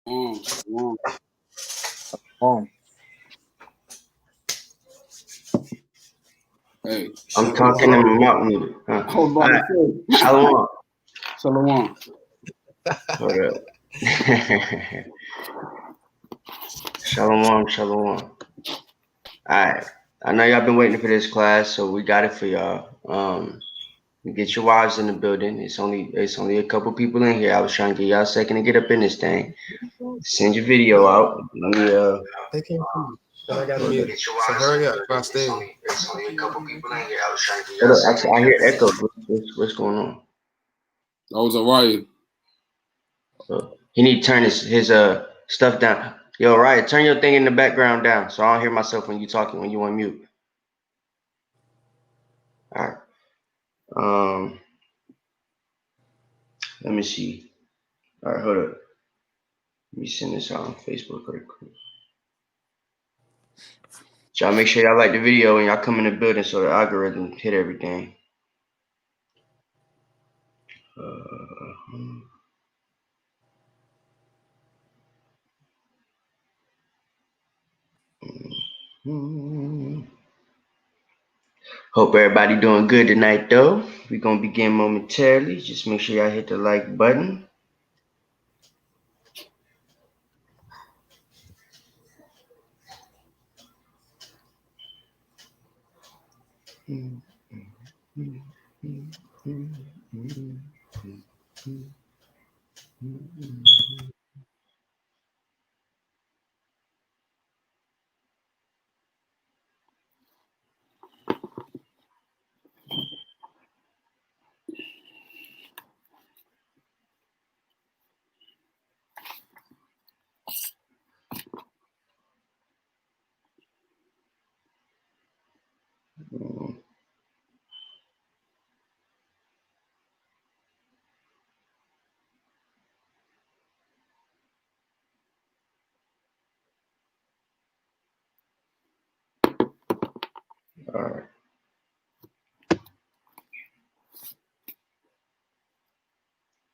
Oh. Hey, I'm talking in my mouth muted. Huh? I was about to say. Shalom. Shalom. Hold up. Shalom, shalom. All right. I know y'all been waiting for this class, so we got it for y'all. Get your wives in the building. It's only a couple people in here. I was trying to get y'all a second to get up in this thing. Send your video out. Let me They can't see me, but I got to mute. So hurry up, if I stay. It's only a couple people in here. I was trying to get y'all. Actually, I hear echo. What's going on? That was a riot. He need to turn his stuff down. Yo, Riot, turn your thing in the background down so I don't hear myself when you talking, when you on mute. All right. Let me see. All right, hold up. Let me send this out on Facebook right quick. Y'all make sure y'all like the video and y'all come in the building so the algorithm hit everything. Hope everybody doing good tonight, though. We're going to begin momentarily. Just make sure y'all hit the like button. All right.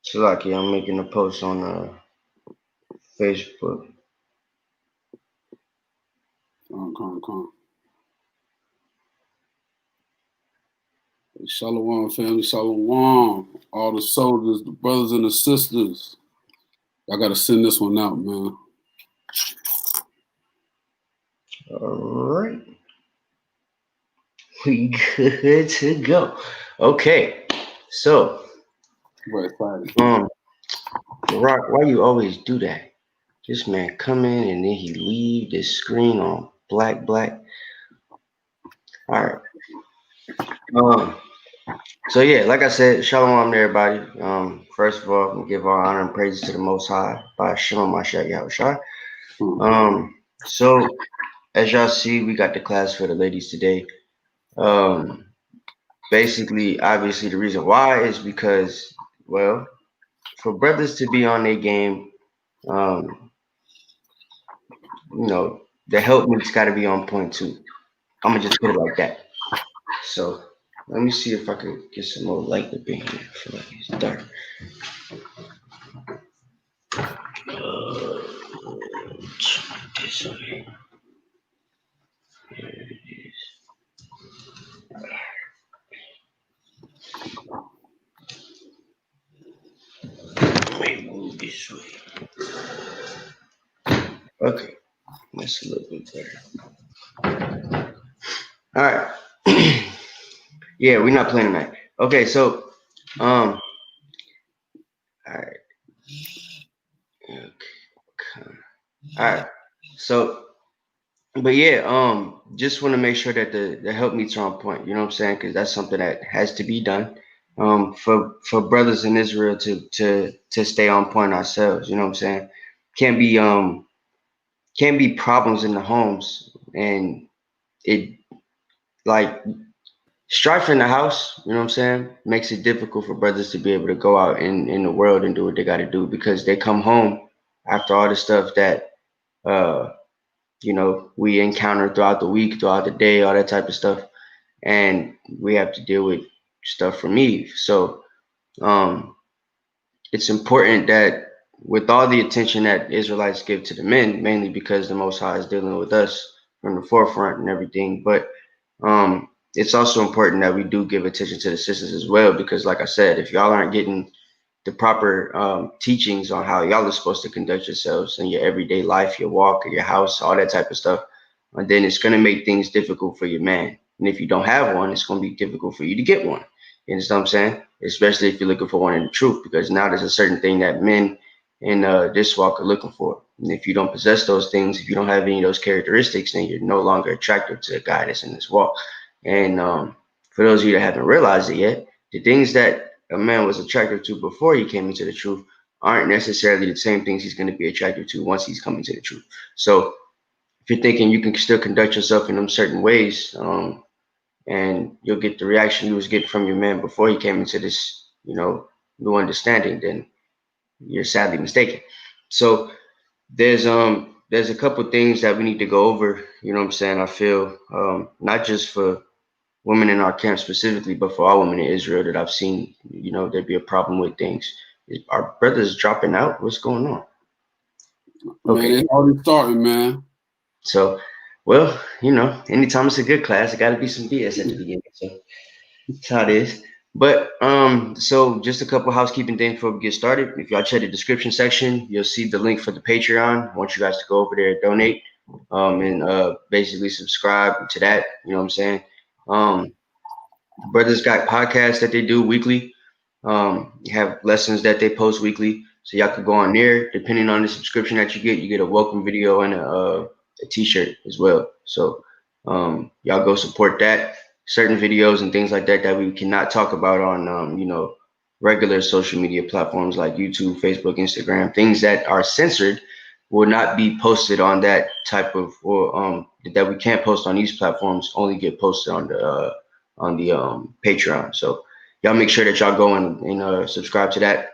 So, lucky, I'm making a post on Facebook. Come. Shalom, family. Shalom. All the soldiers, the brothers and the sisters. I got to send this one out, man. All right. We good to go. Okay. So, Rock, why you always do that? This man come in and then he leave this screen on black. All right. So yeah, like I said, shalom to everybody. First of all, we give all honor and praises to the Most High by Shema Mashiach Yahushua. So as y'all see, we got the class for the ladies today. Basically, obviously, the reason why is because, well, for brothers to be on their game, the helpmeet's got to be on point too. I'm gonna just put it like that. So let me see if I can get some more light up in here. I feel like it's dark. This one here. There it is. Let me move this way. Okay, that's a little bit better. All right. Yeah, we're not playing tonight. Okay, so all right. Okay. All right. So, but yeah, just want to make sure that the help meets are on point. You know what I'm saying? Because that's something that has to be done. For brothers in Israel to stay on point ourselves. You know what I'm saying? Can't be problems in the homes, and it like strife in the house, you know what I'm saying, makes it difficult for brothers to be able to go out in the world and do what they got to do, because they come home after all the stuff that we encounter throughout the week, throughout the day, all that type of stuff, and we have to deal with stuff from Eve. So it's important that with all the attention that Israelites give to the men, mainly because the Most High is dealing with us from the forefront and everything, but it's also important that we do give attention to the sisters as well, because like I said, if y'all aren't getting the proper teachings on how y'all are supposed to conduct yourselves in your everyday life, your walk, or your house, all that type of stuff, and then it's going to make things difficult for your man. And if you don't have one, it's going to be difficult for you to get one. You understand what I'm saying? Especially if you're looking for one in the truth, because now there's a certain thing that men in this walk are looking for. And if you don't possess those things, if you don't have any of those characteristics, then you're no longer attractive to a guy that's in this walk. And for those of you that haven't realized it yet, the things that a man was attracted to before he came into the truth aren't necessarily the same things he's going to be attracted to once he's coming to the truth. So if you're thinking you can still conduct yourself in them certain ways, and you'll get the reaction you was getting from your man before he came into this, new understanding, then you're sadly mistaken. So there's a couple things that we need to go over. You know what I'm saying? I feel not just for women in our camp specifically, but for all women in Israel that I've seen, there'd be a problem with things. Our brothers dropping out? What's going on? Okay. Man, it's already starting, man. So, well, anytime it's a good class, it got to be some BS at the beginning. So that's how it is. But so just a couple housekeeping things before we get started. If y'all check the description section, you'll see the link for the Patreon. I want you guys to go over there and donate, and basically subscribe to that. You know what I'm saying? Brothers got podcasts that they do weekly. Have lessons that they post weekly. So y'all could go on there. Depending on the subscription that you get a welcome video and a t-shirt as well. So y'all go support that. Certain videos and things like that that we cannot talk about on regular social media platforms like YouTube, Facebook, Instagram. Things that are censored will not be posted on that type of, or that we can't post on these platforms. Only get posted on the Patreon. So y'all make sure that y'all go and subscribe to that.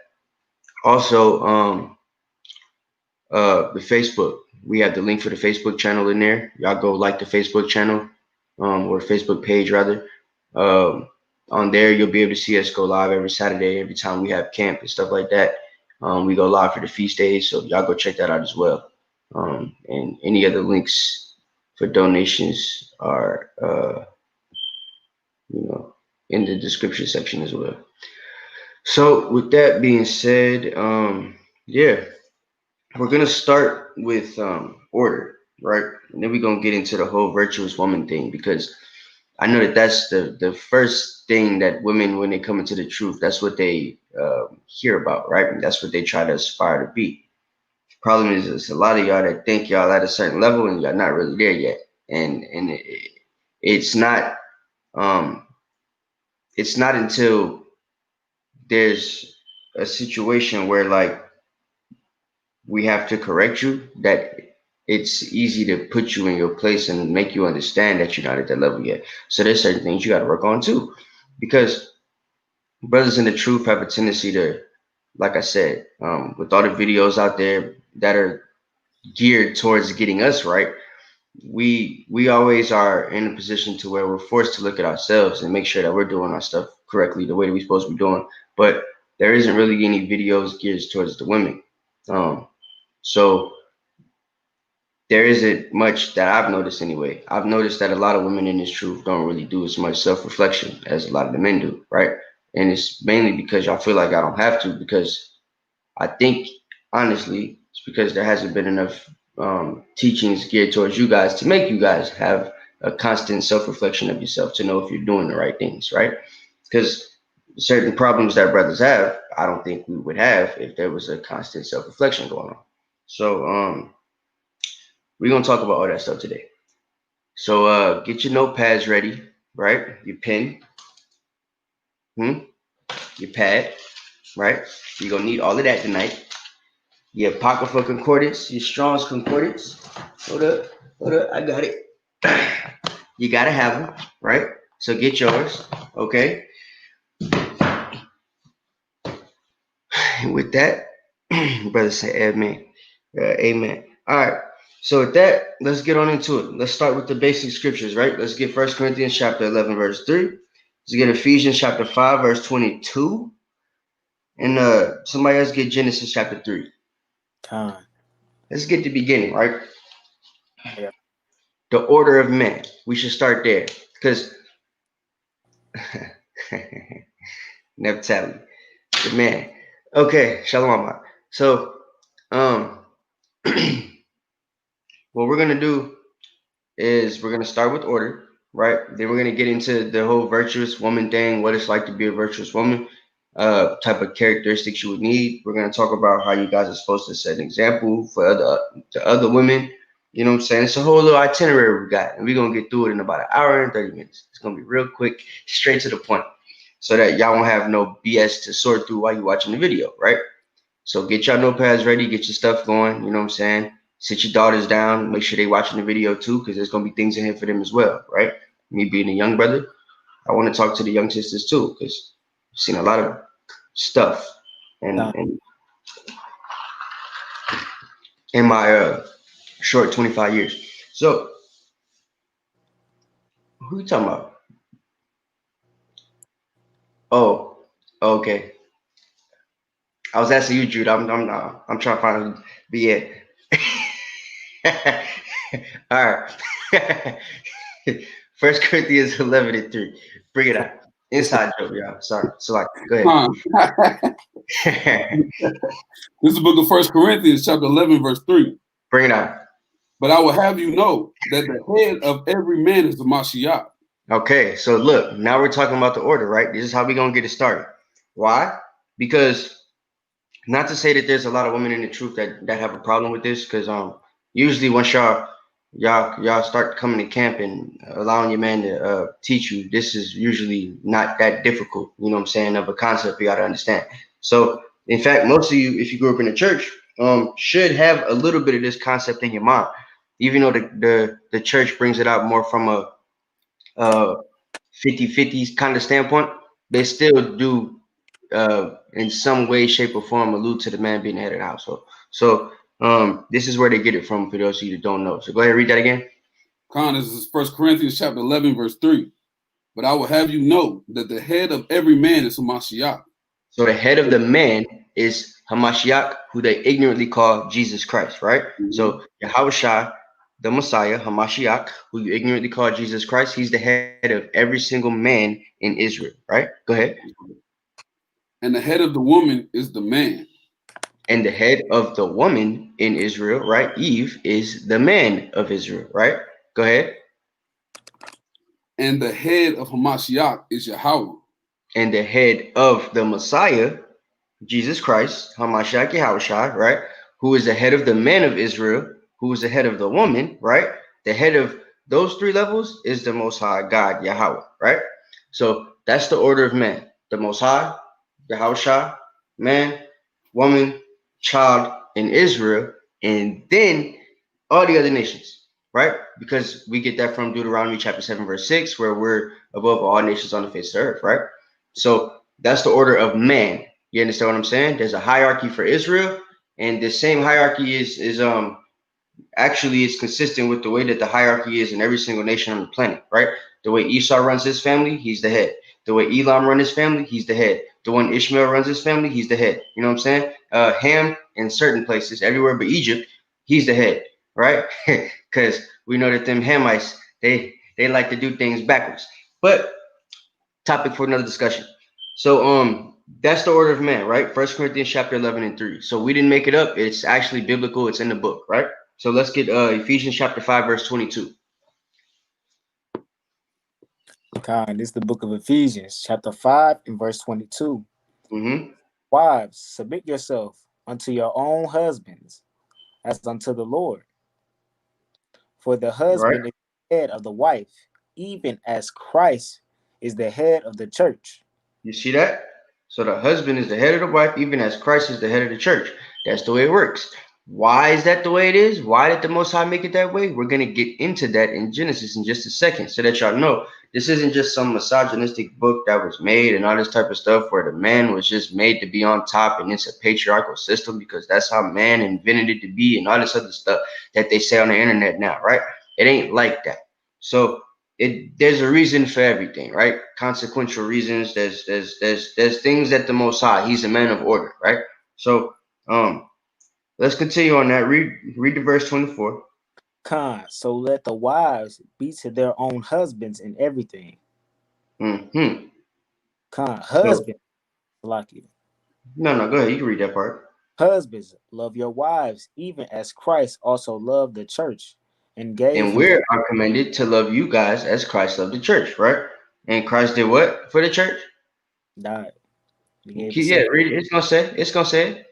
Also, the Facebook, we have the link for the Facebook channel in there. Y'all go like the Facebook channel, or Facebook page rather. On there, you'll be able to see us go live every Saturday, every time we have camp and stuff like that. We go live for the feast days, so y'all go check that out as well. And any other links for donations are, in the description section as well. So with that being said, yeah, we're gonna start with order, right? And then we're gonna get into the whole virtuous woman thing, because I know that that's the first thing that women, when they come into the truth, that's what they hear about, right? And that's what they try to aspire to be. The problem is, there's a lot of y'all that think y'all at a certain level and y'all not really there yet, and it's not until there's a situation where like we have to correct you that it's easy to put you in your place and make you understand that you're not at that level yet. So there's certain things you got to work on too, because brothers in the truth have a tendency to, like I said, with all the videos out there that are geared towards getting us right, we always are in a position to where we're forced to look at ourselves and make sure that we're doing our stuff correctly the way that we're supposed to be doing. But there isn't really any videos geared towards the women. So there isn't much that I've noticed anyway. I've noticed that a lot of women in this truth don't really do as much self-reflection as a lot of the men do, right? And it's mainly because y'all feel like I don't have to, because I think, honestly, it's because there hasn't been enough teachings geared towards you guys to make you guys have a constant self-reflection of yourself to know if you're doing the right things, right? Because certain problems that brothers have, I don't think we would have if there was a constant self-reflection going on. So we're gonna talk about all that stuff today. So get your notepads ready, right? Your pen, your pad, right? You're gonna need all of that tonight. Your Apocrypha Concordance, your Strong's Concordance. Hold up, I got it. You gotta have them, right? So get yours, okay? And with that, brother say amen. Amen. All right. So with that, let's get on into it. Let's start with the basic scriptures, right? Let's get 1 Corinthians chapter 11, verse 3. Let's get Ephesians chapter 5, verse 22. And somebody else get Genesis chapter 3. Con. Let's get to the beginning, right? Yeah. The order of men. We should start there because Nephtali, the man. Okay, Shalom. So, what we're gonna do is we're gonna start with order, right? Then we're gonna get into the whole virtuous woman thing, what it's like to be a virtuous woman, type of characteristics you would need. We're gonna talk about how you guys are supposed to set an example for other women. You know what I'm saying? It's a whole little itinerary we got, and we're gonna get through it in about an hour and 30 minutes. It's gonna be real quick, straight to the point, so that y'all won't have no BS to sort through while you're watching the video, right? So get your notepads ready, get your stuff going. You know what I'm saying? Sit your daughters down, make sure they watching the video too, because there's gonna be things in here for them as well, right? Me being a young brother, I want to talk to the young sisters too, because I've seen a lot of stuff and in my short 25 years. So who you talking about? Oh, okay. I was asking you, Jude. I'm trying to find, but yeah. All right. First Corinthians 11:3. Bring it out. Inside joke, y'all. Sorry. So like, go ahead. This is the book of 1 Corinthians, chapter 11, verse 3. Bring it out. But I will have you know that the head of every man is the Mashiach. Okay, so look, now we're talking about the order, right? This is how we're gonna get it started. Why? Because not to say that there's a lot of women in the truth that have a problem with this, because usually once y'all start coming to camp and allowing your man to teach you, this is usually not that difficult, you know what I'm saying, of a concept you got to understand. So in fact, most of you, if you grew up in the church, should have a little bit of this concept in your mind, even though the church brings it out more from a 50-50 kind of standpoint. They still do in some way, shape, or form allude to the man being the head of the household. So this is where they get it from for those of you that don't know. So go ahead and read that again. This is 1 Corinthians chapter 11, verse 3. But I will have you know that the head of every man is a Mashiach. So the head of the man is Hamashiach, who they ignorantly call Jesus Christ, right? Mm-hmm. So Yahushua, the Messiah, Hamashiach, who you ignorantly call Jesus Christ, he's the head of every single man in Israel, right? Go ahead. And the head of the woman is the man. And the head of the woman in Israel, right? Eve is the man of Israel, right? Go ahead. And the head of Hamashiach is Yahweh. And the head of the Messiah, Jesus Christ, Hamashiach Yahushua, right? Who is the head of the man of Israel, who is the head of the woman, right? The head of those three levels is the Most High God, Yahweh, right? So that's the order of man. The Most High, Yahushua, man, woman, child in Israel, and then all the other nations, right? Because we get that from Deuteronomy chapter 7, verse 6, where we're above all nations on the face of the earth, right? So that's the order of man. You understand what I'm saying? There's a hierarchy for Israel, and the same hierarchy is actually it's consistent with the way that the hierarchy is in every single nation on the planet, right? The way Esau runs his family, he's the head. The way Elam runs his family, he's the head. The one Ishmael runs his family, he's the head. You know what I'm saying? Ham in certain places, everywhere but Egypt, he's the head, right? Because we know that them Hamites, they like to do things backwards. But topic for another discussion. So that's the order of man, right? 1 Corinthians chapter 11 and 3. So we didn't make it up. It's actually biblical. It's in the book, right? So let's get Ephesians chapter 5, verse 22. This is the book of Ephesians, chapter 5 and verse 22. Mm-hmm. Wives, submit yourself unto your own husbands, as unto the Lord. For the husband is the head of the wife, even as Christ is the head of the church. You see that? So the husband is the head of the wife, even as Christ is the head of the church. That's the way it works. Why is that the way it is? Why did the Most High make it that way? We're going to get into that in Genesis in just a second, so that y'all know this isn't just some misogynistic book that was made and all this type of stuff where the man was just made to be on top and it's a patriarchal system because that's how man invented it to be and all this other stuff that they say on the internet now, right? It ain't like that. So there's a reason for everything, right? Consequential reasons. There's things that the Most High, he's a man of order, right? So Let's continue on that. Read the verse 24. So let the wives be to their own husbands in everything. Mm-hmm. Husband, lucky. No, go ahead. You can read that part. Husbands, love your wives, even as Christ also loved the church and gave And himself. we are commanded to love you guys as Christ loved the church, right? And Christ did what for the church? Died. He gave Yeah, himself read it. It's gonna say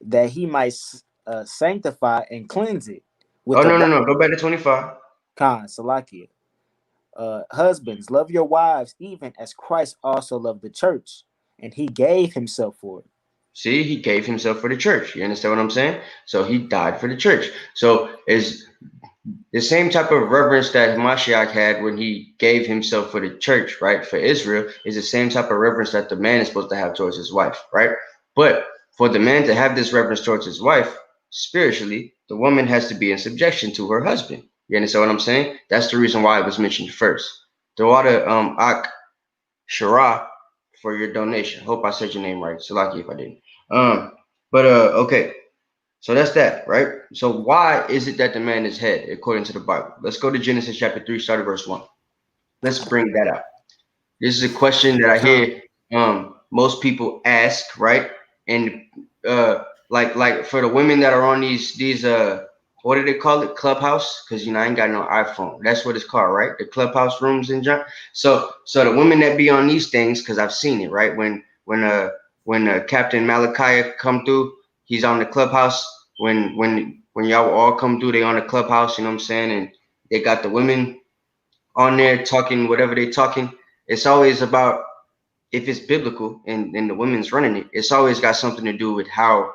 that he might sanctify and cleanse it with Oh the no. Go back to 25. Salakia. Husbands, love your wives, even as Christ also loved the church, and he gave himself for it. See, he gave himself for the church. You understand what I'm saying? So he died for the church. So is the same type of reverence that Mashiach had when he gave himself for the church, right? For Israel, is the same type of reverence that the man is supposed to have towards his wife, right? But for the man to have this reverence towards his wife, spiritually, the woman has to be in subjection to her husband. You understand what I'm saying? That's the reason why it was mentioned first. The water Ak Shara for your donation. Hope I said your name right. Salaki if I didn't. Okay. So that's that, right? So why is it that the man is head according to the Bible? Let's go to Genesis chapter 3, start at verse 1. Let's bring that out. This is a question that I hear most people ask, right? And like for the women that are on these what do they call it? Clubhouse? Because I ain't got no iPhone. That's what it's called, right? The clubhouse rooms in John. So the women that be on these things, because I've seen it, right? When Captain Malachi come through, he's on the clubhouse. When y'all all come through, they on the clubhouse, you know what I'm saying? And they got the women on there talking whatever they talking. It's always about, if it's biblical and the women's running it, it's always got something to do with how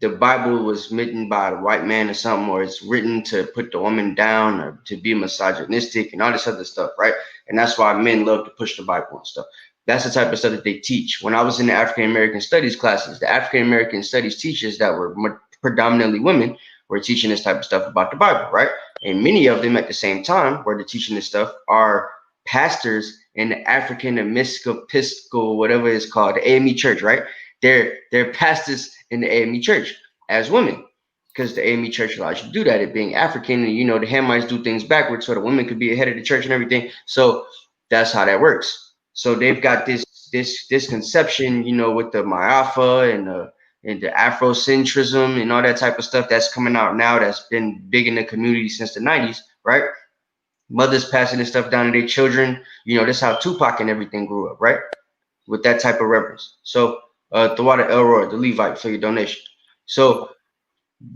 the Bible was written by a white man or something, or it's written to put the woman down or to be misogynistic and all this other stuff, right? And that's why men love to push the Bible and stuff. That's the type of stuff that they teach. When I was in the African American studies classes, the African American studies teachers that were predominantly women were teaching this type of stuff about the Bible, right? And many of them at the same time, where they're teaching this stuff, are pastors in the African Episcopal, whatever it's called, the AME church, right? They're pastors in the AME church as women, because the AME church allows you to do that. It being African, and the Hamites do things backwards, so the women could be ahead of the church and everything. So that's how that works. So they've got this conception, with the Ma'afa and the Afrocentrism and all that type of stuff that's coming out now, that's been big in the community since the 90s, right? Mothers passing this stuff down to their children. That's how Tupac and everything grew up, right? With that type of reverence. So the water Elroy, the Levite, for your donation. So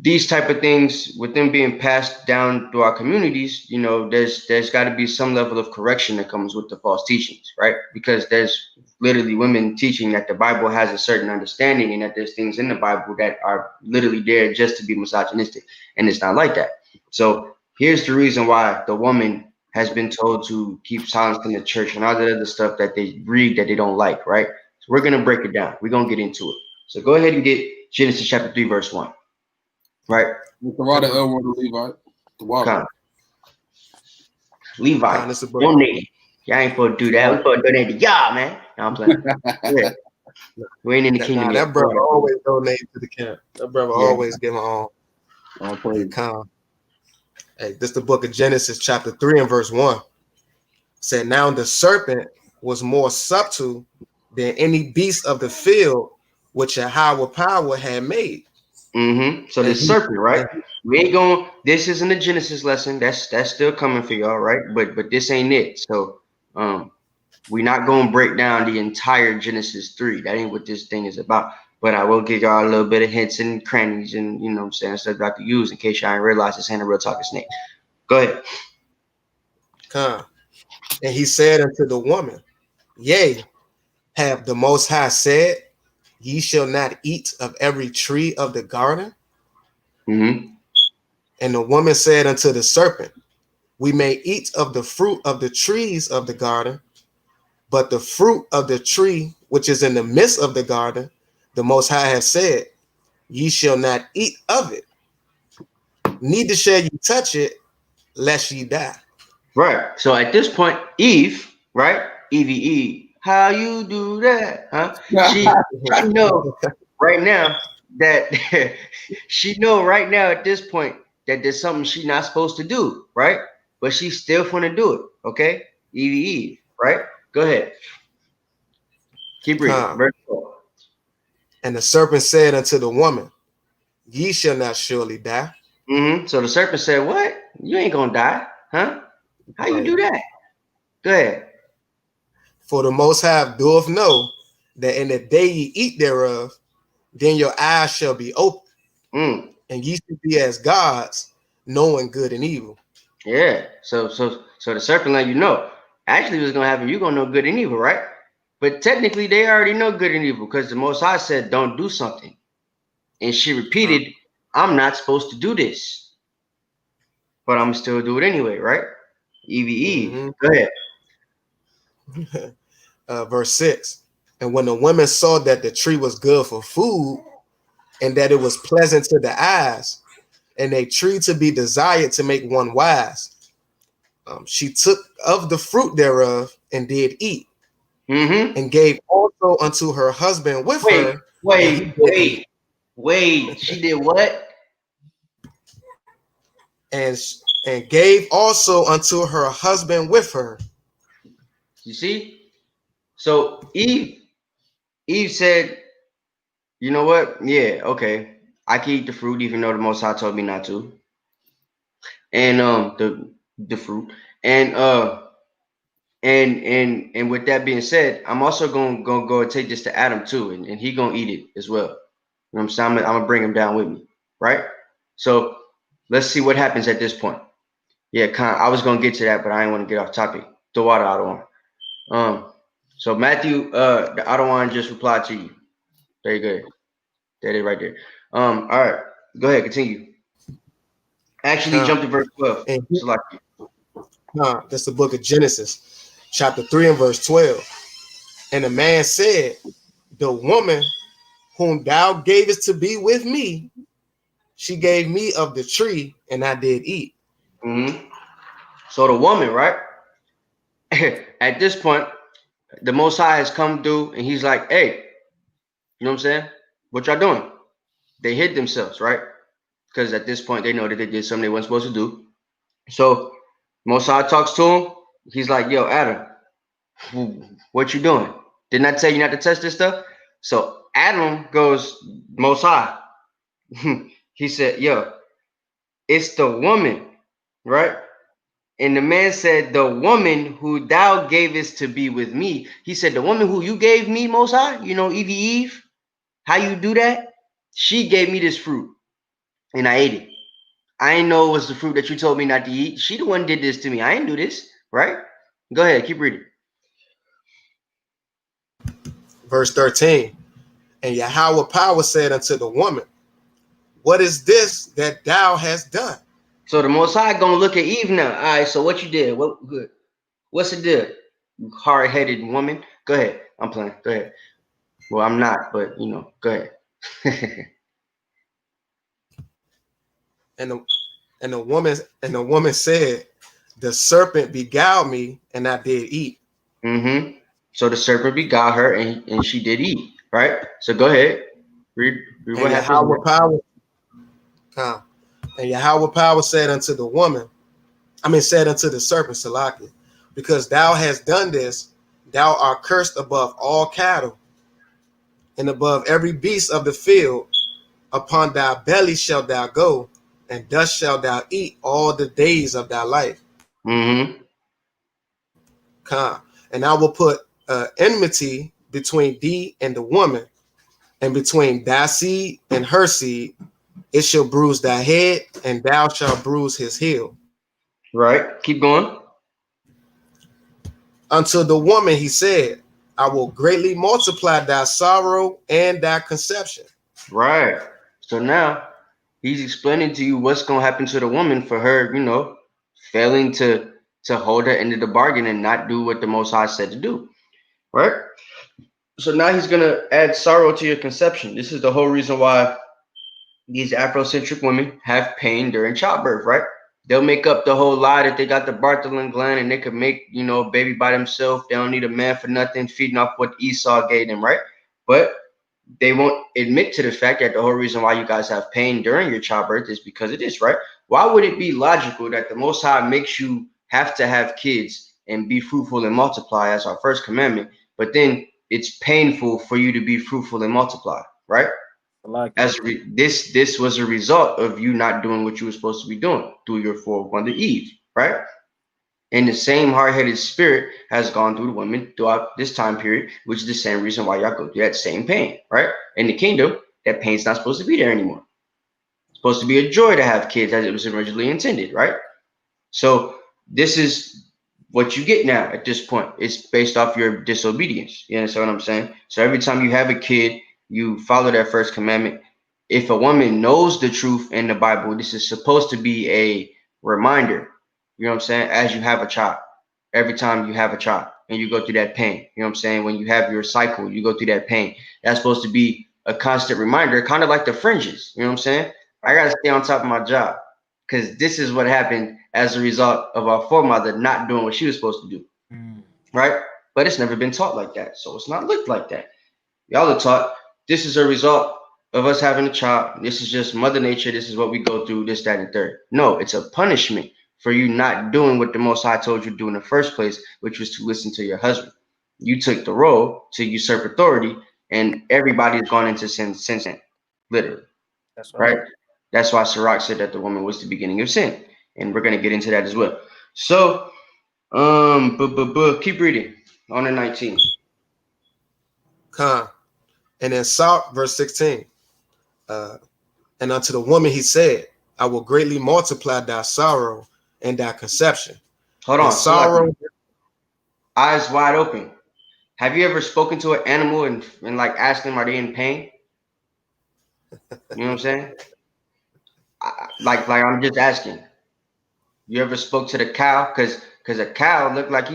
these type of things, with them being passed down through our communities, there's got to be some level of correction that comes with the false teachings, right? Because there's literally women teaching that the Bible has a certain understanding and that there's things in the Bible that are literally there just to be misogynistic, and it's not like that. So here's the reason why the woman has been told to keep silence in the church and all that other stuff that they read that they don't like, right? So we're going to break it down. We're going to get into it. So go ahead and get Genesis chapter 3, verse 1. Right. The water Elroy the Levite. The water. Levite. Donate. Y'all ain't supposed to do that. We're supposed to donate to y'all, man. No, I'm playing. Yeah. We ain't in the kingdom yet. That brother always donate to the camp. That brother always give on. Hey, this is the book of Genesis, chapter 3 and verse 1. Said, now the serpent was more subtle than any beast of the field which Yahweh power had made. Mm-hmm. So the serpent, right? We ain't going. This isn't a Genesis lesson. That's still coming for y'all, right? But this ain't it. So we're not going to break down the entire Genesis 3. That ain't what this thing is about. But I will give y'all a little bit of hints and crannies and what I'm saying, stuff I could use in case y'all ain't realize this ain't a real talking snake. Go ahead. And he said unto the woman, yea, have the Most High said, ye shall not eat of every tree of the garden? Mm-hmm. And the woman said unto the serpent, we may eat of the fruit of the trees of the garden, but the fruit of the tree which is in the midst of the garden, the Most High have said, ye shall not eat of it, neither shall you touch it, lest ye die. Right. So at this point, Eve, right? Eve, how you do that? Huh? She know right now that she know right now at this point that there's something she's not supposed to do, right? But she's still gonna do it. Okay, Eve, right? Go ahead, keep reading. Come. Verse 4. And the serpent said unto the woman, Ye shall not surely die. So the serpent said, "What? You ain't gonna die, huh? How you Right. do that?" Go ahead. For the Most High doeth know that in the day ye eat thereof, then your eyes shall be open, and ye shall be as gods, knowing good and evil. Yeah. So the serpent let you know. Actually, what's gonna happen? You're gonna know good and evil, right? But technically, they already know good and evil because the Most High said, "Don't do something," and she repeated, "I'm not supposed to do this, but I'm still do it anyway," right? Eve. Go ahead. Verse 6. And when the woman saw that the tree was good for food, and that it was pleasant to the eyes, and a tree to be desired to make one wise, she took of the fruit thereof and did eat, and gave also unto her husband with her. Wait. She did what? And gave also unto her husband with her. You see? So Eve said, "You know what? Yeah, okay. I can eat the fruit even though the Most High told me not to." And the fruit. And and with that being said, I'm also gonna go and take this to Adam too, and he gonna eat it as well. You know what I'm saying? I'm gonna bring him down with me, right? So let's see what happens at this point. Yeah, I was gonna get to that, but I didn't want to get off topic. The water out on. So Matthew, the Adawan just replied to you. Very good. That is right there. All right. Go ahead, continue. Actually, jump to verse 12. That's the book of Genesis, chapter 3 and verse 12. And the man said, The woman whom thou gavest to be with me, she gave me of the tree, and I did eat. So the woman, right? At this point, the Most High has come through, and he's like, "Hey, you know what I'm saying? What y'all doing?" They hid themselves, right? Because at this point, they know that they did something they weren't supposed to do. So Most High talks to him. He's like, "Yo, Adam, what you doing? Didn't I tell you not to touch this stuff?" So Adam goes, "Most High." He said, "Yo, it's the woman, right?" And the man said, "The woman who thou gavest to be with me." He said, "The woman who you gave me, Most High, you know, Eve, how you do that? She gave me this fruit, and I ate it. I ain't know it was the fruit that you told me not to eat. She the one did this to me. I ain't do this, right?" Go ahead, keep reading. Verse 13. And Yahweh power said unto the woman, What is this that thou hast done? So the Most High gonna look at Eve now. All right, so what you did? What good? What's it did? You hard-headed woman. Go ahead. I'm playing. Go ahead. Well, I'm not, but you know, go ahead. And the woman said, The serpent beguiled me, and I did eat. So the serpent beguiled her, and she did eat. Right. So go ahead. Read what happens. And Yahweh power said unto the woman, said unto the serpent, Salaki, because thou hast done this, thou art cursed above all cattle, and above every beast of the field. Upon thy belly shalt thou go, and dust shalt thou eat all the days of thy life. And I will put enmity between thee and the woman, and between thy seed and her seed. It shall bruise thy head, and thou shalt bruise his heel. Right. Keep going. Unto the woman he said, I will greatly multiply thy sorrow and thy conception. Right. So now he's explaining to you what's going to happen to the woman for her, you know, failing to hold her end of the bargain and not do what the Most High said to do. Right. So now he's going to add sorrow to your conception. This is the whole reason why these Afrocentric women have pain during childbirth, right? They'll make up the whole lie that they got the Bartholin gland and they could make, you know, a baby by themselves. They don't need a man for nothing, feeding off what Esau gave them, right? But they won't admit to the fact that the whole reason why you guys have pain during your childbirth is because of this, right? Why would it be logical that the Most High makes you have to have kids and be fruitful and multiply as our first commandment, but then it's painful for you to be fruitful and multiply, right? As this was a result of you not doing what you were supposed to be doing through your forefather Eve, right? And the same hard-headed spirit has gone through the women throughout this time period, which is the same reason why y'all go through that same pain, right? In the kingdom, that pain's not supposed to be there anymore. It's supposed to be a joy to have kids as it was originally intended, right? So this is what you get now at this point. It's based off your disobedience. You understand what I'm saying? So every time you have a kid, you follow that first commandment. If a woman knows the truth in the Bible, this is supposed to be a reminder. You know what I'm saying? As you have a child, every time you have a child and you go through that pain, you know what I'm saying? When you have your cycle, you go through that pain. That's supposed to be a constant reminder, kind of like the fringes. You know what I'm saying? I got to stay on top of my job because this is what happened as a result of our foremother not doing what she was supposed to do. Right? But it's never been taught like that. So it's not looked like that. Y'all are taught this is a result of us having a child. This is just Mother Nature. This is what we go through, this, that, and third. No, it's a punishment for you not doing what the Most High told you to do in the first place, which was to listen to your husband. You took the role to usurp authority, and everybody's gone into sin since then, literally. That's right? That's why Sirach said that the woman was the beginning of sin, and we're going to get into that as well. So, keep reading on the 19. And then verse 16. And unto the woman he said, I will greatly multiply thy sorrow and thy conception. Hold on. Sorrow. Eyes wide open. Have you ever spoken to an animal and like asked them, are they in pain? You know what I'm saying? Like I'm just asking. You ever spoke to the cow? Because a cow looked like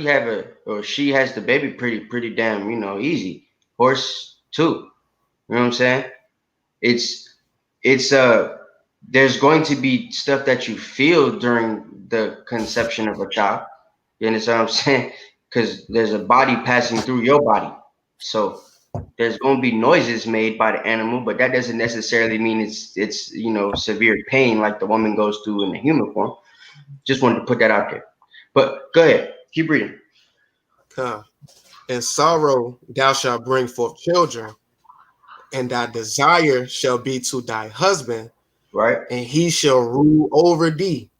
she has the baby pretty damn, easy. Horse too. You know what I'm saying? It's there's going to be stuff that you feel during the conception of a child. You understand what I'm saying? Because there's a body passing through your body. So there's going to be noises made by the animal, but that doesn't necessarily mean it's severe pain like the woman goes through in the human form. Just wanted to put that out there. But go ahead. Keep reading. In sorrow thou shalt bring forth children, and thy desire shall be to thy husband, right? And he shall rule over thee.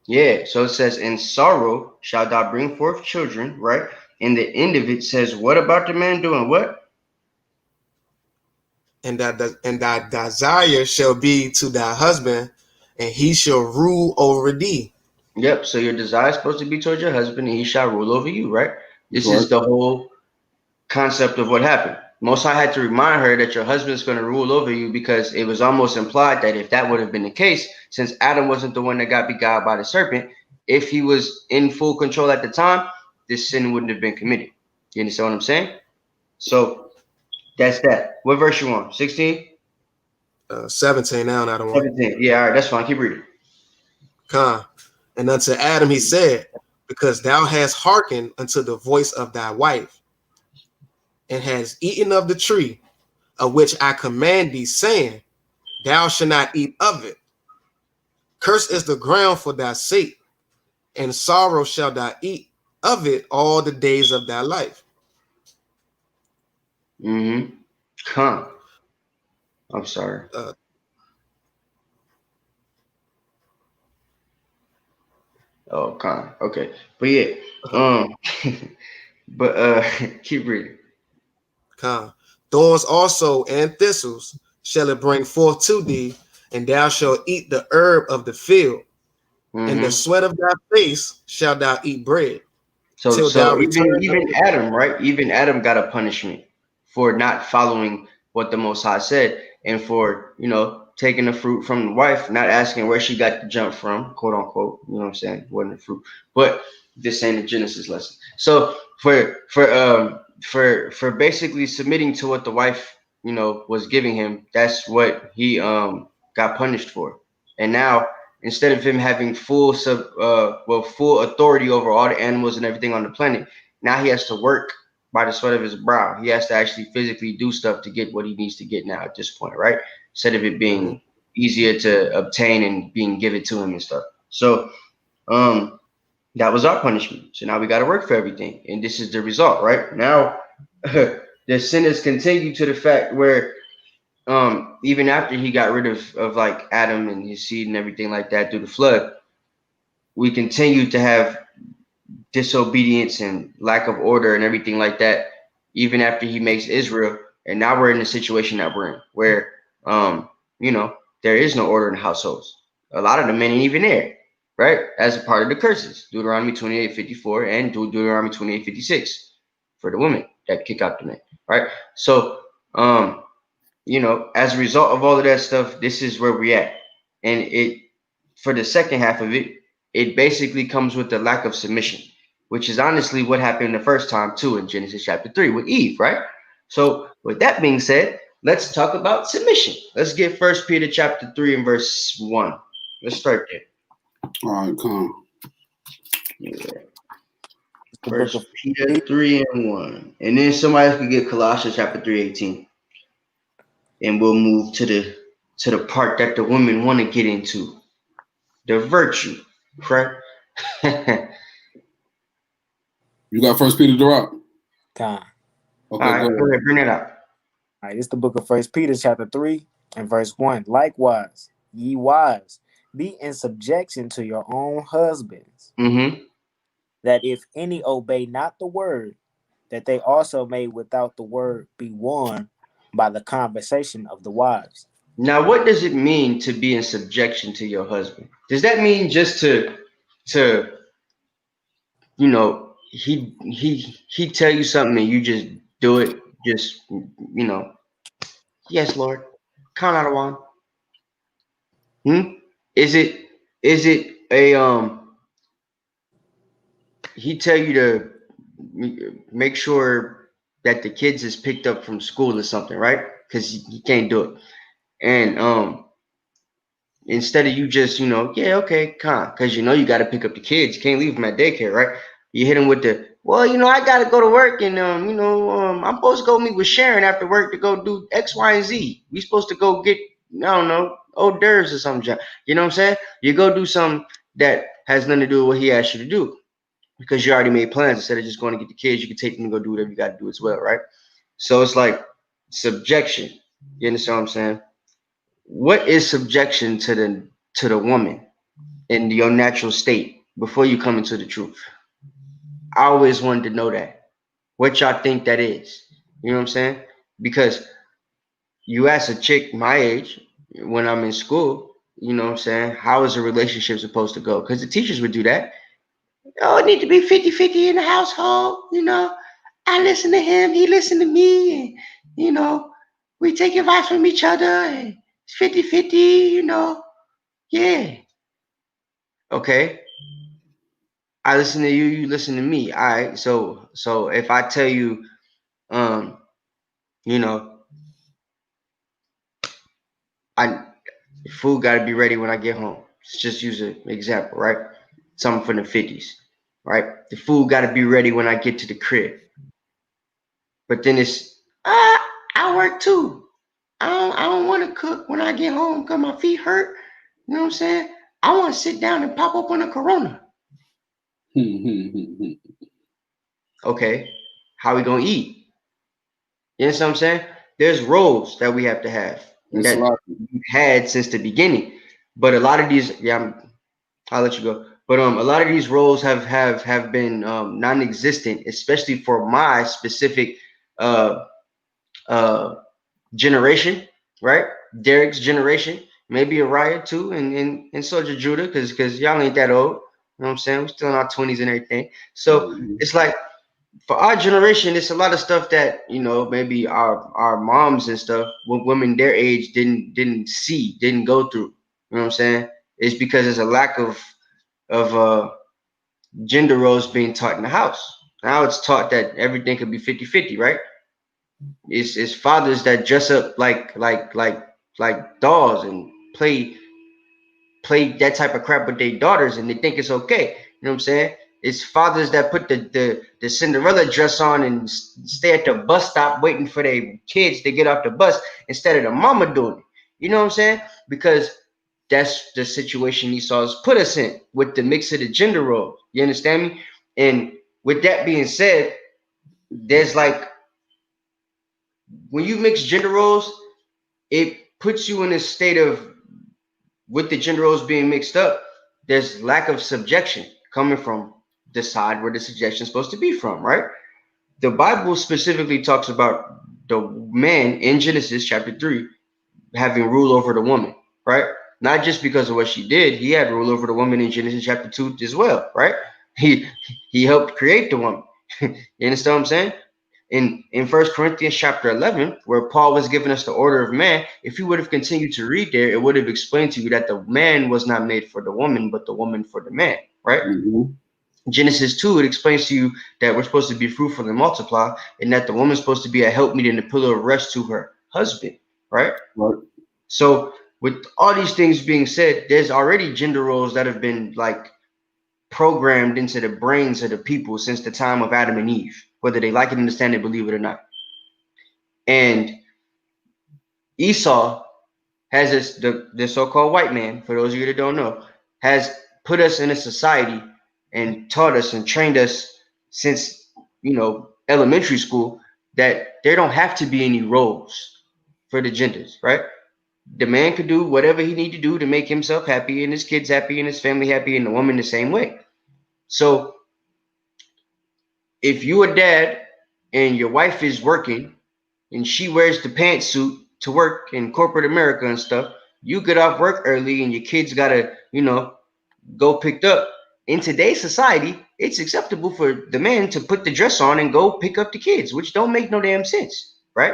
Yeah, so it says, in sorrow shalt thou bring forth children, right? And the end of it says, what about the man doing what? And thy desire shall be to thy husband, and he shall rule over thee. Yep, so your desire is supposed to be towards your husband, and he shall rule over you, right? This is the whole concept of what happened. Most High had to remind her that your husband's going to rule over you, because it was almost implied that if that would have been the case, since Adam wasn't the one that got beguiled by the serpent, if he was in full control at the time, this sin wouldn't have been committed. You understand what I'm saying? So that's that. What verse you on? 16? 17 now, not 17. Yeah, all right, that's fine. Keep reading. And unto Adam he said, because thou hast hearkened unto the voice of thy wife, and hast eaten of the tree of which I command thee, saying, thou shalt not eat of it. Cursed is the ground for thy sake, and sorrow shalt thou eat of it all the days of thy life. I'm sorry. Okay. But yeah, but keep reading. Thorns also and thistles shall it bring forth to thee, and thou shalt eat the herb of the field, and the sweat of thy face shalt thou eat bread. So even Adam, right? Even Adam got a punishment for not following what the Most High said, and for taking the fruit from the wife, not asking where she got the jump from, quote unquote. You know what I'm saying? Wasn't the fruit, but this ain't a Genesis lesson. So for basically submitting to what the wife was giving him, that's what he got punished for. And now, instead of him having full authority over all the animals and everything on the planet, now he has to work by the sweat of his brow. He has to actually physically do stuff to get what he needs to get now at this point, right? Instead of it being easier to obtain and being given to him and stuff. So that was our punishment. So now we got to work for everything. And this is the result, right? Now the sinners continue to the fact where even after he got rid of like Adam and his seed and everything like that through the flood, we continue to have disobedience and lack of order and everything like that, even after he makes Israel. And now we're in the situation that we're in, where there is no order in households. A lot of the men ain't even there, right? As a part of the curses, Deuteronomy 28:54 and Deuteronomy 28:56 for the women that kick out the men, right? So as a result of all of that stuff, this is where we're at. And it, for the second half of it, it basically comes with the lack of submission, which is honestly what happened the first time too in Genesis chapter 3 with Eve, right? So with that being said, let's talk about submission. Let's get 1 Peter chapter 3 and verse 1. Let's start there. All right, come. Yeah. 1 Peter 3 and 1. And then somebody else could get Colossians chapter 3:18. And we'll move to the part that the women want to get into. The virtue, right? You got 1 Peter to rock? Time. Okay, All right, go ahead, bring it up. All right, this is the book of 1 Peter chapter 3 and verse 1. Likewise, ye wives, be in subjection to your own husbands, that if any obey not the word, that they also may without the word be won by the conversation of the wives. Now, what does it mean to be in subjection to your husband? Does that mean just to he tell you something and you just do it? Just yes, Lord, count out of one. Is it a he tell you to make sure that the kids is picked up from school or something, right? Because he can't do it. And instead of you just, yeah, okay, because you got to pick up the kids. You can't leave them at daycare, right? You hit them with the, well, I got to go to work and, I'm supposed to go meet with Sharon after work to go do X, Y, and Z. We supposed to go get, I don't know, hors d'oeuvres or something. You know what I'm saying? You go do something that has nothing to do with what he asked you to do because you already made plans. Instead of just going to get the kids, you can take them and go do whatever you got to do as well, right? So it's like subjection. You understand what I'm saying? What is subjection to the woman in your natural state before you come into the truth? I always wanted to know that. What y'all think that is? You know what I'm saying? Because you ask a chick my age when I'm in school, you know what I'm saying? How is a relationship supposed to go? Because the teachers would do that. Oh, it need to be 50-50 in the household. I listen to him, he listen to me, and we take advice from each other, and it's 50-50, yeah. Okay. I listen to you, you listen to me. All right. So if I tell you, food gotta be ready when I get home. Let's just use an example, right? Something from the 50s, right? The food gotta be ready when I get to the crib. But then it's I work too. I don't want to cook when I get home because my feet hurt. You know what I'm saying? I want to sit down and pop up on a Corona. Okay, how we gonna eat? You know what I'm saying? There's roles that we have to have that we've had since the beginning. But a lot of these, I'll let you go. But a lot of these roles have been non-existent, especially for my specific generation, right? Derek's generation, maybe Araya too, and Soldier Judah, because y'all ain't that old. You know what I'm saying? We're still in our 20s and everything. So it's like for our generation, it's a lot of stuff that maybe our moms and stuff, women their age didn't see, didn't go through. You know what I'm saying? It's because there's a lack of gender roles being taught in the house. Now it's taught that everything could be 50-50, right? It's fathers that dress up like dolls and play that type of crap with their daughters, and they think it's okay. You know what I'm saying? It's fathers that put the Cinderella dress on and stay at the bus stop waiting for their kids to get off the bus instead of the mama doing it. You know what I'm saying? Because that's the situation Esau's put us in with the mix of the gender roles. You understand me? And with that being said, there's like, when you mix gender roles, it puts you in a state of, with the gender roles being mixed up, there's lack of subjection coming from the side where the subjection is supposed to be from, right? The Bible specifically talks about the man in Genesis chapter 3 having rule over the woman, right? Not just because of what she did, he had rule over the woman in Genesis chapter 2 as well, right? He helped create the woman. You understand what I'm saying? In 1 Corinthians chapter 11, where Paul was giving us the order of man, if you would have continued to read there, it would have explained to you that the man was not made for the woman, but the woman for the man, right? Genesis 2, it explains to you that we're supposed to be fruitful and multiply, and that the woman's supposed to be a helpmeet and a pillar of rest to her husband, right? So with all these things being said, there's already gender roles that have been like programmed into the brains of the people since the time of Adam and Eve, whether they like it, understand it, believe it or not. And Esau has this, the so-called white man, for those of you that don't know, has put us in a society and taught us and trained us since, you know, elementary school, that there don't have to be any roles for the genders, right? The man could do whatever he need to do to make himself happy and his kids happy and his family happy, and the woman the same way. So if you a dad and your wife is working and she wears the pantsuit to work in corporate America and stuff, you get off work early and your kids gotta, you know, go picked up. In today's society, it's acceptable for the man to put the dress on and go pick up the kids, which don't make no damn sense, right?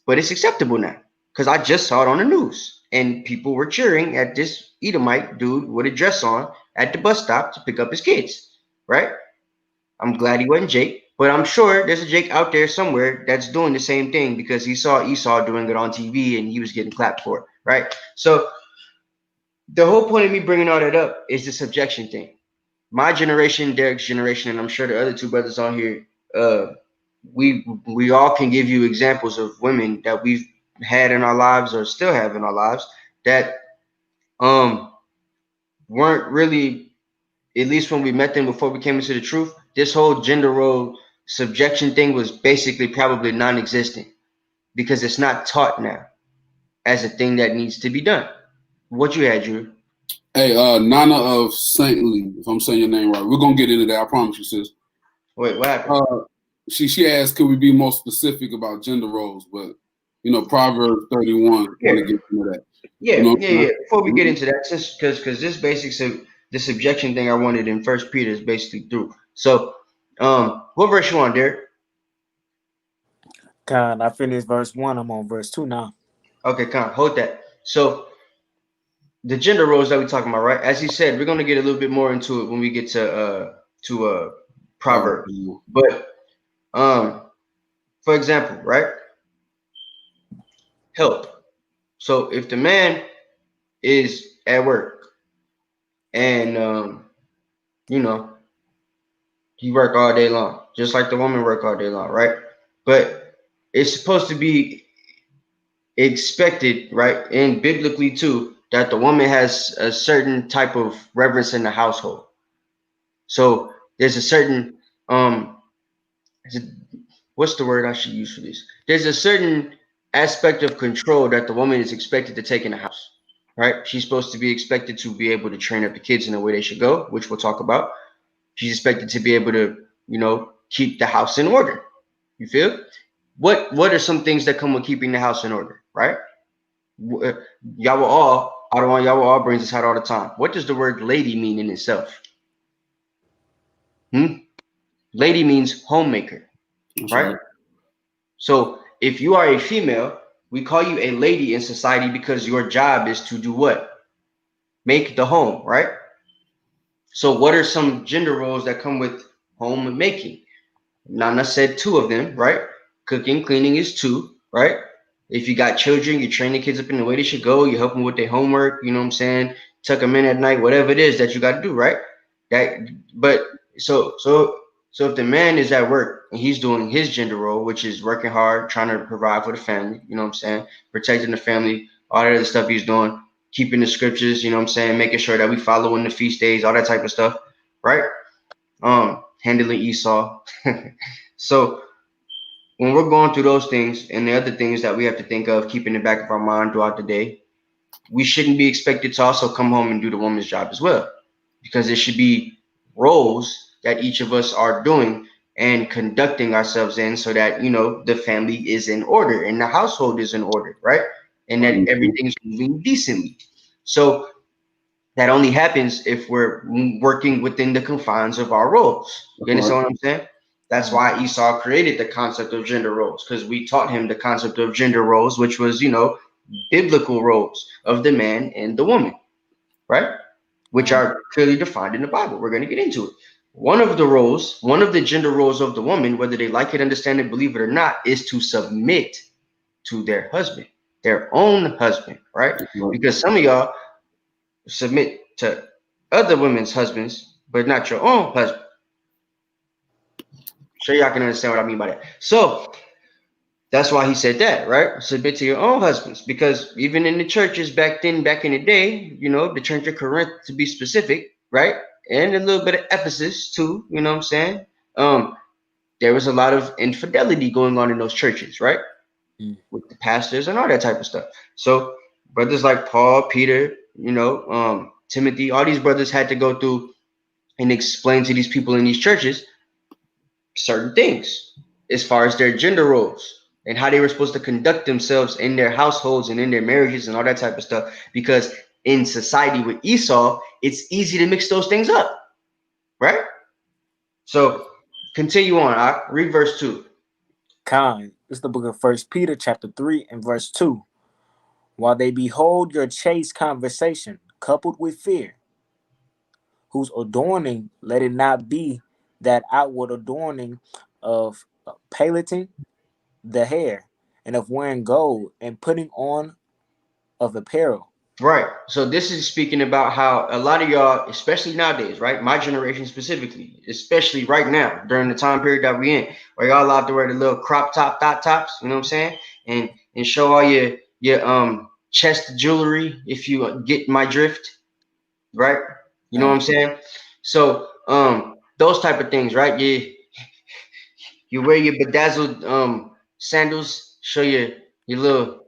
But it's acceptable now, because I just saw it on the news and people were cheering at this Edomite dude with a dress on at the bus stop to pick up his kids, right? I'm glad he wasn't Jake, but I'm sure there's a Jake out there somewhere that's doing the same thing because he saw Esau doing it on TV and he was getting clapped for it, right? So the whole point of me bringing all that up is the subjection thing. My generation, Derek's generation, and I'm sure the other two brothers on here, we all can give you examples of women that we've had in our lives or still have in our lives that weren't really, at least when we met them before we came into the truth, this whole gender role subjection thing was basically probably non-existent because it's not taught now as a thing that needs to be done. What you had, Drew? Hey, Nana of Saintly, if I'm saying your name right. We're gonna get into that, I promise you, sis. Wait, what happened? She asked, could we be more specific about gender roles? But you know, Proverbs 31 want to get into that. Yeah, you know, yeah. Before we get into that, just because this basics of the subjection thing I wanted in First Peter is basically through. So, what verse you on, Derek? God, I finished verse 1. I'm on verse 2 now. Okay, come on, hold that. So, the gender roles that we're talking about, right? As he said, we're gonna get a little bit more into it when we get to Proverbs. But for example, right? Help. So if the man is at work and you know, he work all day long, just like the woman work all day long, right? But it's supposed to be expected, right, and biblically too, that the woman has a certain type of reverence in the household. So there's a certain what's the word I should use for this? There's a certain aspect of control that the woman is expected to take in the house, right? She's supposed to be expected to be able to train up the kids in the way they should go, which we'll talk about. She's expected to be able to, you know, keep the house in order. You feel? What are some things that come with keeping the house in order, right? Y'all brings this out all the time. What does the word lady mean in itself? Lady means homemaker, right? So if you are a female, we call you a lady in society because your job is to do what? Make the home, right? So what are some gender roles that come with home making? Nana said 2 of them, right? Cooking, cleaning is 2, right? If you got children, you train the kids up in the way they should go. You help them with their homework, you know what I'm saying? Tuck them in at night, whatever it is that you got to do, right? But so if the man is at work and he's doing his gender role, which is working hard, trying to provide for the family, you know what I'm saying, protecting the family, all that other stuff he's doing, keeping the scriptures, you know what I'm saying, making sure that we follow in the feast days, all that type of stuff, right? Handling Esau. So when we're going through those things and the other things that we have to think of, keep in the back of our mind throughout the day, we shouldn't be expected to also come home and do the woman's job as well, because there should be roles that each of us are doing and conducting ourselves in, so that, you know, the family is in order and the household is in order, right? And that everything's moving decently. So that only happens if we're working within the confines of our roles. You understand what I'm saying? That's why Esau created the concept of gender roles, because we taught him the concept of gender roles, which was, you know, biblical roles of the man and the woman, right? Which are clearly defined in the Bible. We're going to get into it. One of the roles, one of the gender roles of the woman, whether they like it, understand it, believe it or not, is to submit to their husband, their own husband, right? Because some of y'all submit to other women's husbands, but not your own husband. Sure, y'all can understand what I mean by that. So that's why he said that, right? Submit to your own husbands, because even in the churches back in the day, you know, the church of Corinth to be specific, right? And a little bit of Ephesus too, you know what I'm saying? There was a lot of infidelity going on in those churches, right? With the pastors and all that type of stuff. So brothers like Paul, Peter, you know, Timothy, all these brothers had to go through and explain to these people in these churches certain things as far as their gender roles and how they were supposed to conduct themselves in their households and in their marriages and all that type of stuff. Because in society with Esau, it's easy to mix those things up, right? So continue on. I read verse 2. This is the book of 1 Peter chapter 3 and verse 2. While they behold your chaste conversation coupled with fear, whose adorning let it not be that outward adorning of palenting the hair, and of wearing gold, and putting on of apparel. Right. So this is speaking about how a lot of y'all, especially nowadays, right? My generation specifically, especially right now during the time period that we in, where y'all allowed to wear the little crop top thought tops, you know what I'm saying? And show all your chest jewelry, if you get my drift, right? You know what I'm saying? So those type of things, right? You wear your bedazzled sandals, show your little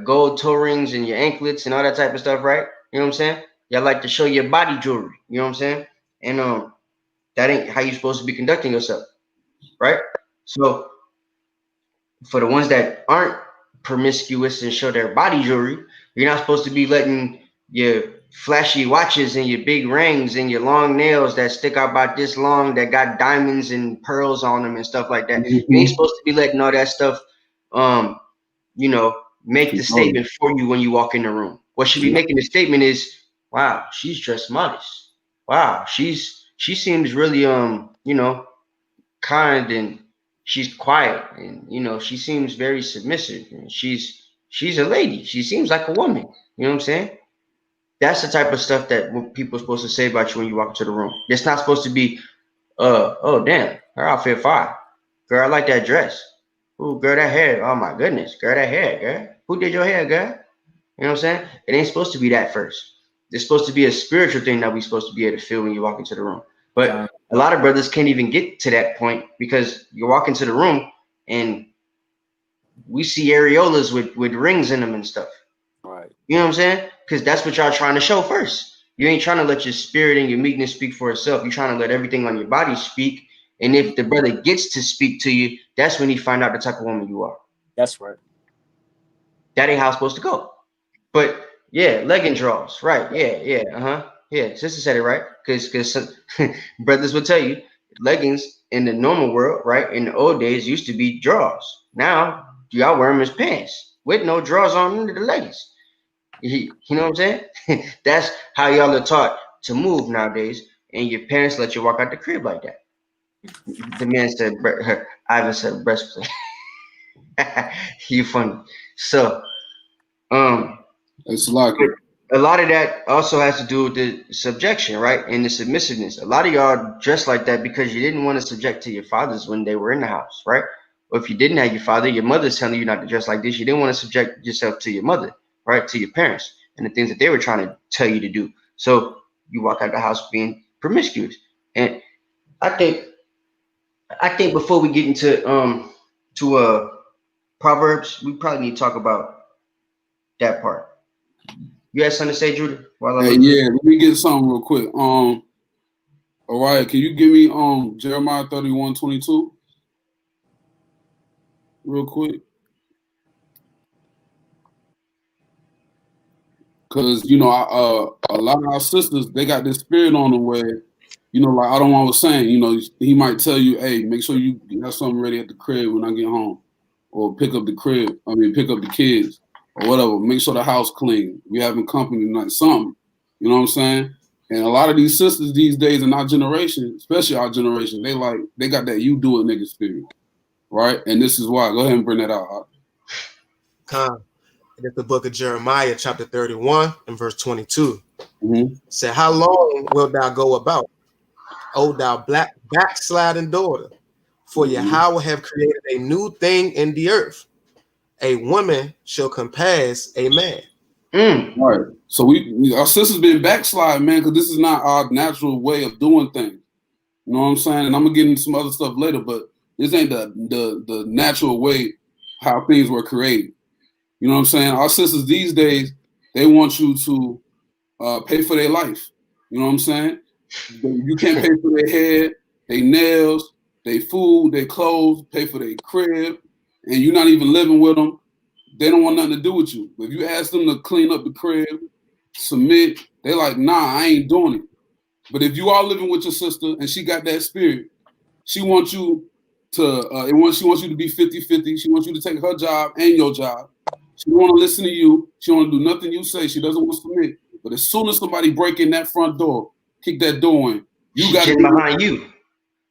gold toe rings and your anklets and all that type of stuff, right? You know what I'm saying? Y'all like to show your body jewelry, you know what I'm saying? And that ain't how you're supposed to be conducting yourself, right? So for the ones that aren't promiscuous and show their body jewelry, you're not supposed to be letting your flashy watches and your big rings and your long nails that stick out about this long that got diamonds and pearls on them and stuff like that. You ain't supposed to be letting all that stuff you know, make the statement for you when you walk in the room. What should be making the statement is, wow, she's dressed modest. Wow, she seems really you know, kind, and she's quiet, and you know, she seems very submissive, and she's a lady. She seems like a woman. You know what I'm saying? That's the type of stuff that people are supposed to say about you when you walk into the room. It's not supposed to be, oh damn, her outfit fire. Girl, I like that dress. Ooh, girl, that hair. Oh my goodness, girl, that hair, girl. Who did your hair, girl? You know what I'm saying? It ain't supposed to be that first. It's supposed to be a spiritual thing that we're supposed to be able to feel when you walk into the room. But a lot of brothers can't even get to that point, because you walk into the room and we see areolas with rings in them and stuff. Right. You know what I'm saying? Because that's what y'all trying to show first. You ain't trying to let your spirit and your meekness speak for itself. You're trying to let everything on your body speak. And if the brother gets to speak to you, that's when he find out the type of woman you are. That's right. That ain't how it's supposed to go. But yeah, legging draws. Right. Yeah. Yeah, sister said it right. Because some brothers will tell you leggings in the normal world, right, in the old days used to be drawers. Now y'all wear them as pants with no drawers on under the leggings. You know what I'm saying? That's how y'all are taught to move nowadays, and your parents let you walk out the crib like that. The man said, Ivan said breastplate. You funny. So, It's like a lot of that also has to do with the subjection, right? And the submissiveness. A lot of y'all dress like that because you didn't want to subject to your fathers when they were in the house, right? Or if you didn't have your father, your mother's telling you not to dress like this. You didn't want to subject yourself to your mother, right? To your parents and the things that they were trying to tell you to do. So you walk out the house being promiscuous. And I think before we get into Proverbs, we probably need to talk about that part. You had something to say, Judah? Hey, yeah, let me get something real quick. All right, can you give me Jeremiah 31:22 real quick? Cause you know, a lot of our sisters, they got this spirit on them where, you know, like I don't want was saying, you know, he might tell you, hey, make sure you have something ready at the crib when I get home, or pick up the kids, or whatever. Make sure the house clean. We having company tonight, something. You know what I'm saying? And a lot of these sisters these days in our generation, especially our generation, they got that you do it nigga spirit, right? And this is why. Go ahead and bring that out. It's the book of Jeremiah, chapter 31 and verse 22. Said, how long wilt thou go about, O thou backsliding daughter? For Yahweh have created a new thing in the earth. A woman shall compass a man. Right. So our sisters been backsliding, man, because this is not our natural way of doing things. You know what I'm saying? And I'm gonna get into some other stuff later, but this ain't the natural way how things were created. You know what I'm saying? Our sisters these days, they want you to pay for their life. You know what I'm saying? You can't pay for their hair, their nails, their food, their clothes, pay for their crib, and you're not even living with them. They don't want nothing to do with you. But if you ask them to clean up the crib, submit, they like, nah, I ain't doing it. But if you are living with your sister and she got that spirit, she wants you to, she wants you to be 50-50. She wants you to take her job and your job. She don't want to listen to you. She don't want to do nothing you say. She doesn't want to submit. But as soon as somebody break in that front door, kick that door in, you got to be behind you.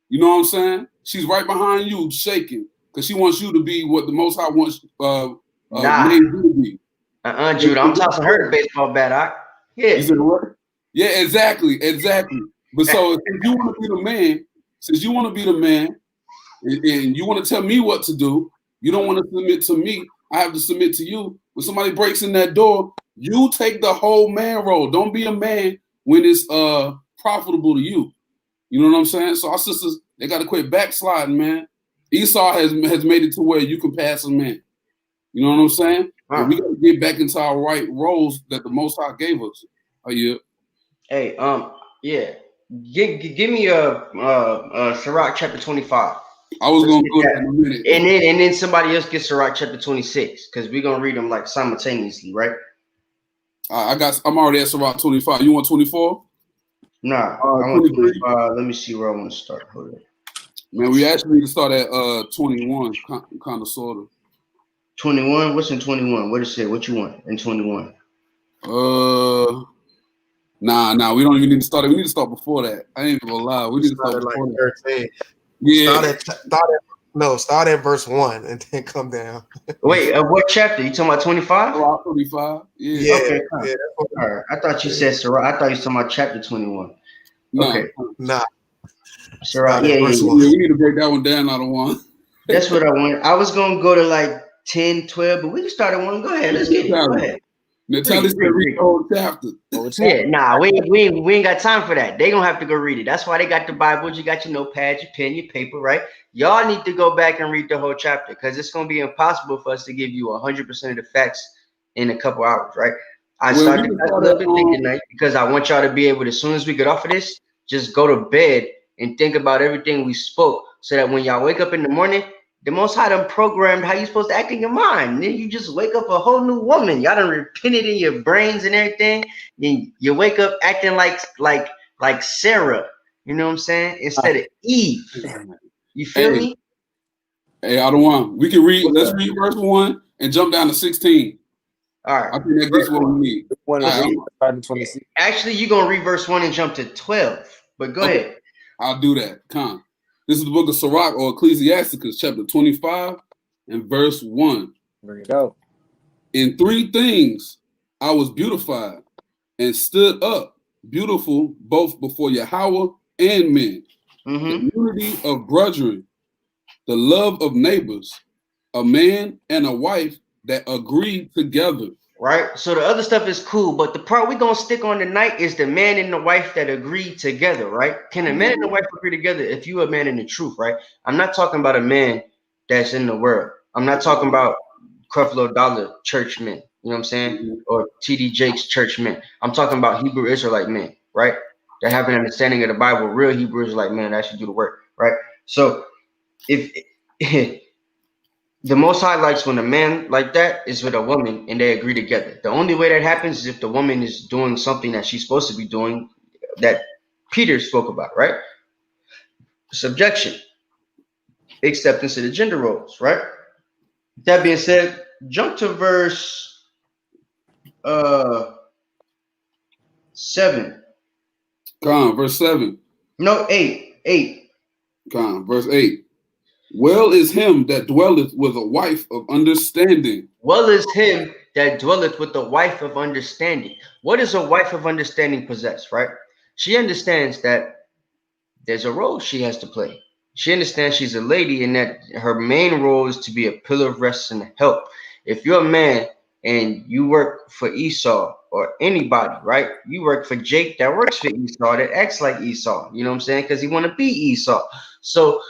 You know what I'm saying? She's right behind you, shaking, because she wants you to be what the Most High wants made you to be. Judah, I'm tossing her the baseball bat. Yeah. You said what? Yeah, exactly. But so if you want to be the man, and you want to tell me what to do, you don't want to submit to me. I have to submit to you. When somebody breaks in that door, you take the whole man role. Don't be a man when it's profitable to you. You know what I'm saying? So our sisters, they got to quit backsliding, man. Esau has made it to where you can pass a man. You know what I'm saying? And we got to get back into our right roles that the Most High gave us. Oh yeah. Hey, yeah. Give me Sirach chapter 25. I was gonna go there in a minute. And then somebody else gets Sirach chapter 26, because we're gonna read them like simultaneously, right? I'm already at Sirach 25. You want 24? Nah, I want 25. Let me see where I want to start. Hold on. Man, we actually need to start at 21, kind of sort of. 21? What's in 21? What it say? What you want in 21? Nah, we don't even need to start it. We need to start before that. I ain't gonna lie. We need to start before like 13. Yeah. Start at verse 1 and then come down. Wait, what chapter? You talking about 25? 25. Yeah. Okay. Yeah, all right. I thought you said Sirach. I thought you were talking about chapter 21. Okay. Nah. Sirach. Yeah. We need to break that one down out of one. That's what I want. I was gonna go to like 10, 12, but we can start at 1. Go ahead. Let's get it. Go ahead. Natalie said read the whole chapter. Yeah, nah, we ain't got time for that. They gonna have to go read it. That's why they got the Bibles. You got your notepad, your pen, your paper, right? Y'all need to go back and read the whole chapter, because it's gonna be impossible for us to give you 100% of the facts in a couple hours, right? I started a little bit late tonight because I want y'all to be able to, as soon as we get off of this, just go to bed and think about everything we spoke, so that when y'all wake up in the morning, the Most High done programmed how you supposed to act in your mind. And then you just wake up a whole new woman. Y'all done repented in your brains and everything. And you wake up acting like Sarah. You know what I'm saying? Instead of Eve. You feel me? Hey, I don't want. We can read. Let's read verse 1 and jump down to 16. All right. I think that gets what we need. Actually, you're gonna read verse 1 and jump to 12. But go ahead. I'll do that. This is the book of Sirach, or Ecclesiasticus, chapter 25 and verse 1. Bring it out. In 3 things I was beautified, and stood up, beautiful both before Yahweh and men. The unity of brethren, the love of neighbors, a man and a wife that agree together. Right? So the other stuff is cool, but the part we're going to stick on tonight is the man and the wife that agree together, right? Can a man and the wife agree together if you a man in the truth, right? I'm not talking about a man that's in the world. I'm not talking about Creflo Dollar church men, you know what I'm saying? Or TD Jakes church men. I'm talking about Hebrew Israelite men, right? That have an understanding of the Bible, real Hebrew Israelite men that actually do the work, right? So if the Most High likes when a man like that is with a woman and they agree together. The only way that happens is if the woman is doing something that she's supposed to be doing that Peter spoke about, right? Subjection, acceptance of the gender roles, right? That being said, jump to verse 7. Verse 7. No, 8. Verse 8. Well is him that dwelleth with a wife of understanding. Well is him that dwelleth with the wife of understanding. What does a wife of understanding possess, right? She understands that there's a role she has to play. She understands she's a lady and that her main role is to be a pillar of rest and help. If you're a man and you work for Esau or anybody, right? You work for Jake that works for Esau, that acts like Esau, you know what I'm saying? Because he want to be Esau. So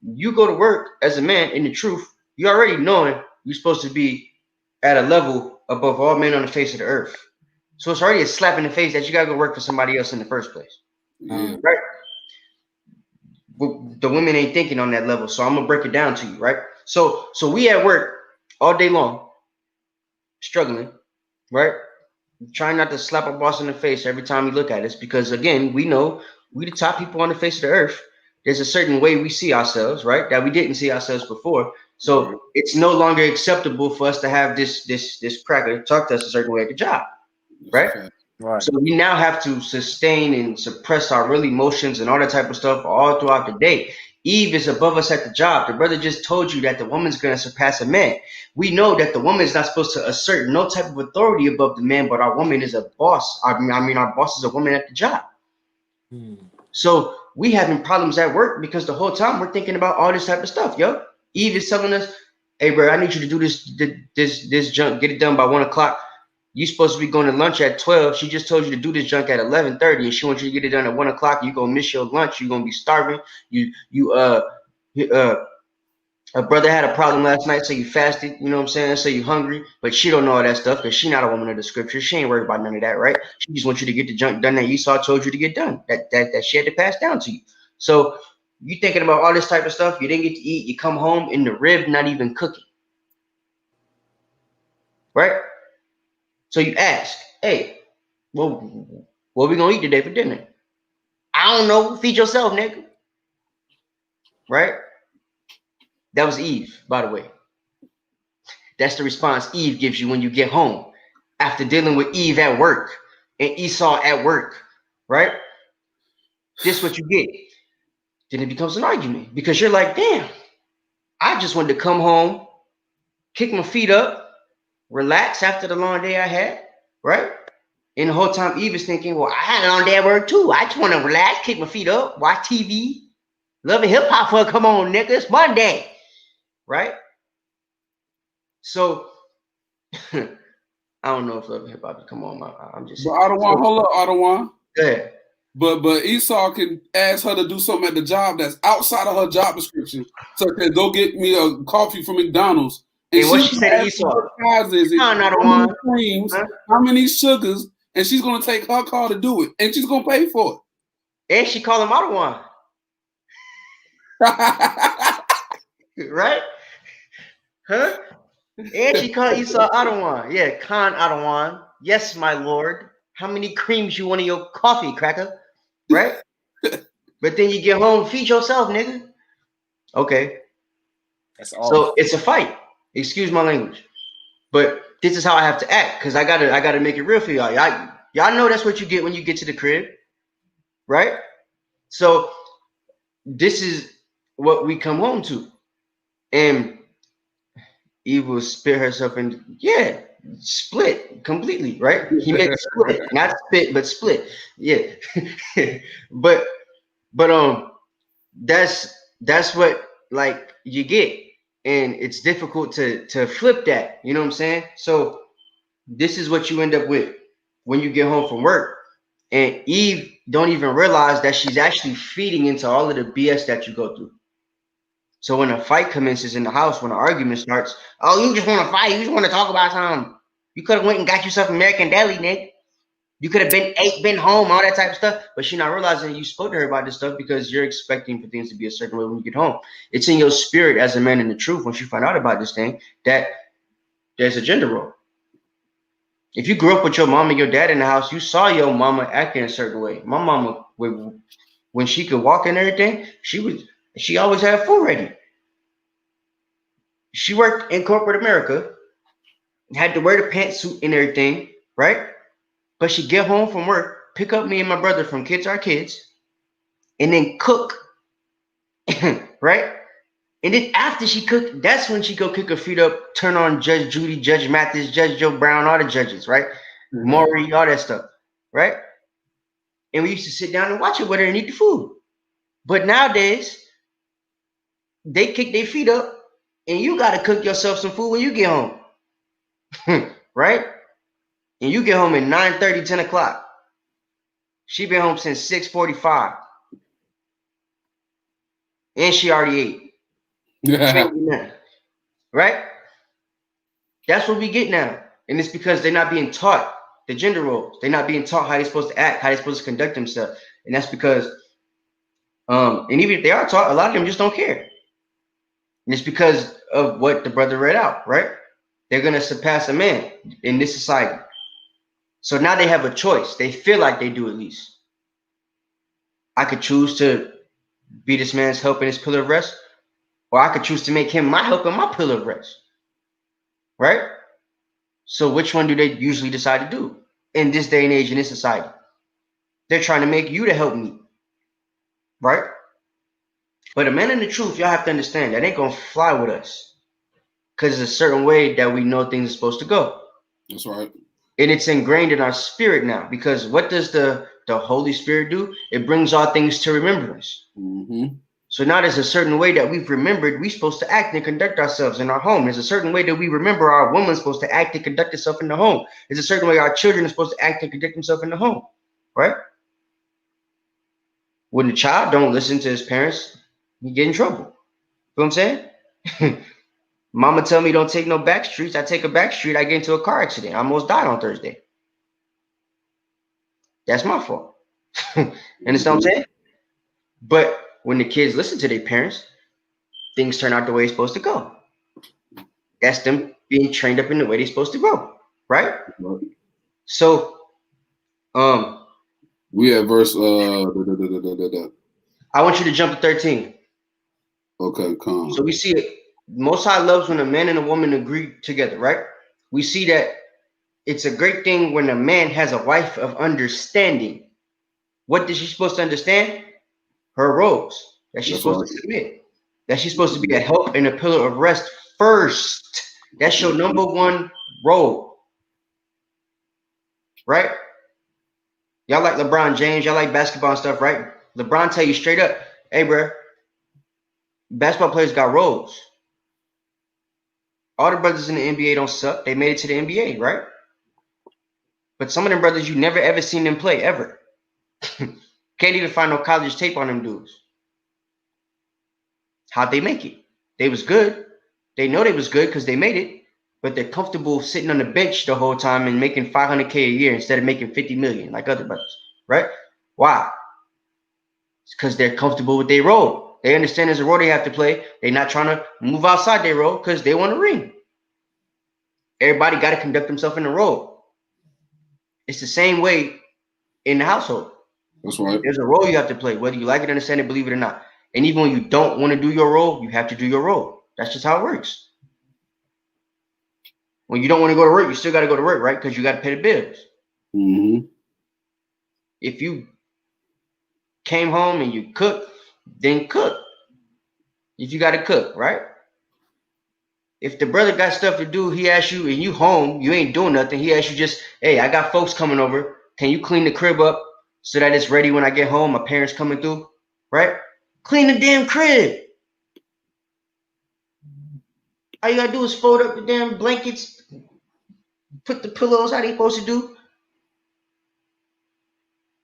you go to work as a man in the truth, you already knowing you're supposed to be at a level above all men on the face of the earth. So it's already a slap in the face that you got to go work for somebody else in the first place. Yeah. Right? The women ain't thinking on that level. So I'm going to break it down to you, right? So we at work all day long, struggling, right? Trying not to slap our boss in the face every time we look at us because, again, we know we the top people on the face of the earth. There's a certain way we see ourselves, right, that we didn't see ourselves before. So it's no longer acceptable for us to have this cracker talk to us a certain way at the job, right? Right. So we now have to sustain and suppress our real emotions and all that type of stuff all throughout the day. Eve is above us at the job. The brother just told you that the woman's going to surpass a man. We know that the woman is not supposed to assert no type of authority above the man, but our woman is a boss. I mean, our boss is a woman at the job. So we having problems at work because the whole time we're thinking about all this type of stuff, yo. Eve is telling us, hey, bro, I need you to do this junk, get it done by 1 o'clock. You supposed to be going to lunch at 12. She just told you to do this junk at 11:30, and she wants you to get it done at 1 o'clock. You're gonna miss your lunch. You're gonna be starving. A brother had a problem last night, so you fasted. You know what I'm saying? So you hungry, but she don't know all that stuff because she not a woman of the scripture. She ain't worried about none of that, right? She just wants you to get the junk done that Esau told you to get done. That she had to pass down to you. So you thinking about all this type of stuff. You didn't get to eat. You come home in the rib, not even cooking, right? So you ask, hey, well, what we gonna eat today for dinner? I don't know. Feed yourself, nigga. Right? That was Eve, by the way. That's the response Eve gives you when you get home after dealing with Eve at work and Esau at work. Right? This is what you get. Then it becomes an argument because you're like, damn, I just wanted to come home, kick my feet up, relax after the long day I had. Right? And the whole time Eve is thinking, well, I had a long day at work too. I just want to relax, kick my feet up, watch TV, love and hip hop for come on, nigga. It's Monday. Right? So I don't know if love and hip hop come on. I'm just But I don't want, hold up, I don't want. Go ahead. But Esau can ask her to do something at the job that's outside of her job description. So can go get me a coffee from McDonald's. And what she said to Esau? What size is it? How many creams? Huh? How many sugars? And she's gonna take her car to do it, and she's gonna pay for it. And she called him Adawan. Right? Huh? And she called Esau Adawan. Yeah, Khan Adawan. Yes, my lord. How many creams you want in your coffee, cracker? Right? But then you get home, feed yourself, nigga. Okay. That's all. So it's a fight. Excuse my language. But this is how I have to act because I gotta make it real for y'all. Y'all know that's what you get when you get to the crib, right? So this is what we come home to, and Eve will spit herself in. Yeah, split completely, right? He made split, not spit, but split. Yeah. but that's what like you get. And it's difficult to flip that, you know what I'm saying? So this is what you end up with when you get home from work. And Eve don't even realize that she's actually feeding into all of the BS that you go through. So when a fight commences in the house, when an argument starts, oh, you just want to fight, you just want to talk about something. You could have went and got yourself American Deli, Nick. You could have been home, all that type of stuff. But she's not realizing you spoke to her about this stuff because you're expecting for things to be a certain way when you get home. It's in your spirit as a man in the truth, once you find out about this thing, that there's a gender role. If you grew up with your mom and your dad in the house, you saw your mama acting a certain way. My mama, when she could walk and everything, she always had food ready. She worked in corporate America, had to wear the pantsuit and everything, right? But she'd get home from work, pick up me and my brother from Kids Are Kids, and then cook, right? And then after she cooked, that's when she go kick her feet up, turn on Judge Judy, Judge Mathis, Judge Joe Brown, all the judges, right? Mm-hmm. Maury, all that stuff, right? And we used to sit down and watch it with her and eat the food. But nowadays, they kick their feet up, and you got to cook yourself some food when you get home, right? And you get home at 9:30, 10 o'clock. She been home since 6:45. And she already ate. Yeah. Right? That's what we get now. And it's because they're not being taught the gender roles. They're not being taught how they're supposed to act, how they're supposed to conduct themselves. And that's because, and even if they are taught, a lot of them just don't care. And it's because of what the brother read out, right? They're going to surpass a man in this society. So now they have a choice. They feel like they do at least. I could choose to be this man's help in his pillar of rest, or I could choose to make him my help in my pillar of rest, right? So which one do they usually decide to do in this day and age in this society? They're trying to make you to help me, right? But a man in the truth, y'all have to understand that ain't gonna fly with us, because it's a certain way that we know things are supposed to go. That's right. And it's ingrained in our spirit now, because what does the Holy Spirit do? It brings all things to remembrance. Mm-hmm. So now there's a certain way that we've remembered we're supposed to act and conduct ourselves in our home. There's a certain way that we remember our woman's supposed to act and conduct herself in the home. There's a certain way our children are supposed to act and conduct themselves in the home, right? When the child don't listen to his parents, he get in trouble. You know what I'm saying? Mama tell me don't take no back streets. I take a back street, I get into a car accident. I almost died on Thursday. That's my fault. Understand what I'm saying? But when the kids listen to their parents, things turn out the way it's supposed to go. That's them being trained up in the way they're supposed to go, right? So, we have verse. I want you to jump to 13. Okay, come. So we see it. Most High loves when a man and a woman agree together, right? We see that it's a great thing when a man has a wife of understanding. What is she supposed to understand? Her roles. That she's supposed to submit. That she's supposed to be a help and a pillar of rest first. That's your number one role. Right? Y'all like LeBron James. Y'all like basketball and stuff, right? LeBron tell you straight up, hey, bro, basketball players got roles. All the brothers in the NBA don't suck. They made it to the NBA, right? But some of them brothers, you never ever seen them play, ever. Can't even find no college tape on them dudes. How'd they make it? They was good. They know they was good because they made it, but they're comfortable sitting on the bench the whole time and making $500K a year instead of making $50 million like other brothers, right? Why? It's because they're comfortable with their role. They understand there's a role they have to play. They're not trying to move outside their role because they want to ring. Everybody got to conduct themselves in the role. It's the same way in the household. That's right. There's a role you have to play, whether you like it, understand it, believe it or not. And even when you don't want to do your role, you have to do your role. That's just how it works. When you don't want to go to work, you still got to go to work, right? Because you got to pay the bills. Mm-hmm. If you came home and you cook, then cook. If you got to cook, right? If the brother got stuff to do, he asks you, and you home, you ain't doing nothing. He asks you just, hey, I got folks coming over. Can you clean the crib up so that it's ready when I get home? My parents coming through, right? Clean the damn crib. All you gotta do is fold up the damn blankets, put the pillows how they supposed to do,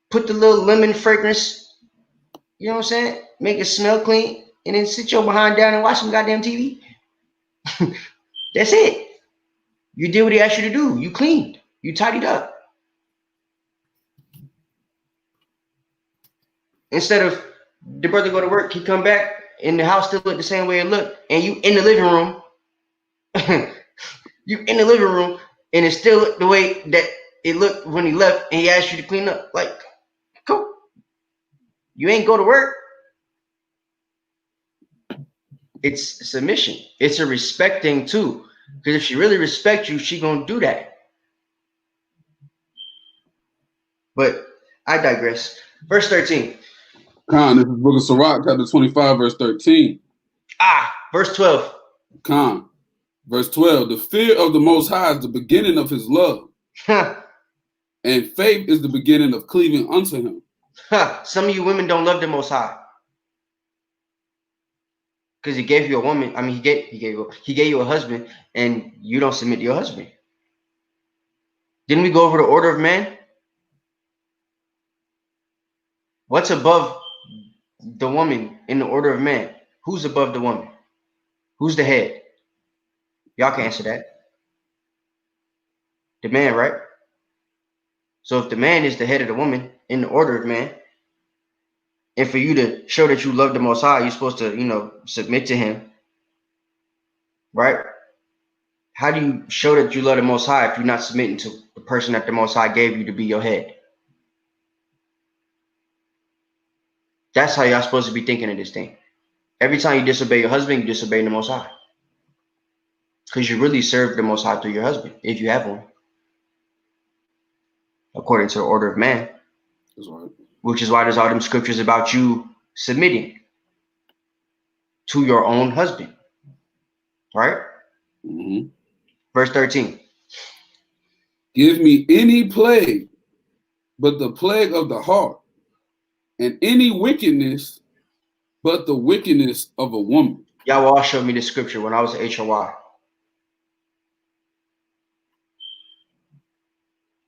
put the little lemon fragrance, you know what I'm saying? Make it smell clean, and then sit your behind down and watch some goddamn TV. That's it. You did what he asked you to do. You cleaned. You tidied up. Instead of the brother go to work, he come back, and the house still look the same way it looked, and you in the living room. You in the living room, and it still looked the way that it looked when he left, and he asked you to clean up. Like, cool. You ain't go to work. It's submission. It's a respecting too. Because if she really respects you, she gonna do that. But I digress. Verse 13. Khan, this is Book of Sirach, chapter 25, verse 13. Verse 12. Khan, verse 12. The fear of the Most High is the beginning of his love, and faith is the beginning of cleaving unto him. Some of you women don't love the Most High. Because he gave you a woman. I mean, he gave you a husband, and you don't submit to your husband. Didn't we go over the order of man? What's above the woman in the order of man? Who's above the woman? Who's the head? Y'all can answer that. The man, right? So if the man is the head of the woman in the order of man, and for you to show that you love the Most High, you're supposed to, submit to him, right? How do you show that you love the Most High if you're not submitting to the person that the Most High gave you to be your head? That's how y'all supposed to be thinking of this thing. Every time you disobey your husband, you disobey the Most High. Because you really serve the Most High through your husband, if you have one. According to the order of man. That's right. Which is why there's all them scriptures about you submitting to your own husband. Right? Mm-hmm. Verse 13. Give me any plague but the plague of the heart, and any wickedness but the wickedness of a woman. Y'all all showed me this scripture when I was at HOY.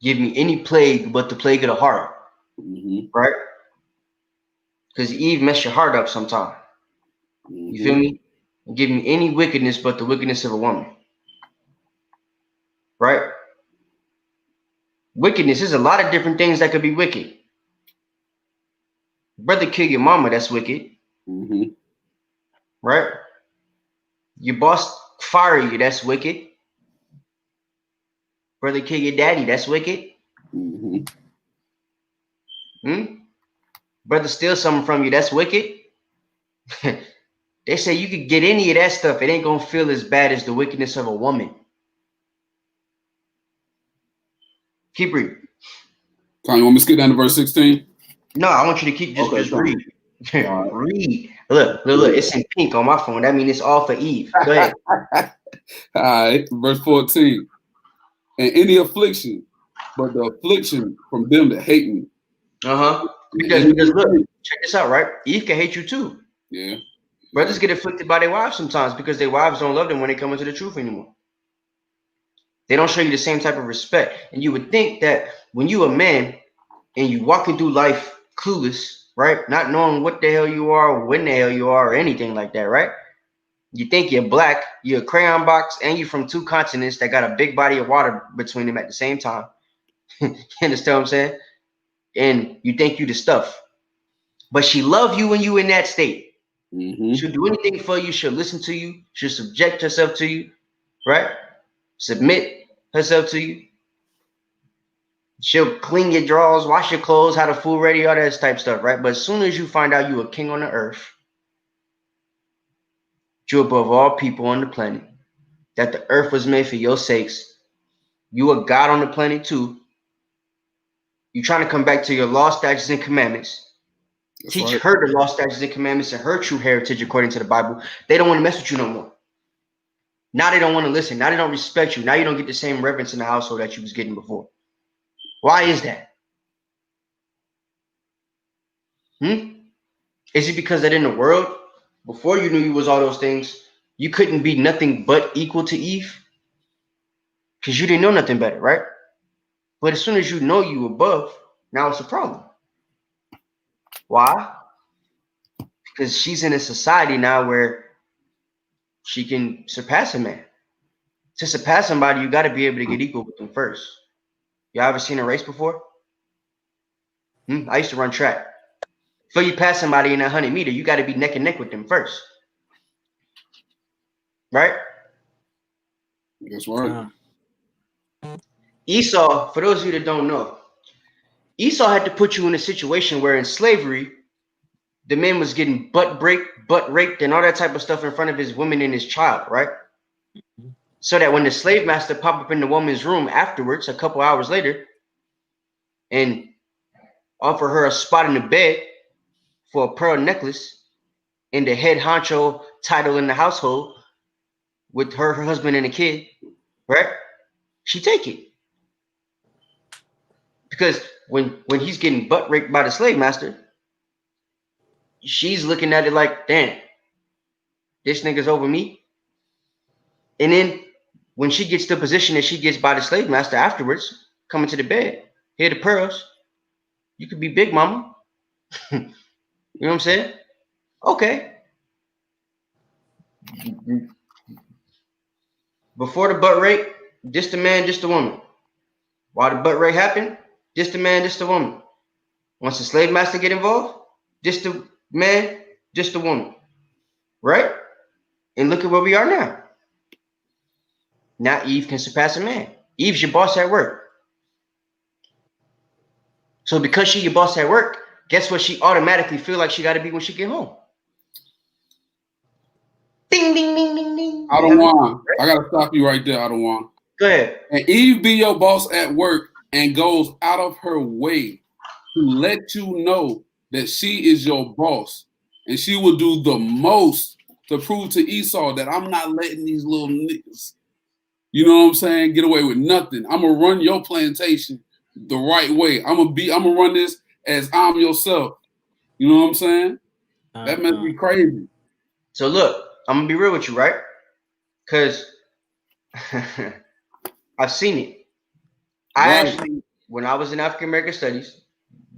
Give me any plague but the plague of the heart. Mm-hmm. Right? Because Eve messed your heart up sometime. Mm-hmm. You feel me? Give me any wickedness but the wickedness of a woman. Right? Wickedness is a lot of different things that could be wicked. Brother kill your mama, that's wicked. Mm-hmm. Right? Your boss fire you, that's wicked. Brother kill your daddy, that's wicked. Mm-hmm. Brother steal something from you, that's wicked. They say you could get any of that stuff. It ain't going to feel as bad as the wickedness of a woman. Keep reading. Tom, you want me to skip down to verse 16? No, I want you to keep just read. Right. Read. Look. It's in pink on my phone. That means it's all for Eve. Go ahead. All right. Verse 14. And any affliction, but the affliction from them that hate me. Because look, check this out, right? Eve can hate you too. Yeah. Brothers get afflicted by their wives sometimes because their wives don't love them when they come into the truth anymore. They don't show you the same type of respect. And you would think that when you a man and you walking through life clueless, right? Not knowing what the hell you are, or when the hell you are, or anything like that, right? You think you're black, you're a crayon box, and you're from two continents that got a big body of water between them at the same time. You understand what I'm saying? And you think you the stuff. But she love you when you in that state. Mm-hmm. She'll do anything for you. She'll listen to you. She'll subject herself to you, right? Submit herself to you. She'll clean your drawers, wash your clothes, have the food ready, all that type stuff, right? But as soon as you find out you a king on the earth, you above all people on the planet, that the earth was made for your sakes, you a God on the planet too. You trying to come back to your law, statutes, and commandments. That's teach right. Her the law, statutes, and commandments and her true heritage according to the Bible. They don't want to mess with you no more. Now they don't want to listen. Now they don't respect you. Now you don't get the same reverence in the household that you was getting before. Why is that? Is it because that in the world, before you knew you was all those things, you couldn't be nothing but equal to Eve? Because you didn't know nothing better, right? But as soon as you know you above, now it's a problem. Why? Because she's in a society now where she can surpass a man. To surpass somebody, you got to be able to get equal with them first. Y'all ever seen a race before? I used to run track. Before you pass somebody in 100 meter, you got to be neck and neck with them first. Right? That's right. Esau, for those of you that don't know, Esau had to put you in a situation where in slavery, the man was getting butt raped, and all that type of stuff in front of his woman and his child, right? So that when the slave master popped up in the woman's room afterwards, a couple hours later, and offer her a spot in the bed for a pearl necklace and the head honcho title in the household with her husband and a kid, right? She take it. Because when he's getting butt raped by the slave master, she's looking at it like, damn, this nigga's over me. And then when she gets the position that she gets by the slave master afterwards, coming to the bed, here the pearls, you could be big mama. You know what I'm saying? Okay. Before the butt rape, just the man, just the woman. While the butt rape happened, just the man, just the woman. Once the slave master get involved, just the man, just the woman. Right? And look at where we are now. Now Eve can surpass a man. Eve's your boss at work. So because she your boss at work, guess what she automatically feel like she got to be when she get home? Ding, ding, ding, ding, ding. I don't want. I got to stop you right there. I don't want. Go ahead. And Eve be your boss at work and goes out of her way to let you know that she is your boss. And she will do the most to prove to Esau that I'm not letting these little niggas, you know what I'm saying, get away with nothing. I'm going to run your plantation the right way. I'm going to run this as I'm yourself. You know what I'm saying? That must be crazy. So look, I'm going to be real with you, right? Because I've seen it. Actually, when I was in African American Studies,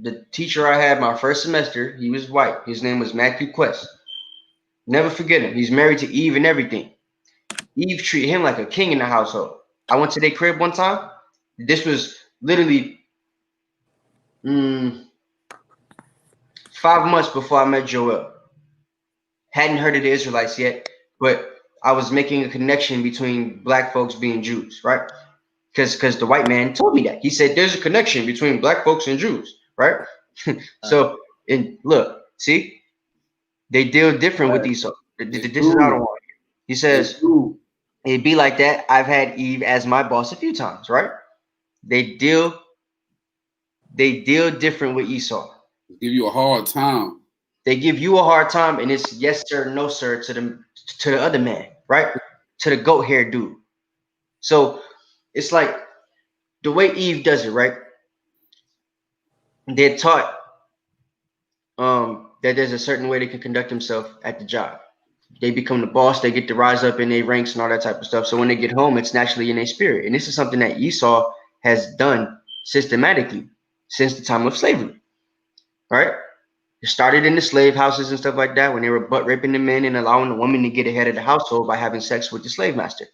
the teacher I had my first semester, he was white. His name was Matthew Quest. Never forget him. He's married to Eve and everything. Eve treated him like a king in the household. I went to their crib one time. This was literally 5 months before I met Joel. Hadn't heard of the Israelites yet, but I was making a connection between black folks being Jews, right? Because the white man told me that. He said there's a connection between black folks and Jews, right? So, and look, see, they deal different with Esau. This is how I don't want it. He says, it'd be like that. I've had Eve as my boss a few times, right? They deal different with Esau. Give you a hard time. They give you a hard time, and it's yes sir, no sir to the other man, right? To the goat hair dude. So it's like the way Eve does it, right? They're taught that there's a certain way they can conduct themselves at the job. They become the boss, they get to rise up in their ranks and all that type of stuff. So when they get home, it's naturally in their spirit. And this is something that Esau has done systematically since the time of slavery. Right? It started in the slave houses and stuff like that when they were butt raping the men and allowing the woman to get ahead of the household by having sex with the slave master.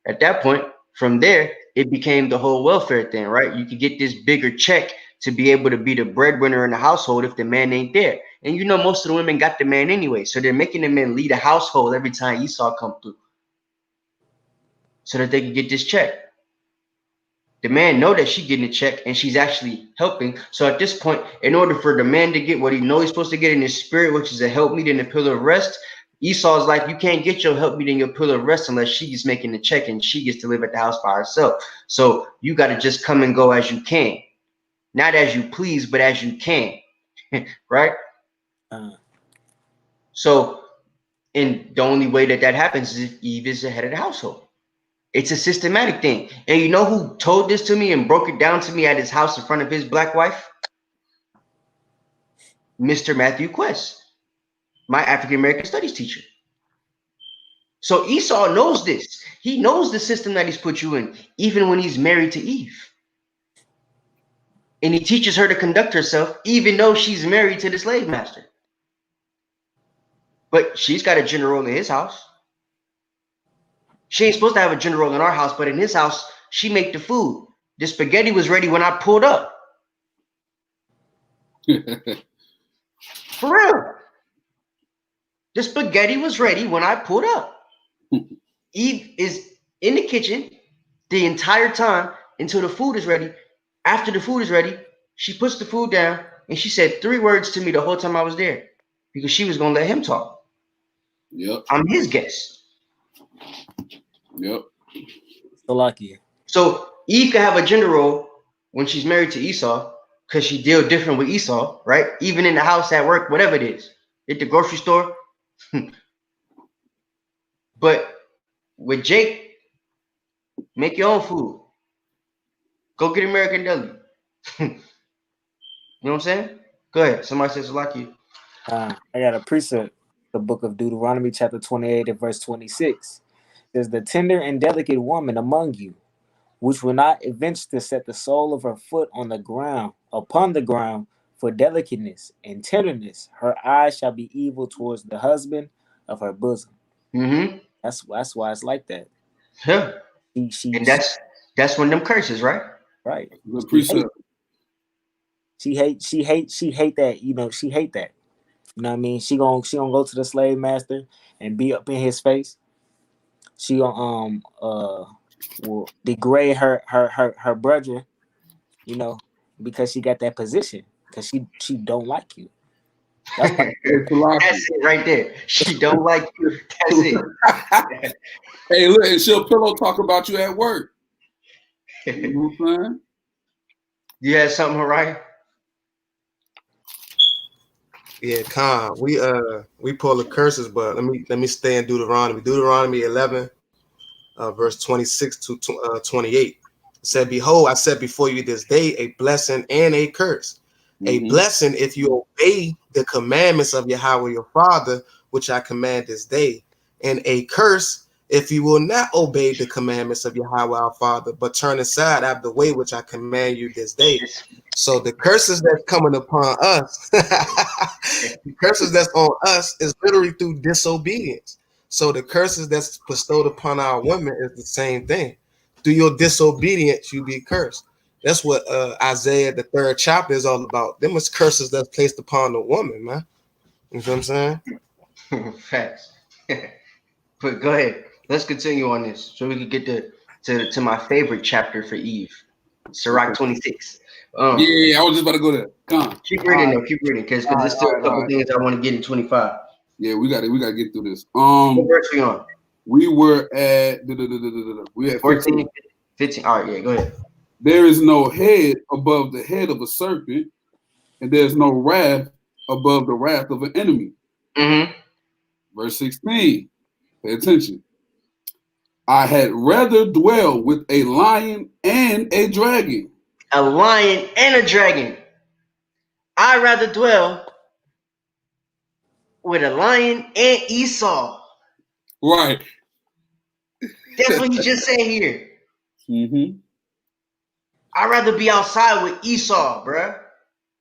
At that point, from there, it became the whole welfare thing, right? You could get this bigger check to be able to be the breadwinner in the household if the man ain't there. And you know, most of the women got the man anyway. So they're making the men lead a household every time Esau come through so that they can get this check. The man know that she's getting a check and she's actually helping. So at this point, in order for the man to get what he knows he's supposed to get in his spirit, which is a helpmeet and a pillar of rest, Esau's like, you can't get your helpmeet and your pillar of rest unless she's making the check and she gets to live at the house by herself. So you got to just come and go as you can. Not as you please, but as you can. Right? So And the only way that happens is if Eve is the head of the household. It's a systematic thing. And you know who told this to me and broke it down to me at his house in front of his black wife? Mr. Matthew Quest, my African American studies teacher. So Esau knows this. He knows the system that he's put you in, even when he's married to Eve. And he teaches her to conduct herself, even though she's married to the slave master. But she's got a gender role in his house. She ain't supposed to have a gender role in our house, but in his house, she make the food. The spaghetti was ready when I pulled up. For real. The spaghetti was ready when I pulled up. Eve is in the kitchen the entire time until the food is ready. After the food is ready, she puts the food down and she said 3 words to me the whole time I was there because she was going to let him talk. Yep. I'm his guest. Yep. Salakia. So Eve can have a gender role when she's married to Esau because she deal different with Esau, right? Even in the house, at work, whatever it is, at the grocery store. But with Jake, make your own food. Go get American Deli. You know what I'm saying? Go ahead. Somebody says Salakia. I got a precept, the book of Deuteronomy, chapter 28 and verse 26. There's the tender and delicate woman among you, which will not evince to set the sole of her foot on the ground, upon the ground, for delicateness and tenderness. Her eyes shall be evil towards the husband of her bosom. Mm-hmm. That's why it's like that. Yeah. And that's one of them curses, right? Right. The precept. She hate that, she hate that. You know what I mean? She gonna go to the slave master and be up in his face. She gonna will degrade her brother, because she got that position. Because she don't like you. That's that's it right there. She don't like you. That's it. Hey, look, and she'll pillow talk about you at work. You know what I'm saying? You had something, Mariah? Yeah, Khan. We pull the curses, but let me stay in Deuteronomy. Deuteronomy 11, verse 26 to 28. It said, "Behold, I set before you this day a blessing and a curse. A blessing if you obey the commandments of Yahweh your Father, which I command this day, and a curse if you will not obey the commandments of Yahweh our Father, but turn aside out of the way which I command you this day." So the curses that's coming upon us, the curses that's on us is literally through disobedience. So the curses that's bestowed upon our women is the same thing. Through your disobedience, you be cursed. That's what Isaiah, the 3rd chapter, is all about. Them is curses that's placed upon the woman, man. You know what I'm saying? Facts. But go ahead. Let's continue on this so we can get to my favorite chapter for Eve, Sirach 26. Yeah, I was just about to go there. Come on. Keep reading though. Keep reading because there's still a couple things I want to get in 25. Yeah, we got to get through this. What verse are we on? We were at we had 14, 15. All right, yeah, go ahead. There is no head above the head of a serpent, and there's no wrath above the wrath of an enemy. Mm-hmm. Verse 16. Pay attention. I had rather dwell with a lion and a dragon. A lion and a dragon. I'd rather dwell with a lion and Esau. Right. That's what he just said here. Mm-hmm. I'd rather be outside with Esau, bruh,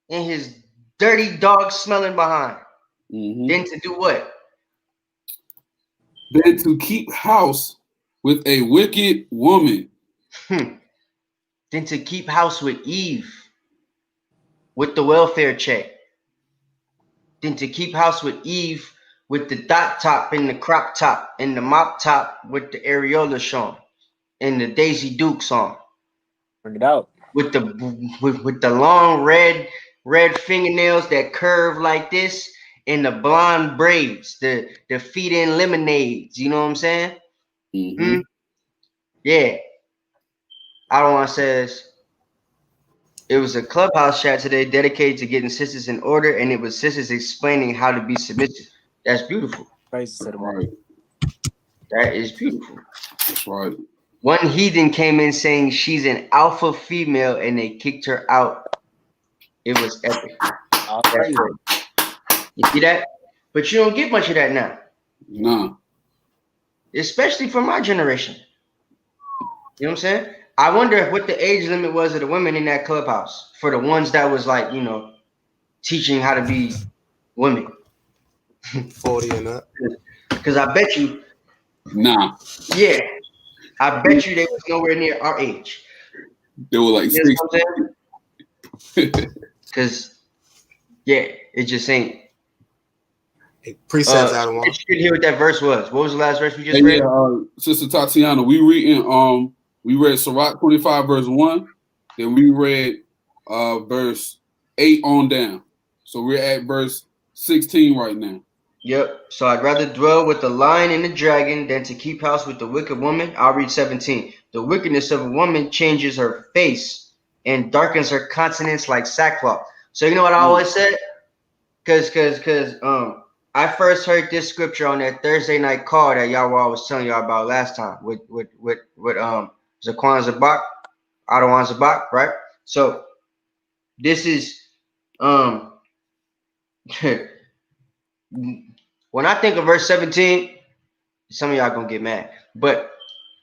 and his dirty dog smelling behind, than to do what? Than to keep house with a wicked woman. Than to keep house with Eve, with the welfare check. Than to keep house with Eve, with the dot top and the crop top and the mop top with the areola shown and the Daisy Dukes on. Bring it out. With the long red fingernails that curve like this and the blonde braids, the feet in lemonades, you know what I'm saying? Mm-hmm. Yeah. I don't want to says it was a clubhouse chat today dedicated to getting sisters in order, and it was sisters explaining how to be submissive. That's beautiful. Praises to the Lord. Right. That is beautiful. That's right. One heathen came in saying she's an alpha female and they kicked her out. It was epic. All That's praise. right. You see that? But you don't get much of that now. Nah. Especially for my generation. You know what I'm saying? I wonder what the age limit was of the women in that clubhouse for the ones that was like, you know, teaching how to be women. 40 and up. Because I bet you, Nah. yeah, I bet you they was nowhere near our age. They were like You know 6. what I'm saying? Because, yeah, it just ain't. Hey, precepts out of one. You didn't hear what that verse was. What was the last verse we just Hey, read? yeah, Sister Tatiana, we read Sirach 25 verse 1, then we read verse 8 on down. So we're at verse 16 right now. Yep. So I'd rather dwell with the lion and the dragon than to keep house with the wicked woman. I'll read 17. The wickedness of a woman changes her face and darkens her countenance like sackcloth. So you know what I always said? Cause I first heard this scripture on that Thursday night call that y'all were always telling y'all about last time with Zaquan Zabak, Adawan Zabak, right? So this is when I think of verse 17, some of y'all gonna get mad, but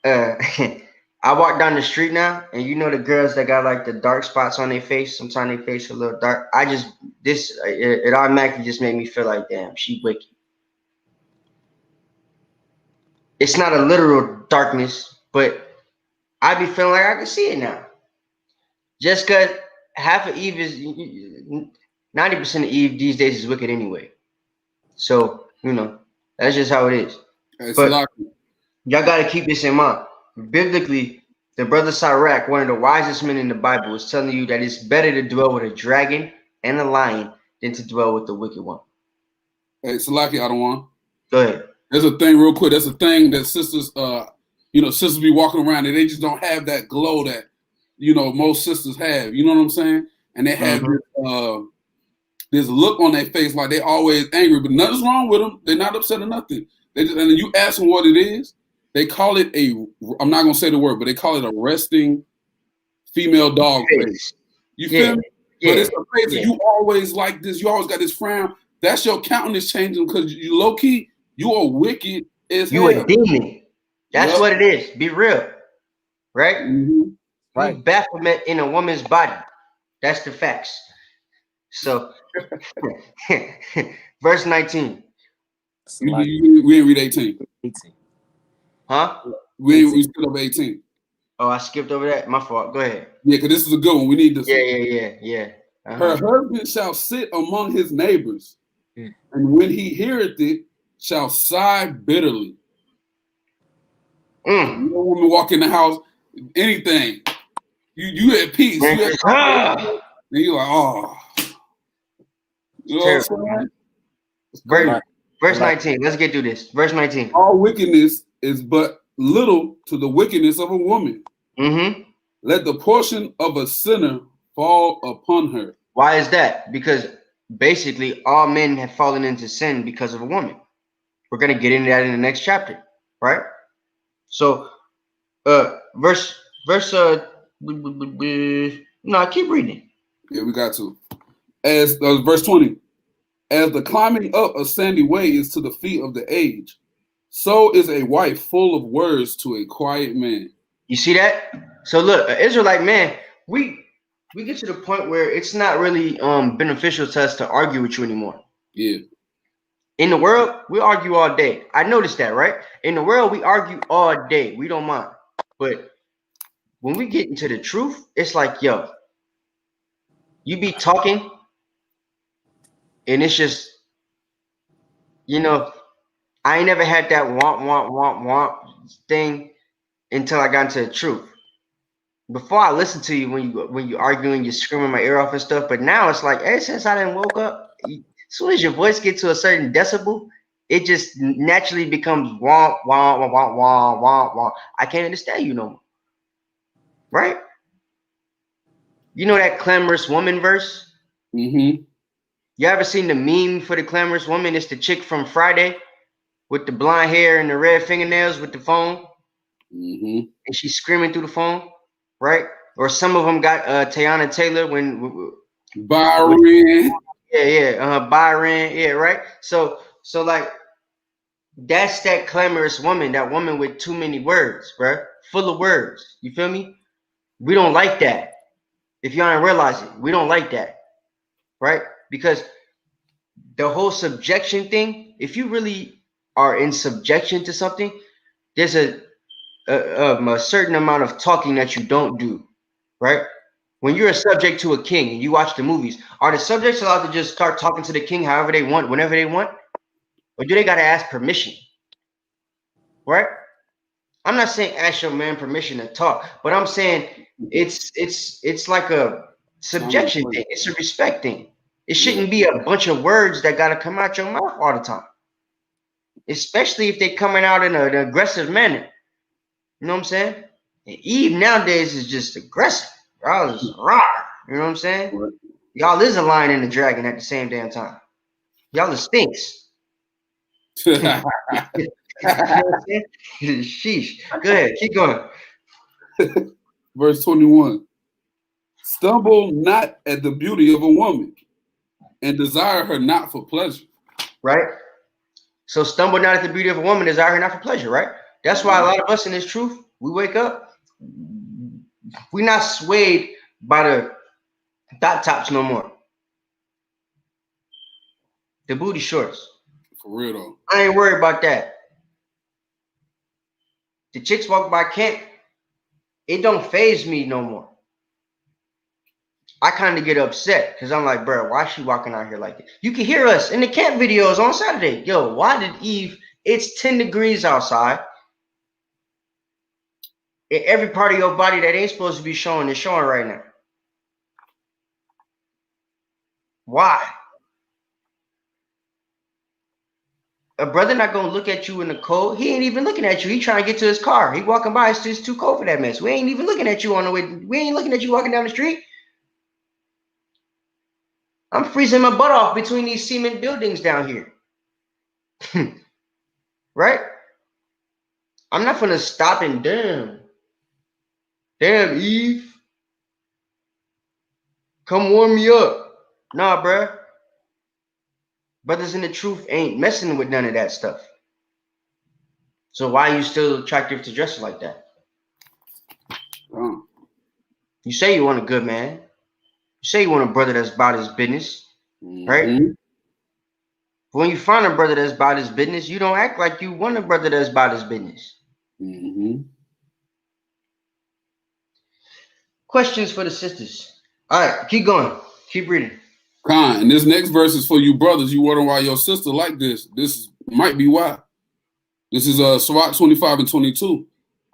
I walk down the street now, and you know the girls that got like the dark spots on their face. Sometimes their face a little dark. It automatically just made me feel like, damn, she wicked. It's not a literal darkness, but I be feeling like I can see it now. Just cause half of Eve is 90% of Eve these days is wicked anyway. So you know that's just how it is. It's But like, y'all got to keep this in mind. Biblically, the brother Sirach, one of the wisest men in the Bible, is telling you that it's better to dwell with a dragon and a lion than to dwell with the wicked one. hey, Salaki, I don't want. Go ahead. There's a thing real quick. There's a thing that sisters, sisters be walking around and they just don't have that glow that, most sisters have. You know what I'm saying? And they have this look on their face like they always angry, but nothing's wrong with them. They're not upset or nothing. And you ask them what it is, they call it I'm not going to say the word, but they call it a resting female dog face. You feel me? But it's a face that you always like this. You always got this frown. That's your countenance changing because you low key, you are wicked as hell. You a demon. That's what it is. Be real. Right? Mm-hmm. Right. You Baphomet in a woman's body. That's the facts. So, verse 19. We didn't read 18. 18. Huh? We stood up 18. Oh, I skipped over that. My fault. Go ahead. Yeah, because this is a good one. We need this. Yeah. Her husband shall sit among his neighbors, and when he heareth it, shall sigh bitterly. No woman walk in the house, anything. You at peace. And you're like, oh. You know what I'm saying? Verse 19. Let's get through this. Verse 19. All wickedness is but little to the wickedness of a woman. Mm-hmm. Let the portion of a sinner fall upon her. Why is that? Because basically all men have fallen into sin because of a woman. We're going to get into that in the next chapter, right? So, verse, no, keep reading. Yeah, we got to. As verse 20, as the climbing up a sandy way is to the feet of the age, so is a wife full of words to a quiet man. You see that? So look, an Israelite man, we get to the point where it's not really beneficial to us to argue with you anymore. Yeah. In the world, we argue all day. I noticed that, right? In the world, we argue all day. We don't mind. But when we get into the truth, it's like, yo, you be talking, and it's just, I ain't never had that want thing until I got into the truth. Before I listened to you when you arguing, you're screaming my ear off and stuff. But now it's like, hey, since I didn't woke up, as soon as your voice gets to a certain decibel, it just naturally becomes wah. I can't understand you no more. Right? You know that clamorous woman verse? Mm-hmm. You ever seen the meme for the clamorous woman? It's the chick from Friday with the blonde hair and the red fingernails with the phone, Mm-hmm. and she's screaming through the phone, right? Or some of them got Teyana Taylor Byron. Byron, yeah, right. So like that's that clamorous woman, that woman with too many words, bro, full of words. You feel me? We don't like that. If y'all don't realize it, we don't like that, right? Because the whole subjection thing, if you really are in subjection to something, there's a certain amount of talking that you don't do, right? When you're a subject to a king and you watch the movies, are the subjects allowed to just start talking to the king however they want, whenever they want? Or do they got to ask permission, right? I'm not saying ask your man permission to talk, but I'm saying it's like a subjection thing. It's a respect thing. It shouldn't be a bunch of words that got to come out your mouth all the time, especially if they coming out in an aggressive manner. You know what I'm saying? And Eve nowadays is just aggressive. Y'all is raw. You know what I'm saying? Right. Y'all is a lion and a dragon at the same damn time. Y'all is stinks. You know what I'm saying? Sheesh. Go ahead. Keep going. Verse 21. Stumble not at the beauty of a woman, and desire her not for pleasure. Right? So stumble not at the beauty of a woman, desire her not for pleasure, right? That's why a lot of us in this truth, we wake up, we're not swayed by the dot tops no more. The booty shorts. For real though. I ain't worried about that. The chicks walk by camp, it don't phase me no more. I kind of get upset because I'm like, bro, why is she walking out here like this? You can hear us in the camp videos on Saturday. Yo, why did Eve? It's 10 degrees outside. And every part of your body that ain't supposed to be showing is showing right now. Why? A brother not gonna look at you in the cold. He ain't even looking at you. He trying to get to his car. He walking by. It's just too cold for that mess. We ain't even looking at you on the way. We ain't looking at you walking down the street. I'm freezing my butt off between these cement buildings down here. Right? I'm not gonna stop and damn Eve, come warm me up. Nah, bruh. Brothers in the truth ain't messing with none of that stuff. So why are you still attractive to dress like that? You say you want a good man. You say you want a brother that's about his business, right? But when you find a brother that's about his business, you don't act like you want a brother that's about his business. Questions for the sisters. All right, keep going. Keep reading. And this next verse is for you brothers. You wondering why your sister like this. This might be why. This is Sirach 25 and 22.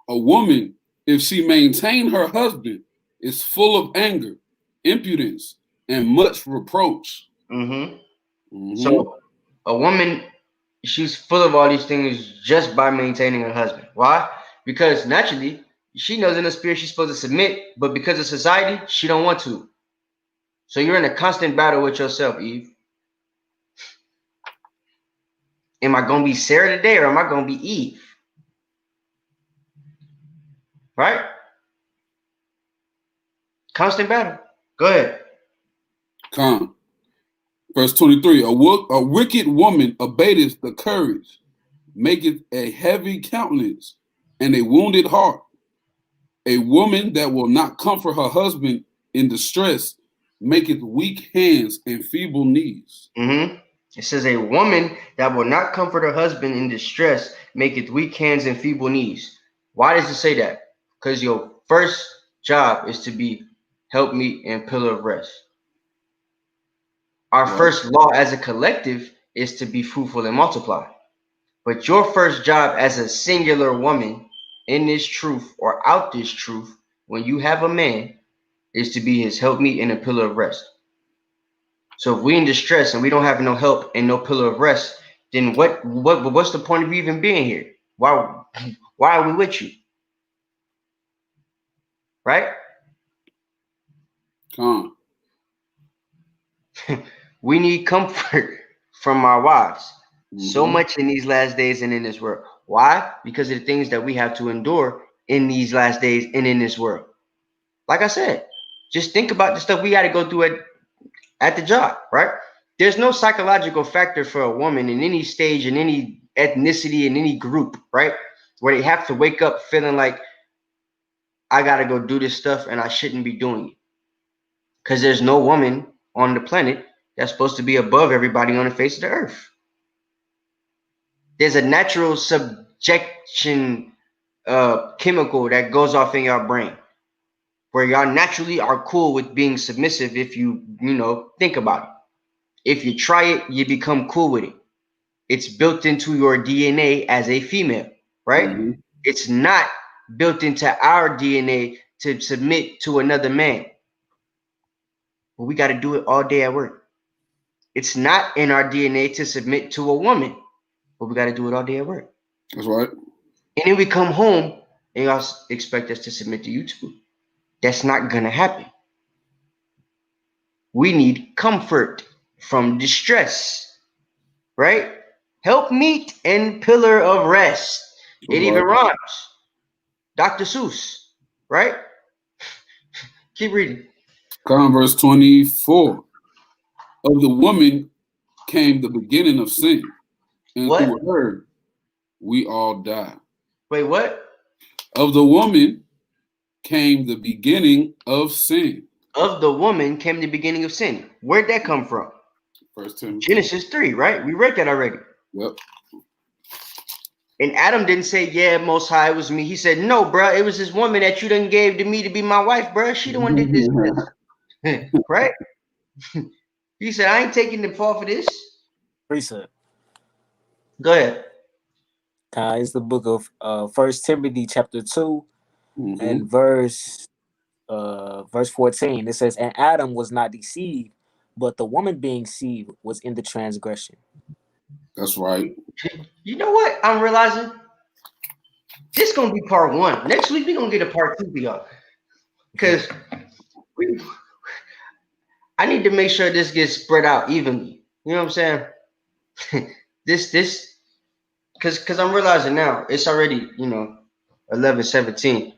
A woman, if she maintain her husband, is full of anger, impudence, and much reproach. So a woman, she's full of all these things just by maintaining her husband. Why? Because naturally, she knows in the spirit she's supposed to submit, but because of society, she don't want to. So you're in a constant battle with yourself, Eve. Am I going to be Sarah today or am I going to be Eve? Right? Constant battle. Go ahead. Verse 23. A wicked woman abateth the courage, maketh a heavy countenance and a wounded heart. A woman that will not comfort her husband in distress maketh weak hands and feeble knees. It says a woman that will not comfort her husband in distress maketh weak hands and feeble knees. Why does it say that? Because your first job is to be helpmeet and pillar of rest. Our first law as a collective is to be fruitful and multiply. But your first job as a singular woman in this truth or out this truth, when you have a man, is to be his helpmeet and a pillar of rest. So if we in distress and we don't have no help and no pillar of rest, then what's the point of you even being here? Why are we with you? Right? We need comfort from our wives. So much in these last days and in this world. Why? Because of the things that we have to endure in these last days and in this world. Like I said, just think about the stuff we got to go through at the job, right? There's no psychological factor for a woman in any stage, in any ethnicity, in any group, right? Where they have to wake up feeling like, I got to go do this stuff and I shouldn't be doing it. Because there's no woman on the planet that's supposed to be above everybody on the face of the earth. There's a natural subjection chemical that goes off in your brain where y'all naturally are cool with being submissive if you think about it. If you try it, you become cool with it. It's built into your DNA as a female, right? It's not built into our DNA to submit to another man. But we got to do it all day at work. It's not in our DNA to submit to a woman, but we got to do it all day at work. That's right. And then we come home and y'all expect us to submit to you too. That's not going to happen. We need comfort from distress, right? Help meet and pillar of rest. It even rhymes. Dr. Seuss, right? Keep reading. Verse 24. Of the woman came the beginning of sin, and through her we all die. Wait, what? Of the woman came the beginning of sin. Of the woman came the beginning of sin. Where'd that come from? First Timothy. Genesis 3, right? We read that already. Yep. And Adam didn't say, yeah, Most High, it was me. He said, no, bro, it was this woman that you done gave to me to be my wife, bro. She the one did this. Right? He said, I ain't taking the fall for this. Precept. Go ahead. It's the book of 1 Timothy chapter 2 and verse 14. It says, and Adam was not deceived, but the woman being deceived was in the transgression. That's right. You know what I'm realizing? This is going to be part 1. Next week, we're going to get a part 2 for y'all. Because I need to make sure this gets spread out evenly. You know what I'm saying? Because I'm realizing now, it's already, 11:17.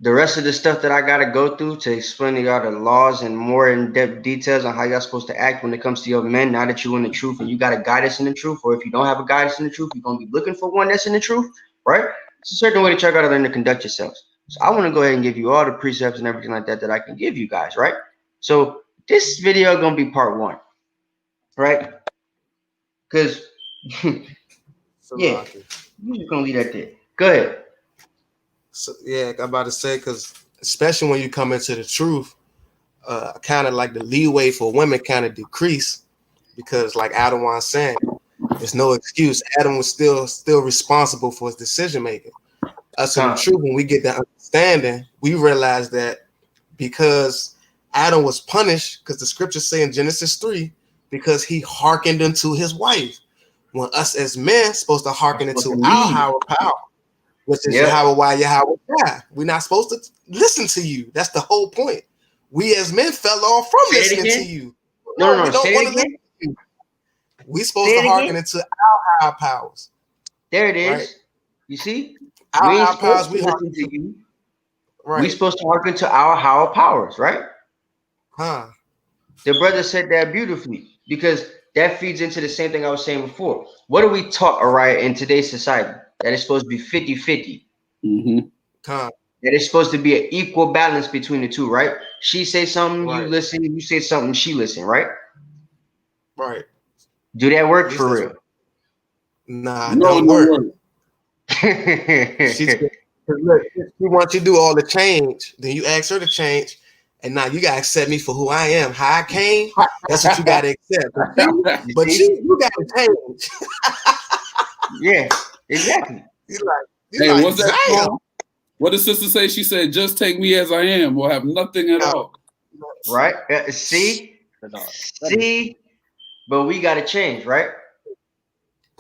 The rest of the stuff that I got to go through to explain to y'all the laws and more in-depth details on how y'all supposed to act when it comes to your men, now that you're in the truth and you got a guidance in the truth, or if you don't have a guidance in the truth, you're going to be looking for one that's in the truth, right? It's a certain way that y'all got to learn to conduct yourselves. So I want to go ahead and give you all the precepts and everything like that I can give you guys, right? So this video is going to be part 1, right? Because, yeah, we're just going to leave that there. Go ahead. So, yeah, I'm about to say, because especially when you come into the truth, kind of like the leeway for women kind of decrease, because like Adam was saying, there's no excuse. Adam was still responsible for his decision making. Us in the truth, when we get that understanding, we realize that because Adam was punished, because the scriptures say in Genesis 3, because he hearkened unto his wife. When us as men supposed to hearken into our higher power, which is Yahweh, we're not supposed to listen to you. That's the whole point. We as men fell off from listening to you. No. We don't want to listen to you. We're supposed to hearken into our higher powers. There it is. Right? You see? Our higher powers, we hearken to you. Right. We're supposed to hearken to our higher powers, right? The brother said that beautifully, because that feeds into the same thing I was saying before. What are we taught, all right, in today's society? That it's supposed to be 50-50. That it's supposed to be an equal balance between the two, right? She say something, you listen. You say something, she listen, right? Right. Do that work for real? Nah, don't work. She wants you to do all the change. Then you ask her to change. And now you gotta accept me for who I am. How I came, that's what you gotta accept. But you gotta change. Yeah, exactly. Hey, what's that song? What did sister say? She said, just take me as I am. We'll have nothing at all. Right? See? But we gotta change, right?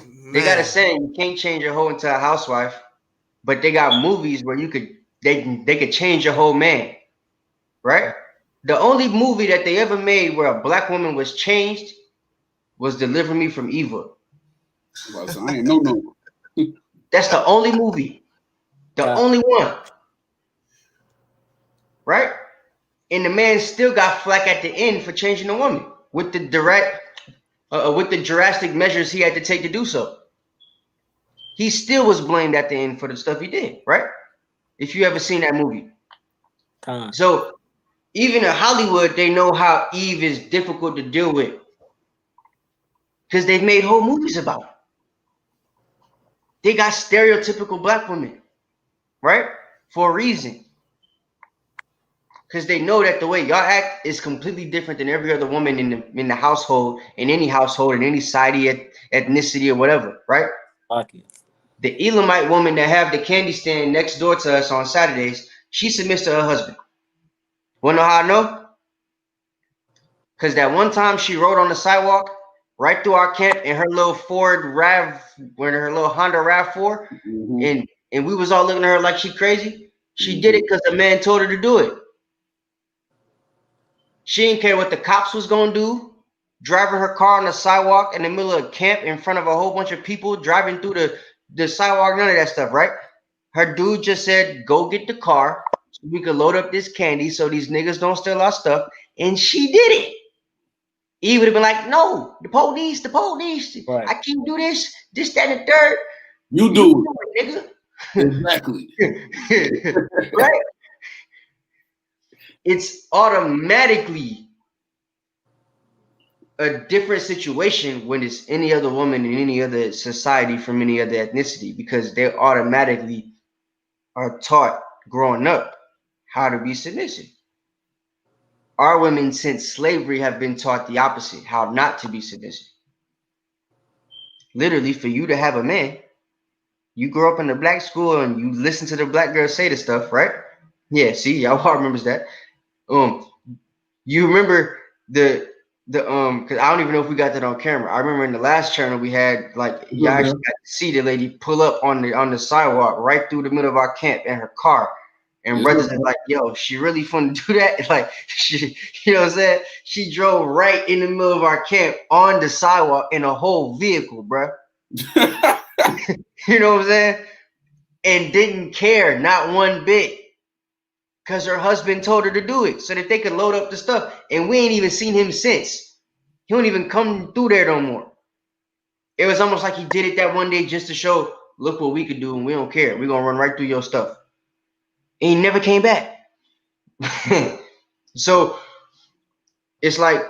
Man. They got a saying, you can't change your hoe into a housewife, but they got movies where they could change your whole man. Right? The only movie that they ever made where a black woman was changed was Deliver Me from Evil. I ain't no. That's the only movie. The only one. Right? And the man still got flack at the end for changing the woman with the drastic measures he had to take to do so. He still was blamed at the end for the stuff he did, right? If you ever seen that movie. So even in Hollywood, they know how Eve is difficult to deal with because they've made whole movies about it. They got stereotypical black women, right? For a reason. Because they know that the way y'all act is completely different than every other woman in the household, in any household, in any society, ethnicity, or whatever, right? Okay. The Elamite woman that have the candy stand next door to us on Saturdays, she submits to her husband. Wanna know how I know? Because that one time she rode on the sidewalk right through our camp in her little Ford Rav, with her little Honda RAV4, and we was all looking at her like she crazy. She did it because the man told her to do it. She didn't care what the cops was gonna do, driving her car on the sidewalk in the middle of camp in front of a whole bunch of people, driving through the sidewalk, none of that stuff, right? Her dude just said, go get the car so we could load up this candy so these niggas don't steal our stuff, and she did it. He would have been like, no, the police. Right. I can't do this, that, and the third. You do it, nigga. Exactly. Right? It's automatically a different situation when it's any other woman in any other society from any other ethnicity, because they automatically are taught growing up how to be submissive. Our women since slavery have been taught the opposite, how not to be submissive. Literally, for you to have a man, you grow up in a black school and you listen to the black girl say the stuff, right? Yeah, see, y'all remembers that. You remember the because I don't even know if we got that on camera. I remember in the last channel we had y'all actually got to see the lady pull up on the sidewalk right through the middle of our camp in her car. And brothers are like, yo, she really fun to do that? Like, she, you know what I'm saying? She drove right in the middle of our camp on the sidewalk in a whole vehicle, bro. You know what I'm saying? And didn't care, not one bit. Because her husband told her to do it so that they could load up the stuff. And we ain't even seen him since. He don't even come through there no more. It was almost like he did it that one day just to show, look what we could do and we don't care. We're going to run right through your stuff. And he never came back. So it's like,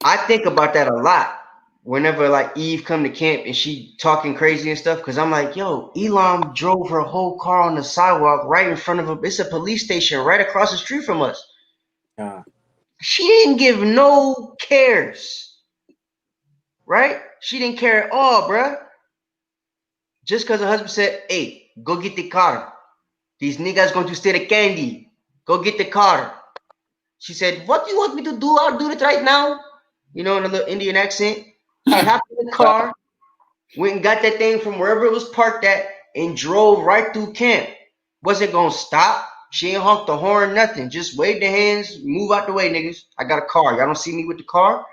I think about that a lot whenever Eve come to camp and she talking crazy and stuff, because I'm like, yo, Elam drove her whole car on the sidewalk right in front of her. It's a police station right across the street from us. She didn't give no cares, right? She didn't care at all, bruh. Just because her husband said, hey, go get the car. These niggas going to steal the candy. Go get the car. She said, what do you want me to do? I'll do it right now. You know, in a little Indian accent. She hopped in the car, went and got that thing from wherever it was parked at, and drove right through camp. Wasn't going to stop. She ain't honked the horn, nothing. Just waved the hands, move out the way, niggas. I got a car. Y'all don't see me with the car?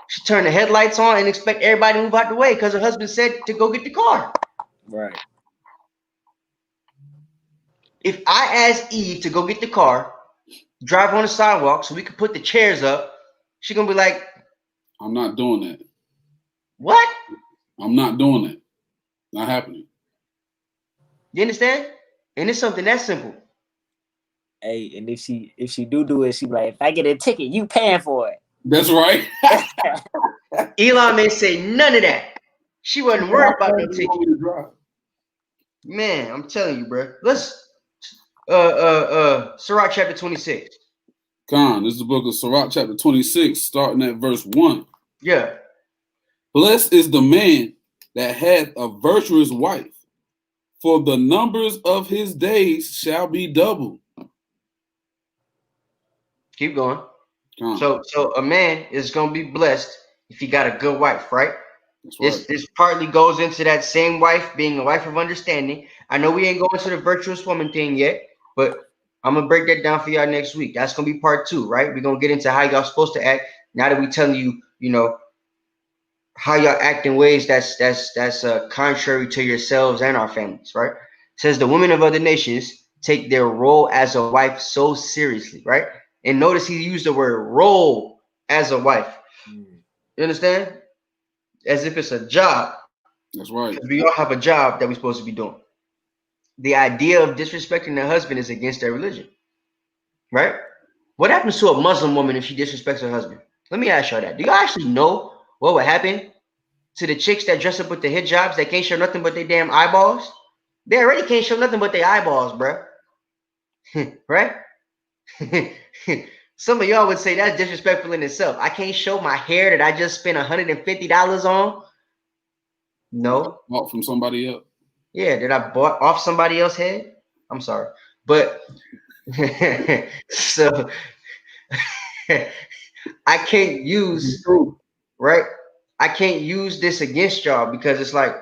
She turned the headlights on and expect everybody to move out the way because her husband said to go get the car. Right. If I asked Eve to go get the car, drive on the sidewalk so we could put the chairs up, she's going to be like, I'm not doing that. What? I'm not doing that. Not happening. You understand? And it's something that simple. Hey, and if she do it, she be like, if I get a ticket, you paying for it. That's right. Elon may say none of that. She wasn't worried about no ticket. Man, I'm telling you, bro. Let's Sirach chapter 26. Khan, this is the book of Sirach chapter 26, starting at verse 1. Yeah. Blessed is the man that hath a virtuous wife, for the numbers of his days shall be double. Keep going. So a man is gonna be blessed if he got a good wife, right? Right. This partly goes into that same wife being a wife of understanding. I know we ain't going to the virtuous woman thing yet, but I'm gonna break that down for y'all next week. That's gonna be part 2, right? We're gonna get into how y'all supposed to act now that we telling you, you know, how y'all act in ways that's contrary to yourselves and our families, right? It says the women of other nations take their role as a wife so seriously, right? And notice he used the word role as a wife. You understand? As if it's a job. That's right. We all have a job that we're supposed to be doing. The idea of disrespecting their husband is against their religion, right? What happens to a Muslim woman if she disrespects her husband? Let me ask y'all that. Do y'all actually know what would happen to the chicks that dress up with the hijabs that can't show nothing but their damn eyeballs? They already can't show nothing but their eyeballs, bro. Right? Some of y'all would say that's disrespectful in itself. I can't show my hair that I just spent $150 on. No. Bought from somebody else. Yeah, that I bought off somebody else's head. I'm sorry. But so I can't use, right? I can't use this against y'all because it's like,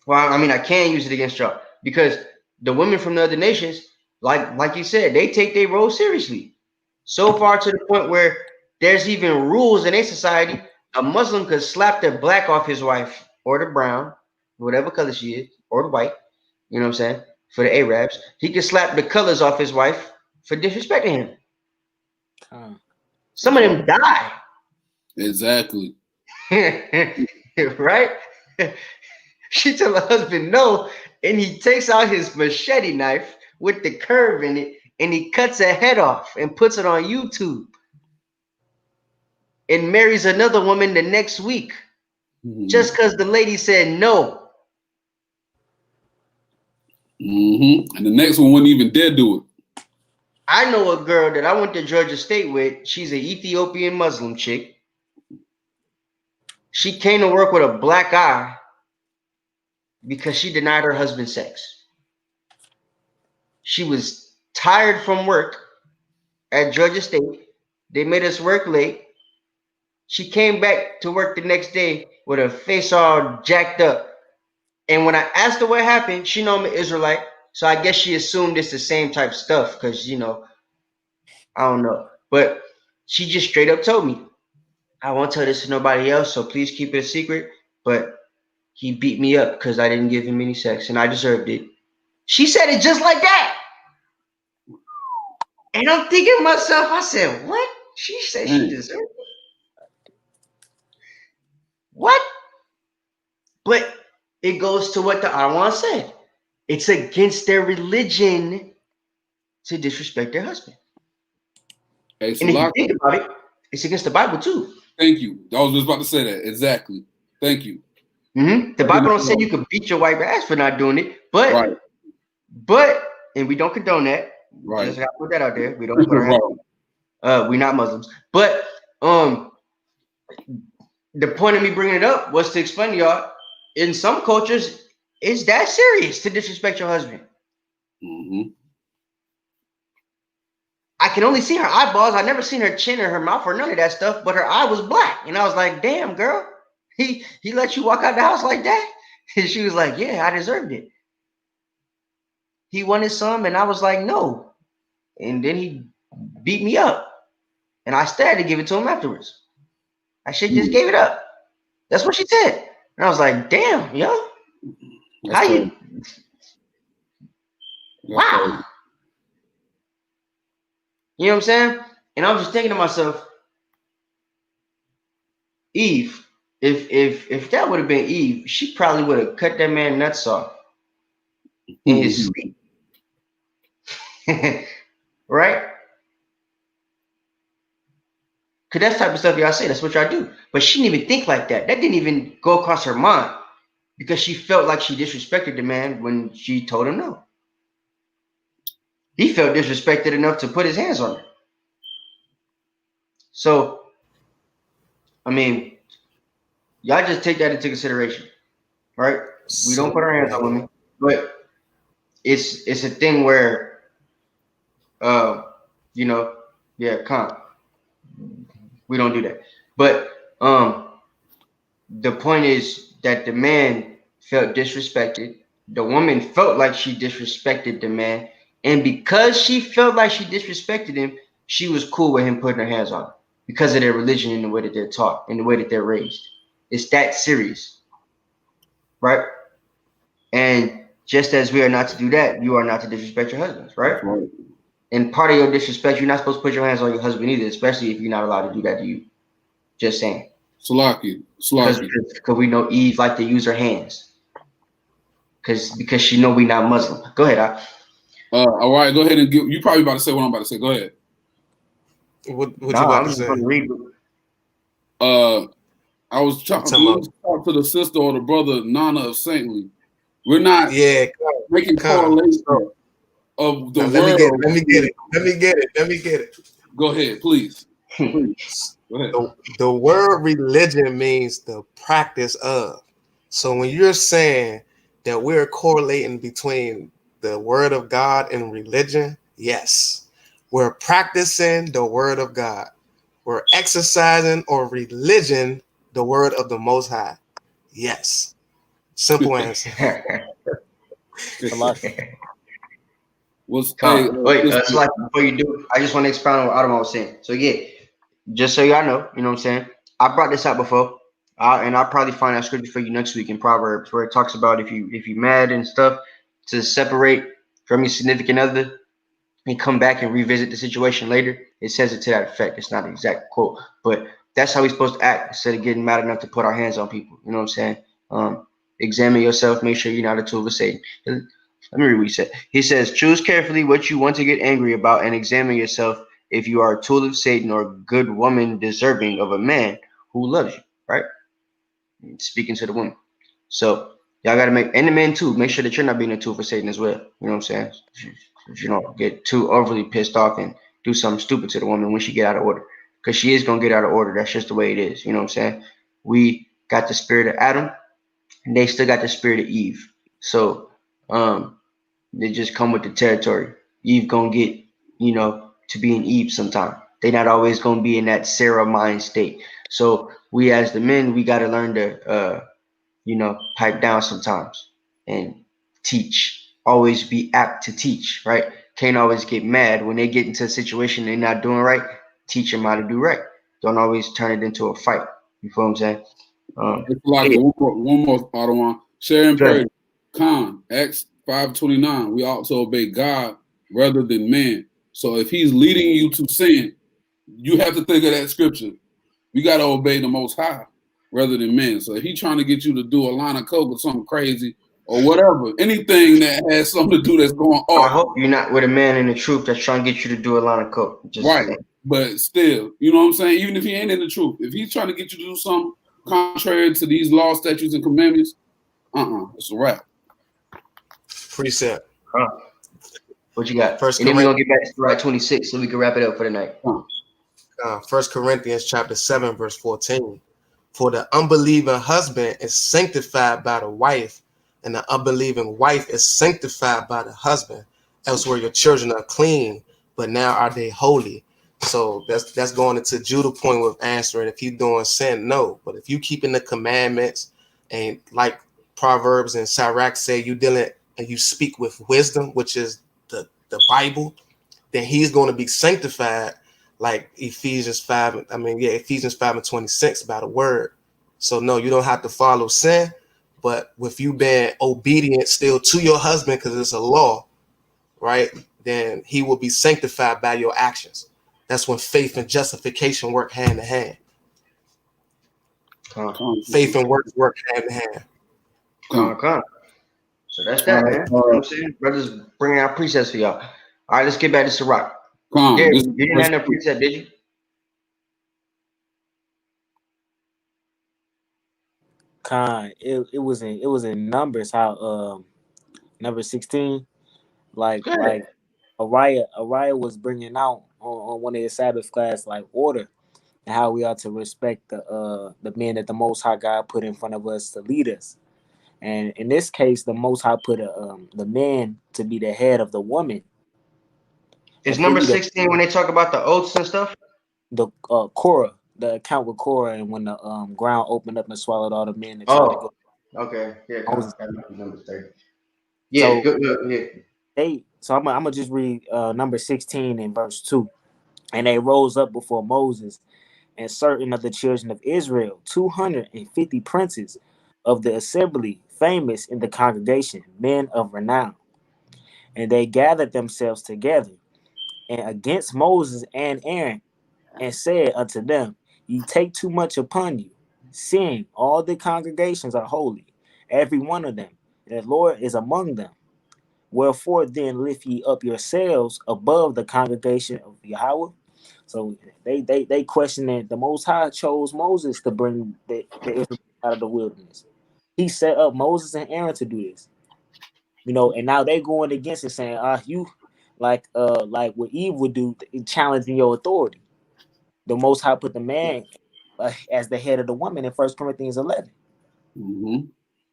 well, I mean, I can use it against y'all because the women from the other nations, like you said, they take their role seriously. So far to the point where there's even rules in a society. A Muslim could slap the black off his wife or the brown, whatever color she is, or the white. You know what I'm saying? For the Arabs, he could slap the colors off his wife for disrespecting him. Some of them die. Exactly. Right? She tell her husband no, and he takes out his machete knife with the curve in it, and he cuts her head off and puts it on YouTube. And marries another woman the next week. Just because the lady said no. And the next one wouldn't even dare do it. I know a girl that I went to Georgia State with. She's an Ethiopian Muslim chick. She came to work with a black eye because she denied her husband sex. She was tired from work at Georgia State. They made us work late. She came back to work the next day with her face all jacked up. And when I asked her what happened, she know I'm an Israelite. So I guess she assumed it's the same type of stuff because, you know, I don't know. But she just straight up told me, I won't tell this to nobody else, so please keep it a secret. But he beat me up because I didn't give him any sex and I deserved it. She said it just like that. And I'm thinking to myself, I said, what? She said she deserved it. What? But it goes to what the Awan said. It's against their religion to disrespect their husband. Hey, and if you think about it, it's against the Bible too. Thank you. I was just about to say that. Exactly. Thank you. The Bible don't say you can beat your wife ass for not doing it, but and we don't condone that. Right. Just gotta put that out there. We don't put our hands. We're not Muslims, but the point of me bringing it up was to explain to y'all. In some cultures, it's that serious to disrespect your husband. I can only see her eyeballs. I never seen her chin or her mouth or none of that stuff, but her eye was black. And I was like, damn, girl, he let you walk out the house like that? And she was like, yeah, I deserved it. He wanted some, and I was like, no. And then he beat me up. And I still had to give it to him afterwards. I should just gave it up. That's what she said. And I was like, damn, yo. How you? Wow. You know what I'm saying? And I was just thinking to myself, Eve, if that would have been Eve, she probably would have cut that man nuts off in his sleep. Right? Because that's the type of stuff y'all say. That's what y'all do. But she didn't even think like that. That didn't even go across her mind because she felt like she disrespected the man when she told him no. He felt disrespected enough to put his hands on her. So, I mean, y'all just take that into consideration, right? We don't put our hands on women, but it's a thing where, you know, we don't do that. But the point is that the man felt disrespected. The woman felt like she disrespected the man. And because she felt like she disrespected him, she was cool with him putting her hands on her. because of their religion and the way that they're taught and the way that they're raised. It's that serious, right? And just as we are not to do that, you are not to disrespect your husbands, right? Right. And part of your disrespect, you're not supposed to put your hands on your husband either, especially if you're not allowed to do that to you. Just saying. Salaki. Because we know Eve like to use her hands. Because she know we not Muslim. Go ahead. All right, go ahead and give. You probably about to say what I'm about to say. Go ahead. What you about to say? Going to read. I was trying to talk to the sister or the brother Nana of Saintly. We're not making correlation of the now, word. Let me get it. Go ahead, please. Go ahead. The word religion means the practice of. So when you're saying that we're correlating between the word of God and religion, yes, we're practicing the word of God. We're exercising or religion the word of the Most High. Yes. Simple answer. It's like before you do, I just want to expound on what Adam was saying. So yeah, just so y'all know, you know what I'm saying? I brought this out before, and I'll probably find that scripture for you next week in Proverbs, where it talks about if you mad and stuff, to separate from your significant other and come back and revisit the situation later. It says it to that effect. It's not an exact quote, but that's how we're supposed to act instead of getting mad enough to put our hands on people. You know what I'm saying? Examine yourself. Make sure you're not a tool of Satan. Let me read what he said. He says, choose carefully what you want to get angry about and examine yourself if you are a tool of Satan or a good woman deserving of a man who loves you, right? Speaking to the woman. So y'all got to and the men too, make sure that you're not being a tool for Satan as well. You know what I'm saying? If you don't get too overly pissed off and do something stupid to the woman when she get out of order. Because she is going to get out of order. That's just the way it is. You know what I'm saying? We got the spirit of Adam and they still got the spirit of Eve. So they just come with the territory. Eve gonna get, to be an Eve sometime. They not always gonna be in that Sarah mind state. So we as the men, we gotta learn to pipe down sometimes and teach. Always be apt to teach, right? Can't always get mad when they get into a situation they're not doing right. Teach them how to do right. Don't always turn it into a fight. You feel what I'm saying? It's like one more Padawan. Share and pray. Acts 5:29. We ought to obey God rather than man. So if he's leading you to sin, you have to think of that scripture. We got to obey the Most High rather than men. So if he's trying to get you to do a line of coke or something crazy or whatever, anything that has something to do that's going off. I hope you're not with a man in the truth that's trying to get you to do a line of coke. Right. But still, you know what I'm saying? Even if he ain't in the truth, if he's trying to get you to do something contrary to these laws, statutes, and commandments, it's a wrap. Precept. What you got? And then we're going to get back to Surah 26 so we can wrap it up for the night. 1 Corinthians chapter 7, verse 14. For the unbelieving husband is sanctified by the wife, and the unbelieving wife is sanctified by the husband. Elsewhere your children are clean, but now are they holy. So that's going into Judah's point with answering if you're doing sin, no. But if you keeping the commandments and like Proverbs and Sirach say, you dealing and you speak with wisdom, which is the Bible, then he's going to be sanctified like Ephesians 5 and 26 by the word. So no, you don't have to follow sin, but with you being obedient still to your husband because it's a law, right? Then he will be sanctified by your actions. That's when faith and justification work hand in hand. Faith and works work hand in hand. So that's that, man. You know what I'm saying? Brothers bringing out precepts for y'all. All right, let's get back to Sirach. You didn't have no precept, did you? It was in Numbers how number 16, like Araya was bringing out on one of his Sabbath class like order and how we ought to respect the men that the Most High God put in front of us to lead us. And in this case, the Most High put the man to be the head of the woman. Is number 16 when they talk about the oaths and stuff? The Korah, the account with Korah, and when the ground opened up and swallowed all the men that tried to go. Okay, yeah, number 30. Yeah, so, good. So I'm gonna just read number 16 in verse 2. And they rose up before Moses and certain of the children of Israel, 250 princes of the assembly, famous in the congregation, men of renown. And they gathered themselves together and against Moses and Aaron, and said unto them, Ye take too much upon you, seeing all the congregations are holy, every one of them, and the Lord is among them. Wherefore then lift ye up yourselves above the congregation of Yahweh. So they question that the Most High chose Moses to bring the Israelites out of the wilderness. He set up Moses and Aaron to do this, and now they going against it, saying, you like what Eve would do, challenging your authority. The Most High put the man as the head of the woman in 1 Corinthians 11. Mm-hmm.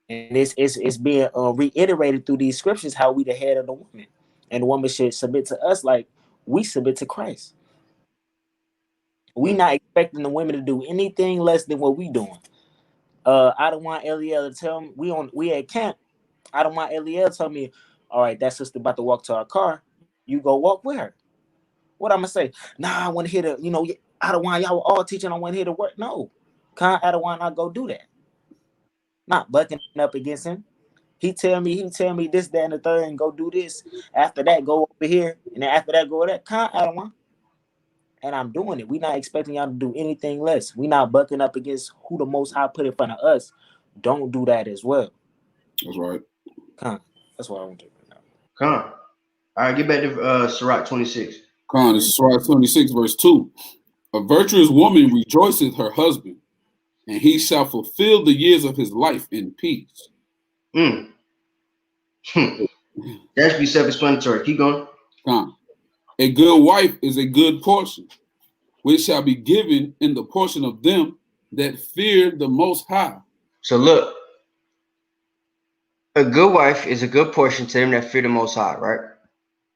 And it's being reiterated through these scriptures how we the head of the woman, and the woman should submit to us like we submit to Christ. We not expecting the women to do anything less than what we doing. I don't want Eliel to tell me we at camp. I don't want Eliel to tell me, all right, that sister about to walk to our car. You go walk with her. What I'm gonna say? Nah, I want to hear the, I don't want y'all all teaching. I want to hear the word. No, I don't want to go do that. Not bucking up against him. He tell me this, that, and the third, and go do this. After that, go over here, and then after that, go over that. I don't want. And I'm doing it. We not expecting y'all to do anything less. We not bucking up against who the Most High put in front of us. Don't do that as well. That's right. That's what I want to do now. All right, get back to Sirach 26. This is Sirach 26, verse 2. A virtuous woman rejoiceth her husband, and he shall fulfill the years of his life in peace. That should be self-explanatory. Keep going. A good wife is a good portion, which shall be given in the portion of them that fear the Most High. So look, a good wife is a good portion to them that fear the Most High, right?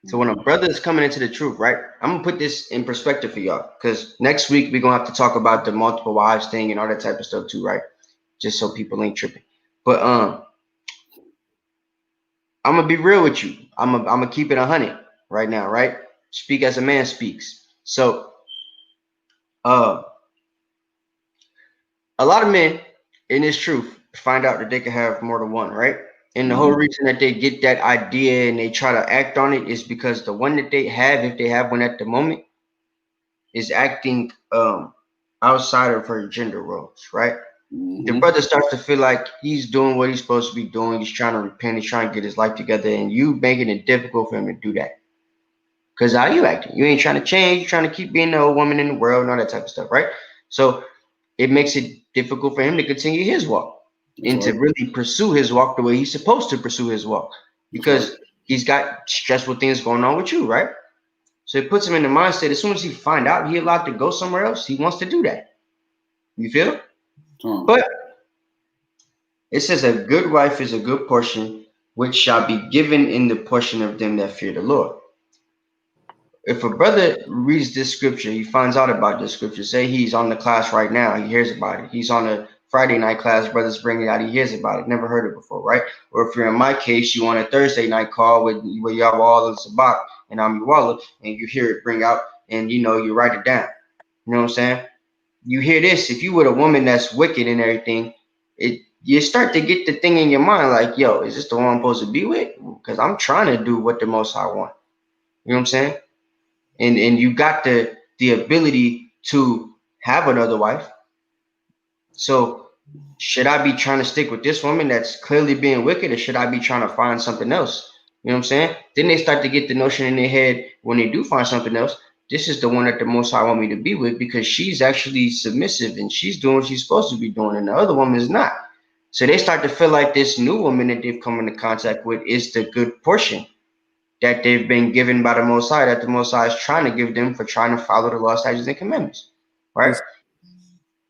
So when a brother is coming into the truth, right? I'm gonna put this in perspective for y'all, because next week we're gonna have to talk about the multiple wives thing and all that type of stuff too, right? Just so people ain't tripping. But I'm gonna be real with you. I'm gonna keep it 100 right now, right? Speak as a man speaks. So a lot of men in this truth find out that they can have more than one, right? And the whole reason that they get that idea and they try to act on it is because the one that they have, if they have one at the moment, is acting outside of her gender roles, right? The brother starts to feel like he's doing what he's supposed to be doing. He's trying to repent. He's trying to get his life together, and you making it difficult for him to do that. Because how you acting? You ain't trying to change. You're trying to keep being the old woman in the world and all that type of stuff, right? So it makes it difficult for him to continue his walk and to really pursue his walk the way he's supposed to pursue his walk, because he's got stressful things going on with you, right? So it puts him in the mindset, as soon as he find out he allowed to go somewhere else, he wants to do that. You feel? But it says a good wife is a good portion, which shall be given in the portion of them that fear the Lord. If a brother reads this scripture, he finds out about this scripture. Say he's on the class right now, he hears about it. He's on a Friday night class, brothers bring it out, he hears about it. Never heard it before, right? Or if you're in my case, you on a Thursday night call where you have all of Sabak and I'm Uwalla, and you hear it bring out, and you write it down. You know what I'm saying? You hear this. If you with a woman that's wicked and everything, you start to get the thing in your mind like, yo, is this the one I'm supposed to be with? Because I'm trying to do what the Most High want. You know what I'm saying? And you got the ability to have another wife. So should I be trying to stick with this woman that's clearly being wicked, or should I be trying to find something else? You know what I'm saying? Then they start to get the notion in their head when they do find something else. This is the one that the Most High want me to be with, because she's actually submissive and she's doing what she's supposed to be doing, and the other woman is not. So they start to feel like this new woman that they've come into contact with is the good portion that they've been given by the Most High, that the Most High is trying to give them for trying to follow the law, statutes, and commandments. Right?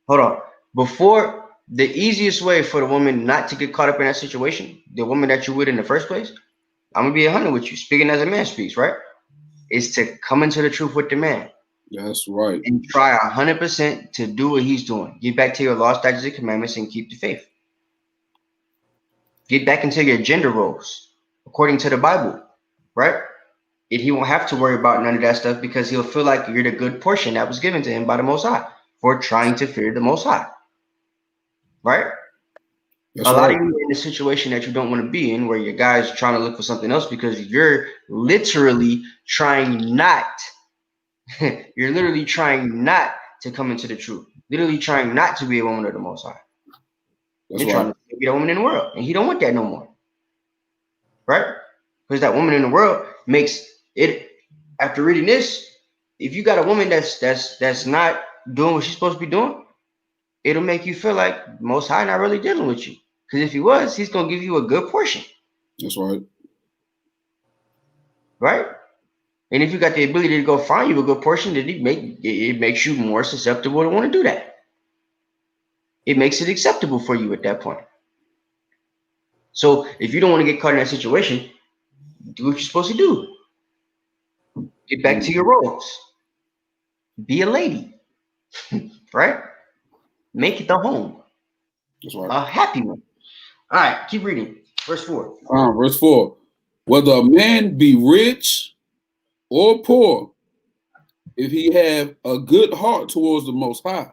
Hold on. Before, the easiest way for the woman not to get caught up in that situation, the woman that you're with in the first place, I'm gonna be 100 with you, speaking as a man speaks, right? Is to come into the truth with the man. That's right. And try 100% to do what he's doing. Get back to your law, statutes, and commandments, and keep the faith. Get back into your gender roles according to the Bible, right? He won't have to worry about none of that stuff, because he'll feel like you're the good portion that was given to him by the Most High for trying to fear the Most High. Right? That's a lot right. of you are in a situation that you don't want to be in, where your guy's trying to look for something else because you're literally trying not. You're literally trying not to come into the truth. Literally trying not to be a woman of the Most High. That's You're right. trying to be a woman in the world, and he don't want that no more, right? Because that woman in the world makes it. After reading this, if you got a woman that's not doing what she's supposed to be doing, it'll make you feel like Most High not really dealing with you. Because if he was, he's gonna give you a good portion. That's right. Right? And if you got the ability to go find you a good portion, then it makes you more susceptible to want to do that. It makes it acceptable for you at that point. So if you don't want to get caught in that situation, do what you're supposed to do. Get back to your roles. Be a lady. Right? Make it the home. That's right. A happy one. All right, keep reading. Verse 4. Verse 4. Whether a man be rich or poor, if he have a good heart towards the Most High,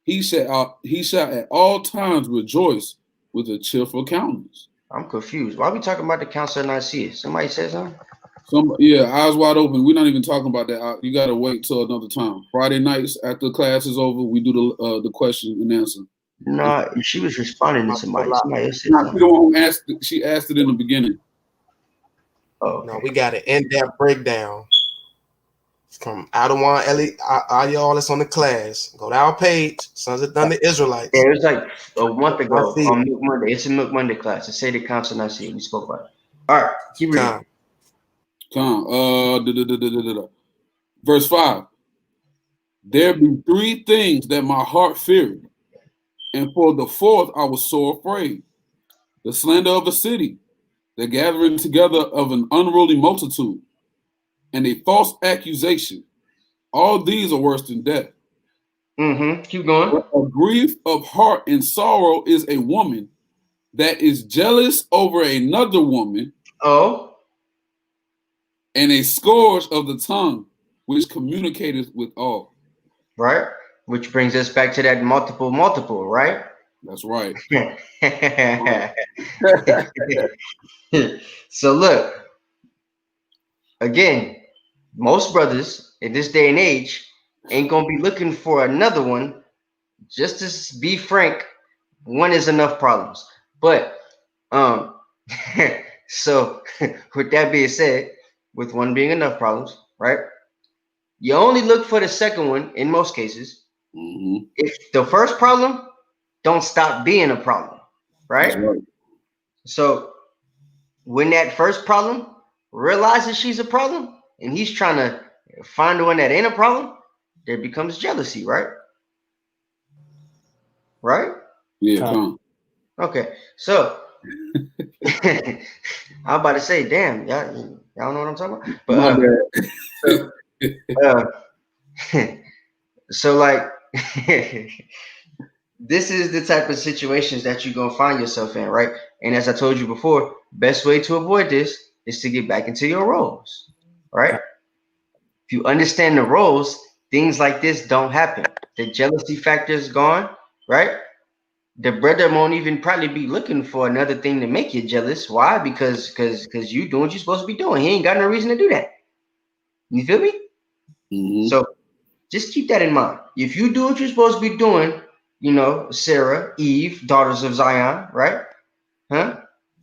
he shall at all times rejoice with a cheerful countenance. I'm confused. Why are we talking about the Council of Nicaea? Somebody said something? Eyes wide open. We're not even talking about that. You got to wait till another time. Friday nights after class is over, we do the question and answer. No, she was responding to somebody. Somebody else said something. She asked it in the beginning. Oh, okay. No, we got an in-depth breakdown from Adawan Eli, all y'all that's on the class. Go to our page, Sons of Thunder Israelites. Yeah, it was like a month ago on Milk Monday. It's a Milk Monday class. It's the Council of Nicaea. We spoke about it. All right, keep reading. Verse 5. There be three things that my heart feared, and for the fourth I was so afraid. The slander of a city, the gathering together of an unruly multitude, and a false accusation. All these are worse than death. Keep going. But a grief of heart and sorrow is a woman that is jealous over another woman. Oh. And a scourge of the tongue, which communicateth with all. Right. Which brings us back to that multiple, right? That's right. So look, again, most brothers in this day and age ain't gonna be looking for another one. Just to be frank, one is enough problems. But so with that being said, with one being enough problems, right? You only look for the second one in most cases. If the first problem don't stop being a problem, right? Right. So when that first problem realizes she's a problem and he's trying to find the one that ain't a problem, there becomes jealousy, right? Right? Yeah, come. Okay, so I'm about to say, damn, y'all know what I'm talking about? But so like this is the type of situations that you're gonna find yourself in, right? And as I told you before, best way to avoid this is to get back into your roles, right? If you understand the roles, things like this don't happen. The jealousy factor is gone, right? The brother won't even probably be looking for another thing to make you jealous. Why? Because you doing what you're supposed to be doing. He ain't got no reason to do that. You feel me? So just keep that in mind. If you do what you're supposed to be doing, you know, Sarah, Eve, daughters of Zion, right?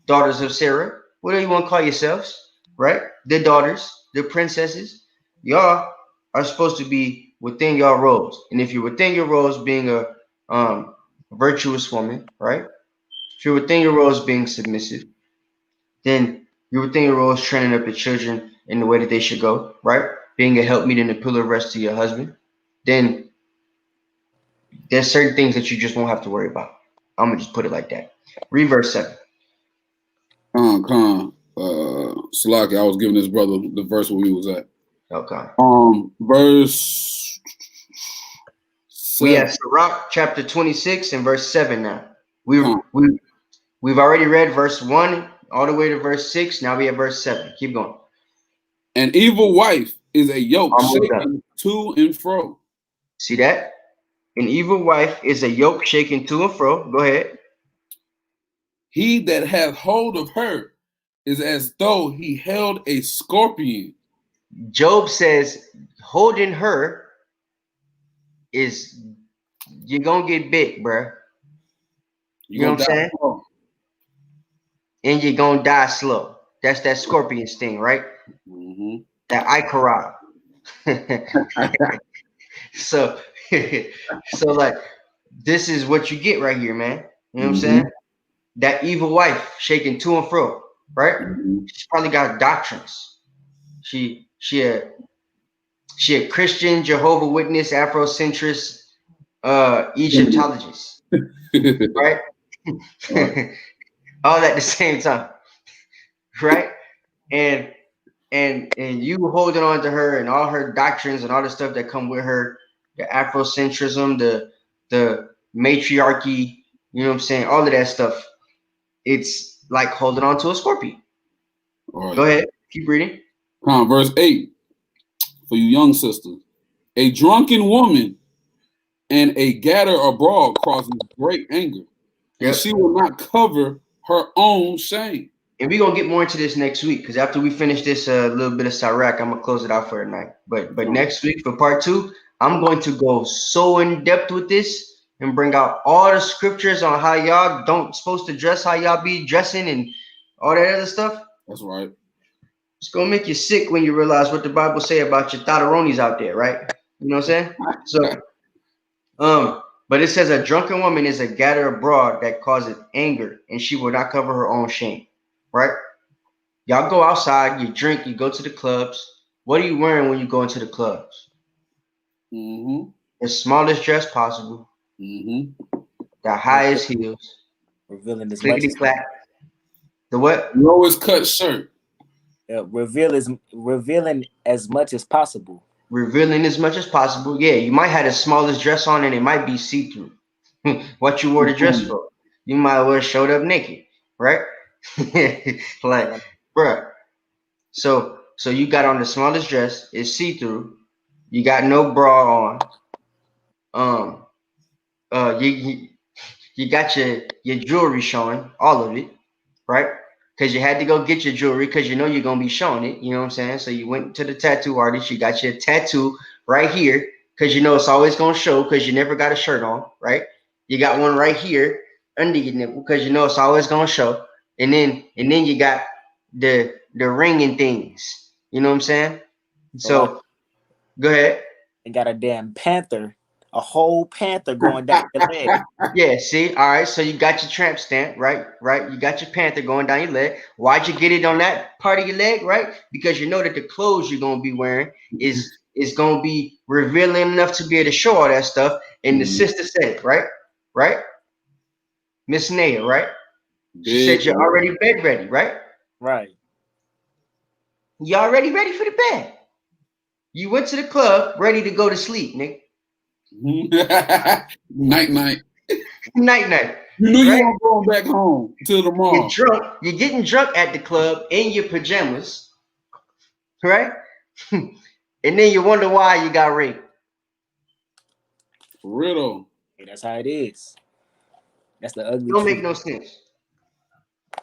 Daughters of Sarah, whatever you want to call yourselves, right? The daughters, the princesses, y'all are supposed to be within your roles. And if you're within your roles being a virtuous woman, right? If you're within your roles being submissive, then you're within your roles training up your children in the way that they should go, right? Being a helpmeet and a pillar of rest to your husband, then there's certain things that you just won't have to worry about. I'm gonna just put it like that. Read verse 7. Salaki, I was giving this brother the verse where we was at. Okay. Verse 7. We have Sirach chapter 26 and verse 7 now. We've already read verse 1 all the way to verse 6. Now we have verse 7. Keep going. An evil wife is a yoke shaken to and fro. See that? An evil wife is a yoke shaken to and fro. Go ahead. He that hath hold of her is as though he held a scorpion. Job says holding her is you're gonna get bit, bruh. You know what I'm saying? Slow. And you're gonna die slow. That's that scorpion sting, right? Mm-hmm. That Icarod. so so like this is what you get right here, man. You know what I'm saying? That evil wife shaking to and fro, right? Mm-hmm. She's probably got doctrines. She a Christian, Jehovah Witness, Afrocentrist, Egyptologist, right? Right. All at the same time, right? And you holding on to her and all her doctrines and all the stuff that come with her, the Afrocentrism, the matriarchy, you know what I'm saying? All of that stuff. It's like holding on to a scorpion. Right. Go ahead, keep reading. Verse 8 for you young sisters. A drunken woman and a gatter abroad causes great anger, and she will not cover her own shame. And we're gonna get more into this next week because after we finish this little bit of Sirach, I'm gonna close it out for tonight. But next week for part 2, I'm going to go so in depth with this and bring out all the scriptures on how y'all don't supposed to dress, how y'all be dressing, and all that other stuff. That's right. It's gonna make you sick when you realize what the Bible say about your thotteronis out there, right? You know what I'm saying? So, but it says a drunken woman is a gatter abroad that causes anger, and she will not cover her own shame, right? Y'all go outside, you drink, you go to the clubs. What are you wearing when you go into the clubs? Mm-hmm. The smallest dress possible. Mm-hmm. The highest heels. Revealing as Clickety much clack. The what? Lowest cut shirt. revealing as much as possible. Revealing as much as possible. Yeah, you might have the smallest dress on and it might be see-through. What you wore the dress for? You might well showed up naked, right? Like, bruh. So you got on the smallest dress, it's see-through. You got no bra on. You got your jewelry showing, all of it, right? Because you had to go get your jewelry because you know you're gonna be showing it. You know what I'm saying? So you went to the tattoo artist. You got your tattoo right here because you know it's always gonna show because you never got a shirt on, right? You got one right here under your nipple because you know it's always gonna show. And then you got the ring and things. You know what I'm saying? So go ahead. And got a damn panther, a whole panther going down your leg. Yeah, see, all right. So you got your tramp stamp, right? Right. You got your panther going down your leg. Why'd you get it on that part of your leg, right? Because you know that the clothes you're gonna be wearing is gonna be revealing enough to be able to show all that stuff. And the sister said it, right? Right? Miss Naya, right? She said you're already bed ready, right? Right. You already ready for the bed. You went to the club ready to go to sleep, Nick. Night. Night. You knew right? you weren't going back home till tomorrow. You're drunk. You're getting drunk at the club in your pajamas, right? And then you wonder why you got raped. For real though. Hey, that's how it is. That's the ugly Don't truth. make no sense.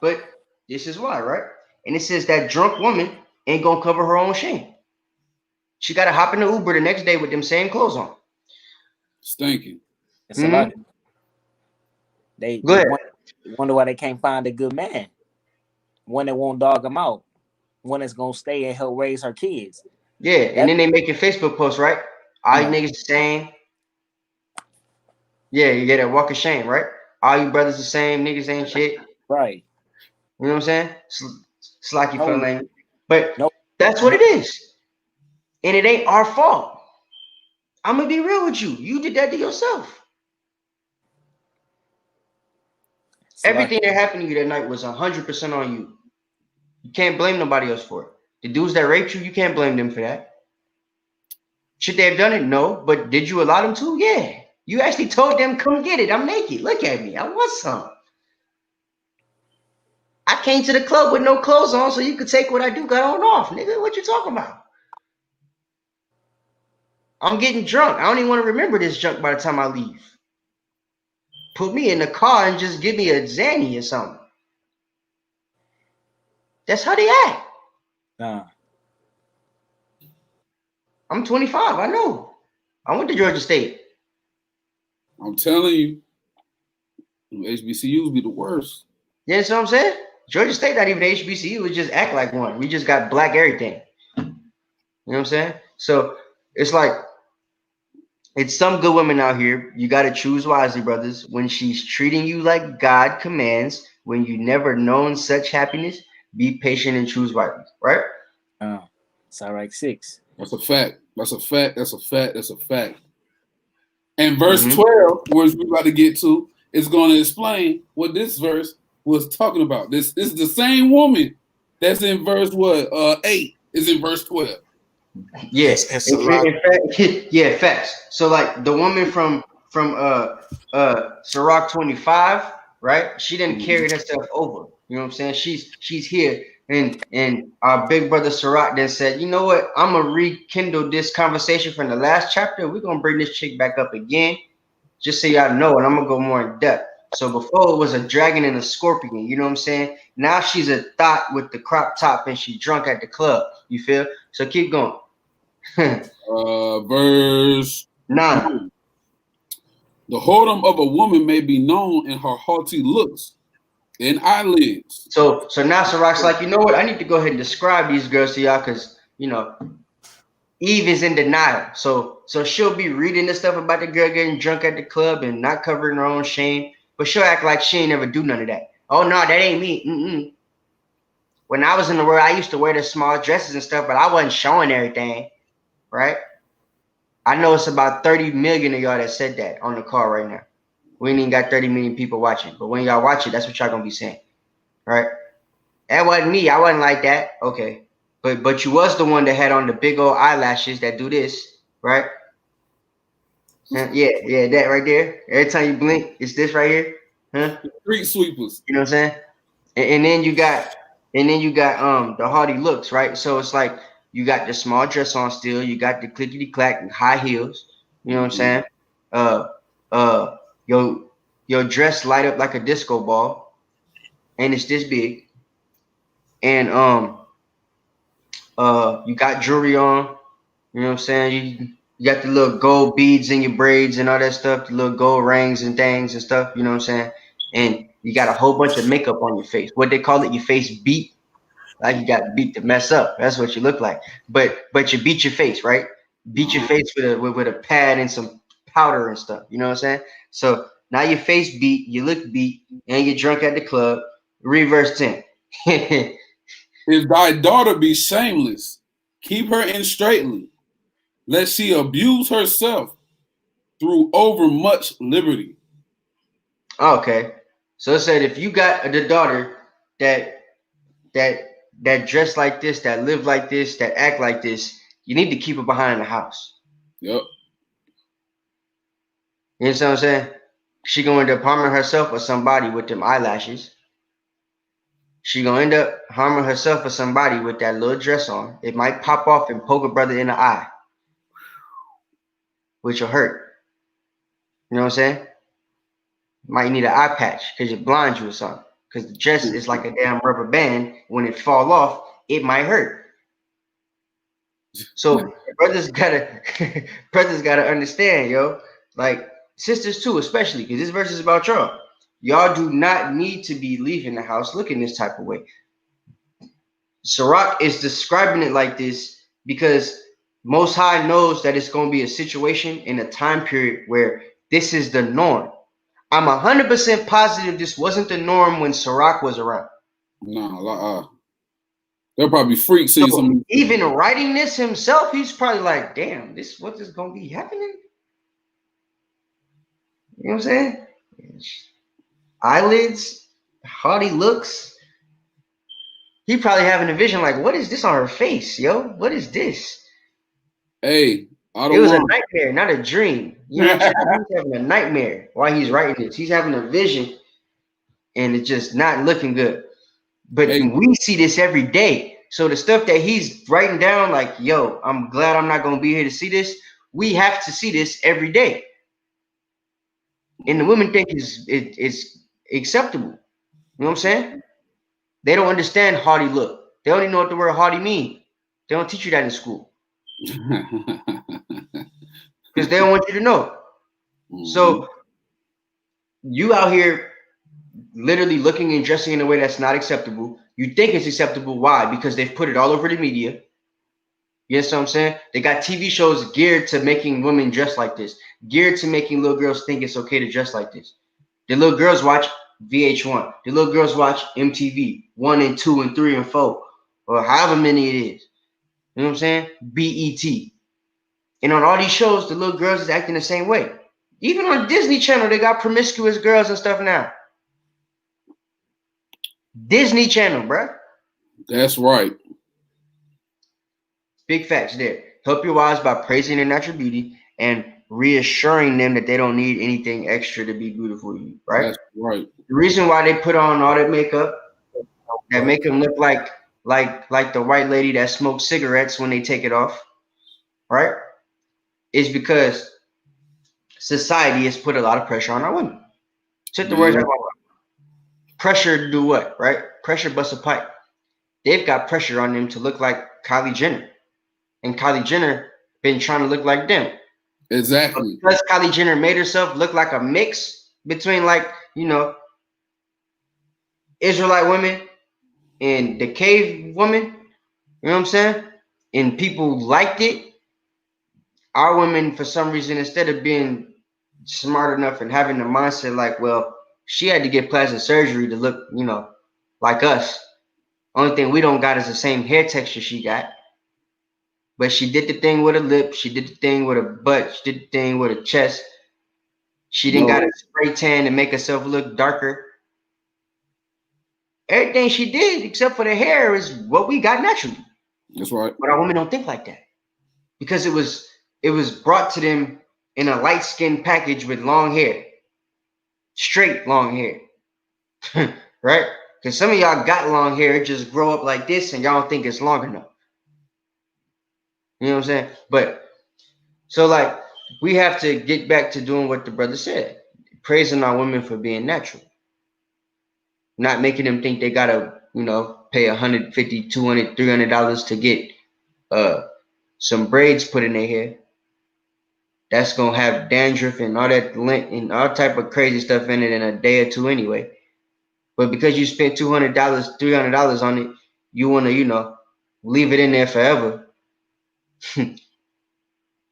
But this is why, right? And it says that drunk woman ain't gonna cover her own shame. She gotta hop in the Uber the next day with them same clothes on. Stinking. It's a lot. They wonder why they can't find a good man. One that won't dog them out. One that's gonna stay and help raise her kids. Yeah, and then they making Facebook posts, right? All you niggas the same. Yeah, you get that walk of shame, right? All you brothers the same, niggas ain't shit. Right. You know what I'm saying? Slacky for the language. But that's what it is. And it ain't our fault. I'm gonna be real with you. You did that to yourself. Everything that happened to you that night was 100% on you. You can't blame nobody else for it. The dudes that raped you, you can't blame them for that. Should they have done it? No. But did you allow them to? Yeah. You actually told them, come get it. I'm naked. Look at me. I want some. I came to the club with no clothes on so you could take what I do got on off. Nigga, what you talking about? I'm getting drunk. I don't even want to remember this junk by the time I leave. Put me in the car and just give me a Zanny or something. That's how they act. Nah. I'm 25. I know. I went to Georgia State. I'm telling you, HBCUs be the worst. You know what I'm saying? Georgia State not even HBCU. We just act like one. We just got black everything. You know what I'm saying? So it's like, it's some good women out here. You got to choose wisely, brothers. When she's treating you like God commands, when you never known such happiness, be patient and choose wisely, right? Sirach 6. That's a fact. That's a fact. That's a fact. That's a fact. And verse 12, which we're about to get to, is going to explain what this verse was talking about. This is the same woman that's in verse 8 is in verse 12. Yes, in fact, yeah, facts. So like the woman from Sirach 25, right? She didn't carry herself over. You know what I'm saying? She's here, and our big brother Sirach then said, you know what? I'm gonna rekindle this conversation from the last chapter. We're gonna bring this chick back up again, just so y'all know, and I'm gonna go more in depth. So before it was a dragon and a scorpion, you know what I'm saying? Now she's a thought with the crop top and she drunk at the club. You feel? So keep going. Verse 9. The whoredom of a woman may be known in her haughty looks and eyelids. So now Sirach's like, you know what? I need to go ahead and describe these girls to y'all because, you know, Eve is in denial. So she'll be reading this stuff about the girl getting drunk at the club and not covering her own shame, but she'll act like she ain't never do none of that. Oh, no, that ain't me. When I was in the world, I used to wear the small dresses and stuff, but I wasn't showing everything, right? I know it's about 30 million of y'all that said that on the call right now. We ain't even got 30 million people watching, but when y'all watch it, that's what y'all gonna be saying, right? That wasn't me. I wasn't like that. Okay, but you was the one that had on the big old eyelashes that do this, right? Yeah, that right there. Every time you blink, it's this right here, huh? Street sweepers. You know what I'm saying? And then you got the haughty looks, right? So it's like you got the small dress on still, you got the clickety clack and high heels. You know what I'm saying? Your dress light up like a disco ball, and it's this big. And you got jewelry on. You know what I'm saying? You got the little gold beads in your braids and all that stuff, the little gold rings and things and stuff. You know what I'm saying? And you got a whole bunch of makeup on your face. What they call it, your face beat. Like you got beat to mess up. That's what you look like. But you beat your face, right? Beat your face with a pad and some powder and stuff. You know what I'm saying? So now your face beat, you look beat, and you're drunk at the club. Read verse 10. If thy daughter be shameless, keep her in straitly, lest she abuse herself through overmuch liberty. Okay. So it said if you got the daughter that dress like this, that live like this, that act like this, you need to keep her behind the house. Yep. You know what I'm saying? She gonna end up harming herself or somebody with them eyelashes. She gonna end up harming herself or somebody with that little dress on. It might pop off and poke a brother in the eye, which will hurt. You know what I'm saying? Might need an eye patch because it blinds you or something. Because the dress is like a damn rubber band. When it fall off, it might hurt. So brothers gotta understand, yo. Like sisters too, especially because this verse is about y'all. Y'all do not need to be leaving the house looking this type of way. Sirach is describing it like this because Most High knows that it's going to be a situation in a time period where this is the norm. I'm 100% positive this wasn't the norm when Sirach was around. Nah, they'll probably freak seeing something. Even writing this himself, he's probably like, damn, what is going to be happening? You know what I'm saying? Eyelids, haughty looks. He probably having a vision like, what is this on her face, yo? What is this? Hey, it was a nightmare, not a dream. You know what I'm saying? He's having a nightmare while he's writing this. He's having a vision, and it's just not looking good. But we see this every day. So the stuff that he's writing down, like, yo, I'm glad I'm not going to be here to see this. we have to see this every day. And the women think it's acceptable. You know what I'm saying? They don't understand haughty look. They don't even know what the word haughty means. They don't teach you that in school. Because they don't want you to know. So you out here literally looking and dressing in a way that's not acceptable. You think it's acceptable. Why? Because they've put it all over the media. You know what I'm saying? They got TV shows geared to making women dress like this, geared to making little girls think it's okay to dress like this. The little girls watch VH1. The little girls watch MTV 1 and 2 and 3 and 4, or however many it is. You know what I'm saying? BET. And on all these shows, the little girls is acting the same way. Even on Disney Channel, they got promiscuous girls and stuff now. Disney Channel, bruh. That's right. Big facts there. Help your wives by praising their natural beauty and reassuring them that they don't need anything extra to be beautiful to you, right? That's right. The reason why they put on all that makeup that make them look like the white lady that smokes cigarettes when they take it off, right? Is because society has put a lot of pressure on our women. Took the words out of my mouth. Pressure to do what, right? Pressure busts a pipe. They've got pressure on them to look like Kylie Jenner. And Kylie Jenner been trying to look like them. Exactly. But because Kylie Jenner made herself look like a mix between, like, you know, Israelite women and the cave woman, you know what I'm saying? And people liked it. Our women, for some reason, instead of being smart enough and having the mindset like, well, she had to get plastic surgery to look, you know, like us. Only thing we don't got is the same hair texture she got. But she did the thing with her lips. She did the thing with her butt. She did the thing with her chest. She didn't got a spray tan to make herself look darker. Everything she did, except for the hair, is what we got naturally. That's right. But our women don't think like that. Because it was brought to them in a light-skinned package with long hair. Straight long hair. Right? Because some of y'all got long hair, it just grow up like this and y'all don't think it's long enough. You know what I'm saying? But so, like, we have to get back to doing what the brother said. Praising our women for being natural. Not making them think they gotta, you know, pay $150, $200, $300 to get some braids put in their hair. That's gonna have dandruff and all that lint and all type of crazy stuff in it in a day or two anyway. But because you spent $200, $300 on it, you wanna, you know, leave it in there forever.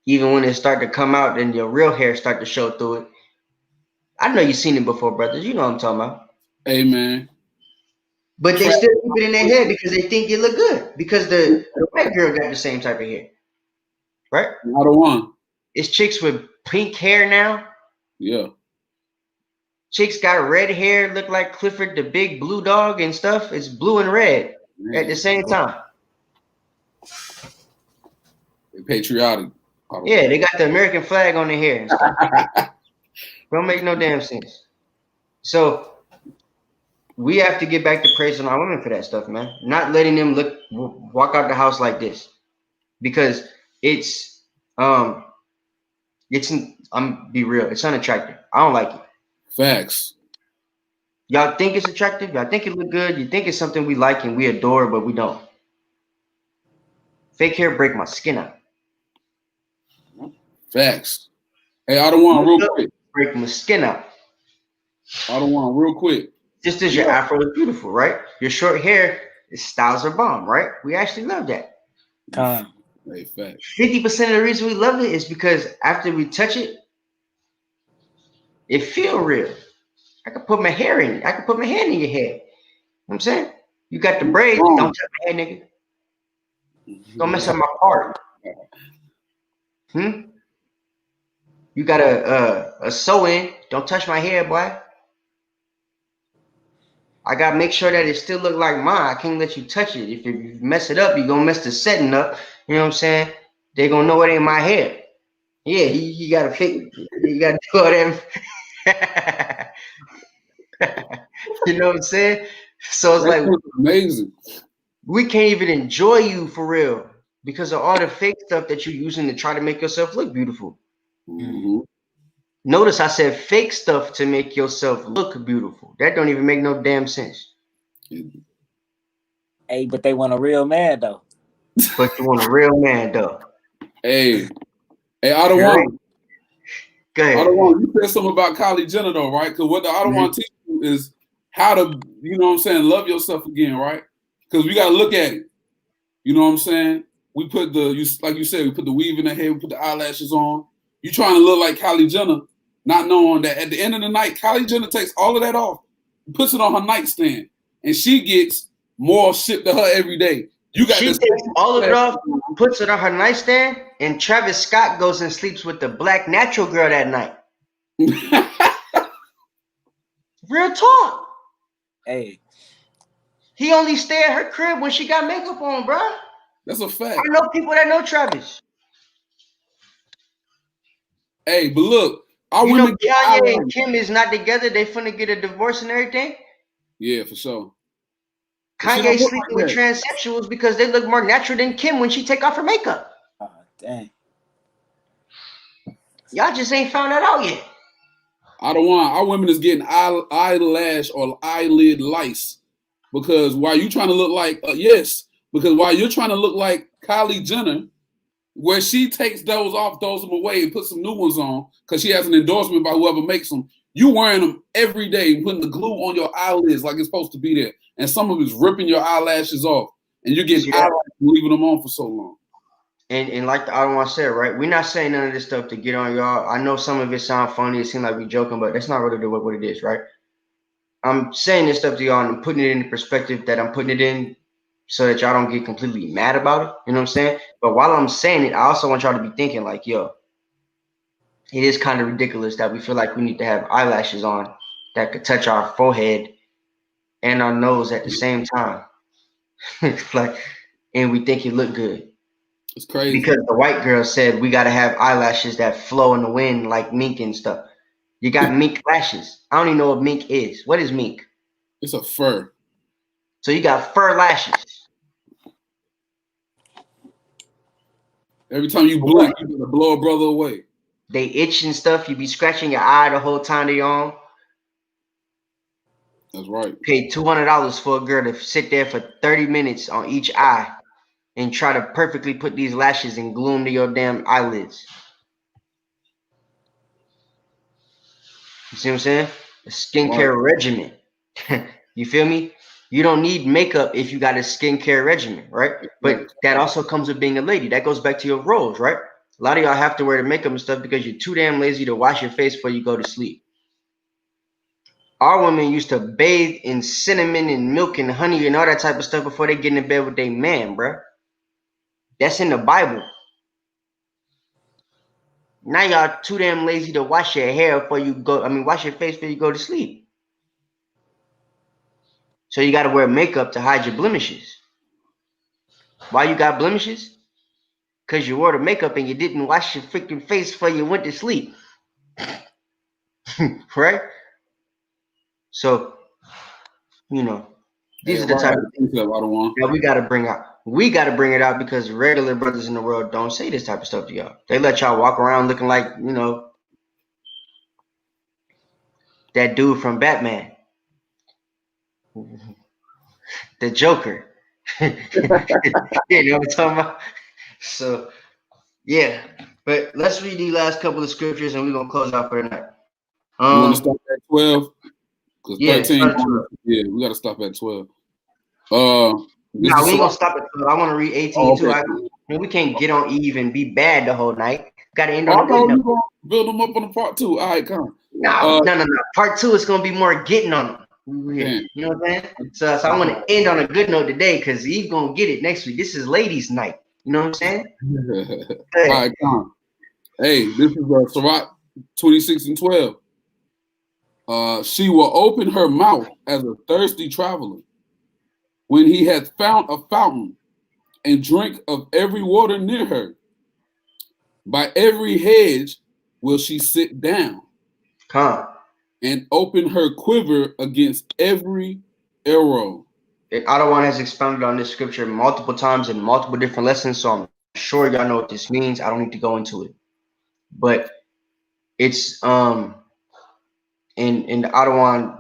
Even when it start to come out and your real hair start to show through it. I know you've seen it before, brothers. You know what I'm talking about. Amen. But they still keep it in their head because they think it look good. Because the white girl got the same type of hair. Right? Not a one. It's chicks with pink hair now. Yeah. Chicks got red hair, look like Clifford the Big Blue Dog and stuff. It's blue and red at the same time. They're patriotic. Yeah, they got the American flag on their hair and stuff. Don't make no damn sense. So we have to get back to praising our women for that stuff, man. Not letting them walk out the house like this, because it's I'm be real, it's unattractive. I don't like it. Facts. Y'all think it's attractive? Y'all think it look good? You think it's something we like and we adore, but we don't. Fake hair break my skin out. Facts. Hey, I don't want real quick. Break my skin out. I don't want real quick. Just as your afro is beautiful, right? Your short hair, styles are bomb, right? We actually love that. Hey, facts. 50% of the reason we love it is because after we touch it, it feel real. I could put my hair in it. I could put my hand in your hair. You know what I'm saying? You got the braids, don't touch my hair, nigga. Don't mess up my part. You got a sew-in, don't touch my hair, boy. I gotta make sure that it still look like mine. I can't let you touch it. If you mess it up, you're gonna mess the setting up. You know what I'm saying? They're gonna know it ain't my hair. Yeah, you gotta fix it. You gotta do all that. You know what I'm saying? So it's like amazing. We can't even enjoy you for real Because of all the fake stuff that you're using to try to make yourself look beautiful. Mm-hmm. Notice I said fake stuff to make yourself look beautiful. That don't even make no damn sense. Hey, but they want a real man though. But you want a real man though. Hey, I don't want. Go ahead. I don't want. You said something about Kylie Jenner though, right? Because what I don't want to teach you is how to, you know what I'm saying, love yourself again, right? Because we got to look at it. You know what I'm saying? We put like you said, we put the weave in the hair, we put the eyelashes on. You trying to look like Kylie Jenner, not knowing that at the end of the night, Kylie Jenner takes all of that off, puts it on her nightstand, and she gets more shipped to her every day. You got she this takes all of it off, puts it on her nightstand, and Travis Scott goes and sleeps with the black natural girl that night. Real talk. Hey. He only stay at her crib when she got makeup on, bro. That's a fact. I know people that know Travis. Hey, but look, you know Kanye and Kim is not together. They finna get a divorce and everything. Yeah, for sure. Kanye sleeping with transsexuals because they look more natural than Kim when she take off her makeup. Oh, dang. Y'all just ain't found that out yet. I don't want our women is getting eyelash or eyelid lice because while you trying to look like because while you're trying to look like Kylie Jenner, where she takes those off, throws them away, and puts some new ones on because she has an endorsement by whoever makes them. You wearing them every day, putting the glue on your eyelids like it's supposed to be there, and some of it's ripping your eyelashes off, and you're getting eyelashes leaving them on for so long. And like I don't want to say it, right? We're not saying none of this stuff to get on y'all. I know some of it sound funny. It seems like we joking, but that's not really what it is, right? I'm saying this stuff to y'all and I'm putting it in the perspective that I'm putting it in so that y'all don't get completely mad about it. You know what I'm saying? But while I'm saying it, I also want y'all to be thinking like, yo, it is kind of ridiculous that we feel like we need to have eyelashes on that could touch our forehead and our nose at the same time. Like, and we think it look good. It's crazy. Because the white girl said we got to have eyelashes that flow in the wind like mink and stuff. You got mink lashes. I don't even know what mink is. What is mink? It's a fur. So you got fur lashes. Every time you blink, you gonna blow a brother away. They itch and stuff. You be scratching your eye the whole time they on. That's right. Pay $200 for a girl to sit there for 30 minutes on each eye and try to perfectly put these lashes and glue them to your damn eyelids. You see what I'm saying? A skincare regimen. You feel me? You don't need makeup if you got a skincare regimen, right? But that also comes with being a lady. That goes back to your roles, right? A lot of y'all have to wear the makeup and stuff because you're too damn lazy to wash your face before you go to sleep. Our women used to bathe in cinnamon and milk and honey and all that type of stuff before they get in bed with their man, bruh. That's in the Bible. Now y'all too damn lazy to wash your hair before you go. Wash your face before you go to sleep. So you got to wear makeup to hide your blemishes. Why you got blemishes? Because you wore the makeup and you didn't wash your freaking face before you went to sleep. Right? So, you know, these are the type of things that we got to bring out. We got to bring it out because regular brothers in the world don't say this type of stuff to y'all. They let y'all walk around looking like, you know, that dude from Batman. The Joker. You know what I'm talking about? So, yeah. But let's read the last couple of scriptures and we're going to close out for the night. You want to stop at 12? Because 13, we got to stop at 12. No, we ain't going to stop at 12. I want to read 18 too. We can't get on Eve and be bad the whole night. Got to end on a good note. Build them up on the part 2. All right, come. No. Part 2 is going to be more getting on them. You know what I'm saying? So I want to end on a good note today because Eve going to get it next week. This is ladies' night. You know what I'm saying? All right, come. Hey, this is Sirach 26 and 12. She will open her mouth as a thirsty traveler when he hath found a fountain and drink of every water near her. By every hedge will she sit down and open her quiver against every arrow. Otto has expounded on this scripture multiple times in multiple different lessons, so I'm sure y'all know what this means. I don't need to go into it. But it's and I don't want,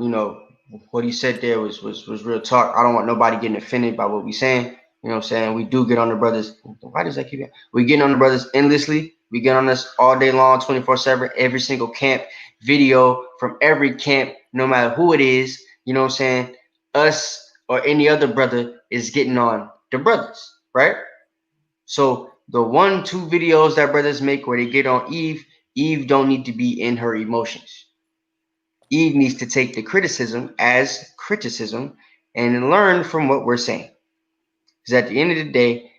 what he said there was real talk. I don't want nobody getting offended by what we saying. You know what I'm saying? We do get on the brothers. Why does that keep it? We get on the brothers endlessly. We get on this all day long, 24/7, every single camp video from every camp, no matter who it is. You know what I'm saying? Us or any other brother is getting on the brothers, right? So the 1-2 videos that brothers make where they get on Eve don't need to be in her emotions. Eve needs to take the criticism as criticism and learn from what we're saying. Because at the end of the day,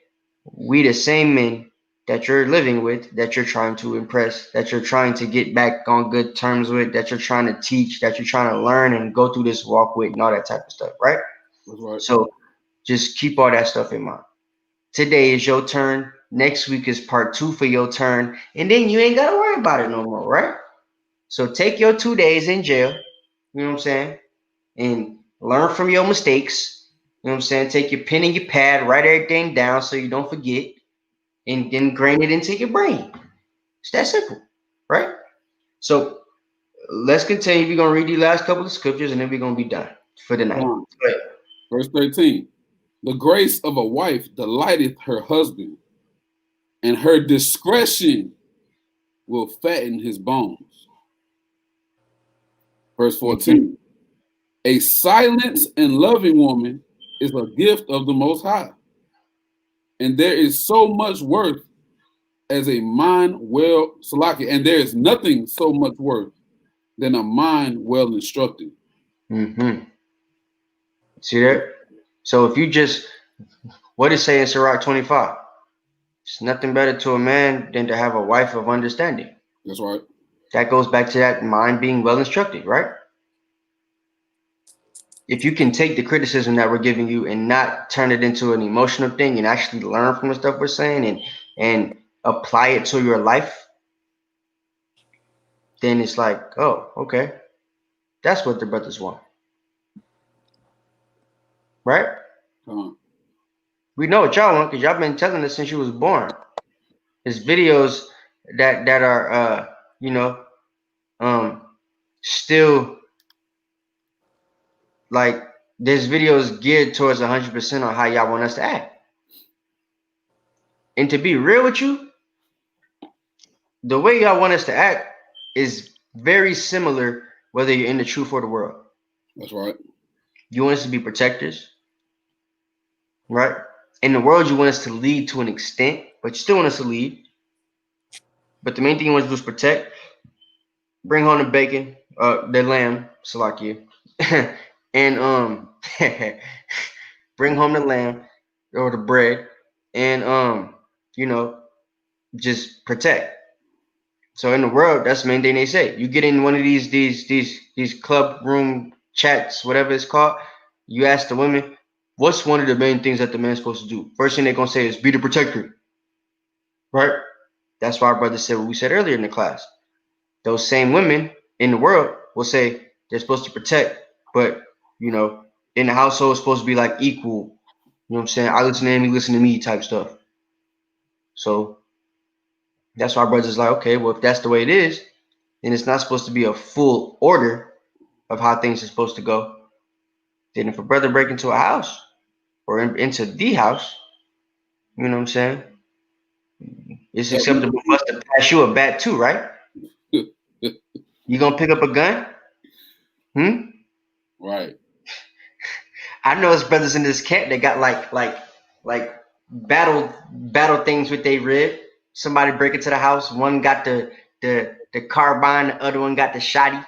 we the same men that you're living with, that you're trying to impress, that you're trying to get back on good terms with, that you're trying to teach, that you're trying to learn and go through this walk with and all that type of stuff, right? That's right. So just keep all that stuff in mind. Today is your turn. Next week is part 2 for your turn. And then you ain't got to worry about it no more, right? So take your 2 days in jail. You know what I'm saying? And learn from your mistakes. You know what I'm saying? Take your pen and your pad, write everything down so you don't forget, and then ingrain it into your brain. It's that simple, right? So let's continue. We're going to read the last couple of scriptures, and then we're going to be done for the night. Verse 13. The grace of a wife delighteth her husband, and her discretion will fatten his bones. Verse 14. A silent and loving woman is a gift of the Most High, and there is so much worth as a mind well, Salaki, and there is nothing so much worth than a mind well instructed. Mm-hmm. See that? So if you just, what is saying in Sirach 25? It's nothing better to a man than to have a wife of understanding. That's right. That goes back to that mind being well instructed, right? If you can take the criticism that we're giving you and not turn it into an emotional thing and actually learn from the stuff we're saying and apply it to your life, then it's like, oh, okay. That's what the brothers want. Right? We know what y'all want because y'all been telling us since you was born. There's videos that are still like there's videos geared towards 100% on how y'all want us to act. And to be real with you, the way y'all want us to act is very similar whether you're in the truth or the world. That's right. You want us to be protectors, right? In the world, you want us to lead to an extent, but you still want us to lead. But the main thing you want us to do is protect, bring home the bacon, the lamb, Salakia, and bring home the lamb or the bread, and just protect. So in the world, that's the main thing they say. You get in one of these club room chats, whatever it's called, you ask the women, what's one of the main things that the man's supposed to do? First thing they're gonna say is be the protector. Right? That's why our brother said what we said earlier in the class. Those same women in the world will say they're supposed to protect, but in the household it's supposed to be like equal. You know what I'm saying? I listen to him, he listen to me type stuff. So that's why our brother's like, okay, well, if that's the way it is, then it's not supposed to be a full order of how things are supposed to go. Then if a brother break into a house or into the house, you know what I'm saying? It's acceptable for us to pass you a bat too, right? You gonna pick up a gun? Right. I know there's brothers in this camp that got like battle things with their rib. Somebody break into the house. One got the carbine, the other one got the shotty.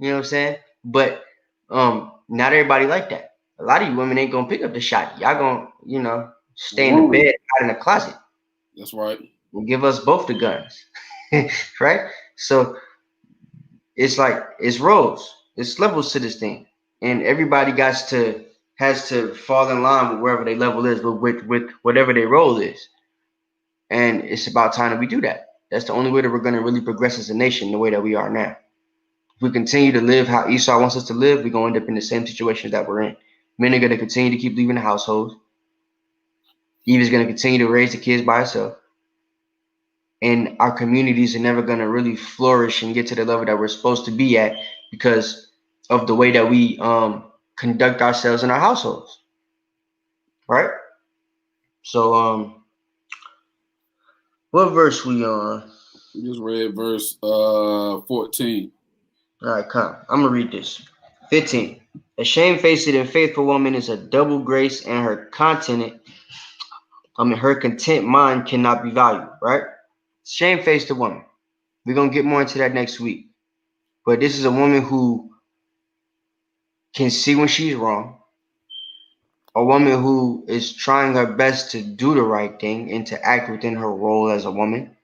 You know what I'm saying? But not everybody like that. A lot of you women ain't gonna pick up the shotty. Y'all gonna stay in the bed, out in the closet. That's right. And give us both the guns, right? So it's like it's roles, it's levels to this thing, and everybody has to fall in line with wherever their level is, with whatever their role is. And it's about time that we do that. That's the only way that we're going to really progress as a nation the way that we are now. If we continue to live how Esau wants us to live, we're going to end up in the same situation that we're in. Men are going to continue to keep leaving the household. Eve is going to continue to raise the kids by herself. And our communities are never going to really flourish and get to the level that we're supposed to be at because of the way that we conduct ourselves in our households. Right? So, what verse we on? We just read verse 14. All right, come. I'm going to read this. 15. A shamefaced and faithful woman is a double grace, and her content mind cannot be valued, right? Shamefaced woman. We're going to get more into that next week. But this is a woman who can see when she's wrong. A woman who is trying her best to do the right thing and to act within her role as a woman,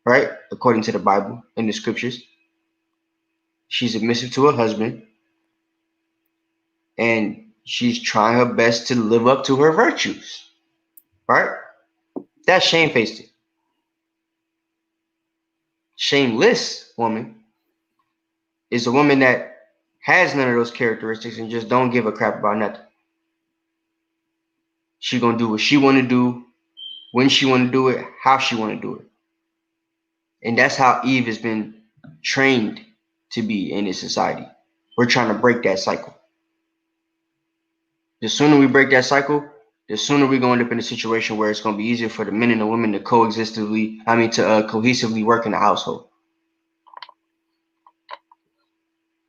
right? According to the Bible and the scriptures. She's submissive to her husband. And she's trying her best to live up to her virtues, right? That's shamefaced. Shameless woman is a woman that has none of those characteristics and just don't give a crap about nothing. She gonna do what she want to do, when she want to do it, how she want to do it. And that's how Eve has been trained to be in this society. We're trying to break that cycle. The sooner we break that cycle, the sooner we're going to end up in a situation where it's going to be easier for the men and the women to cohesively work in the household.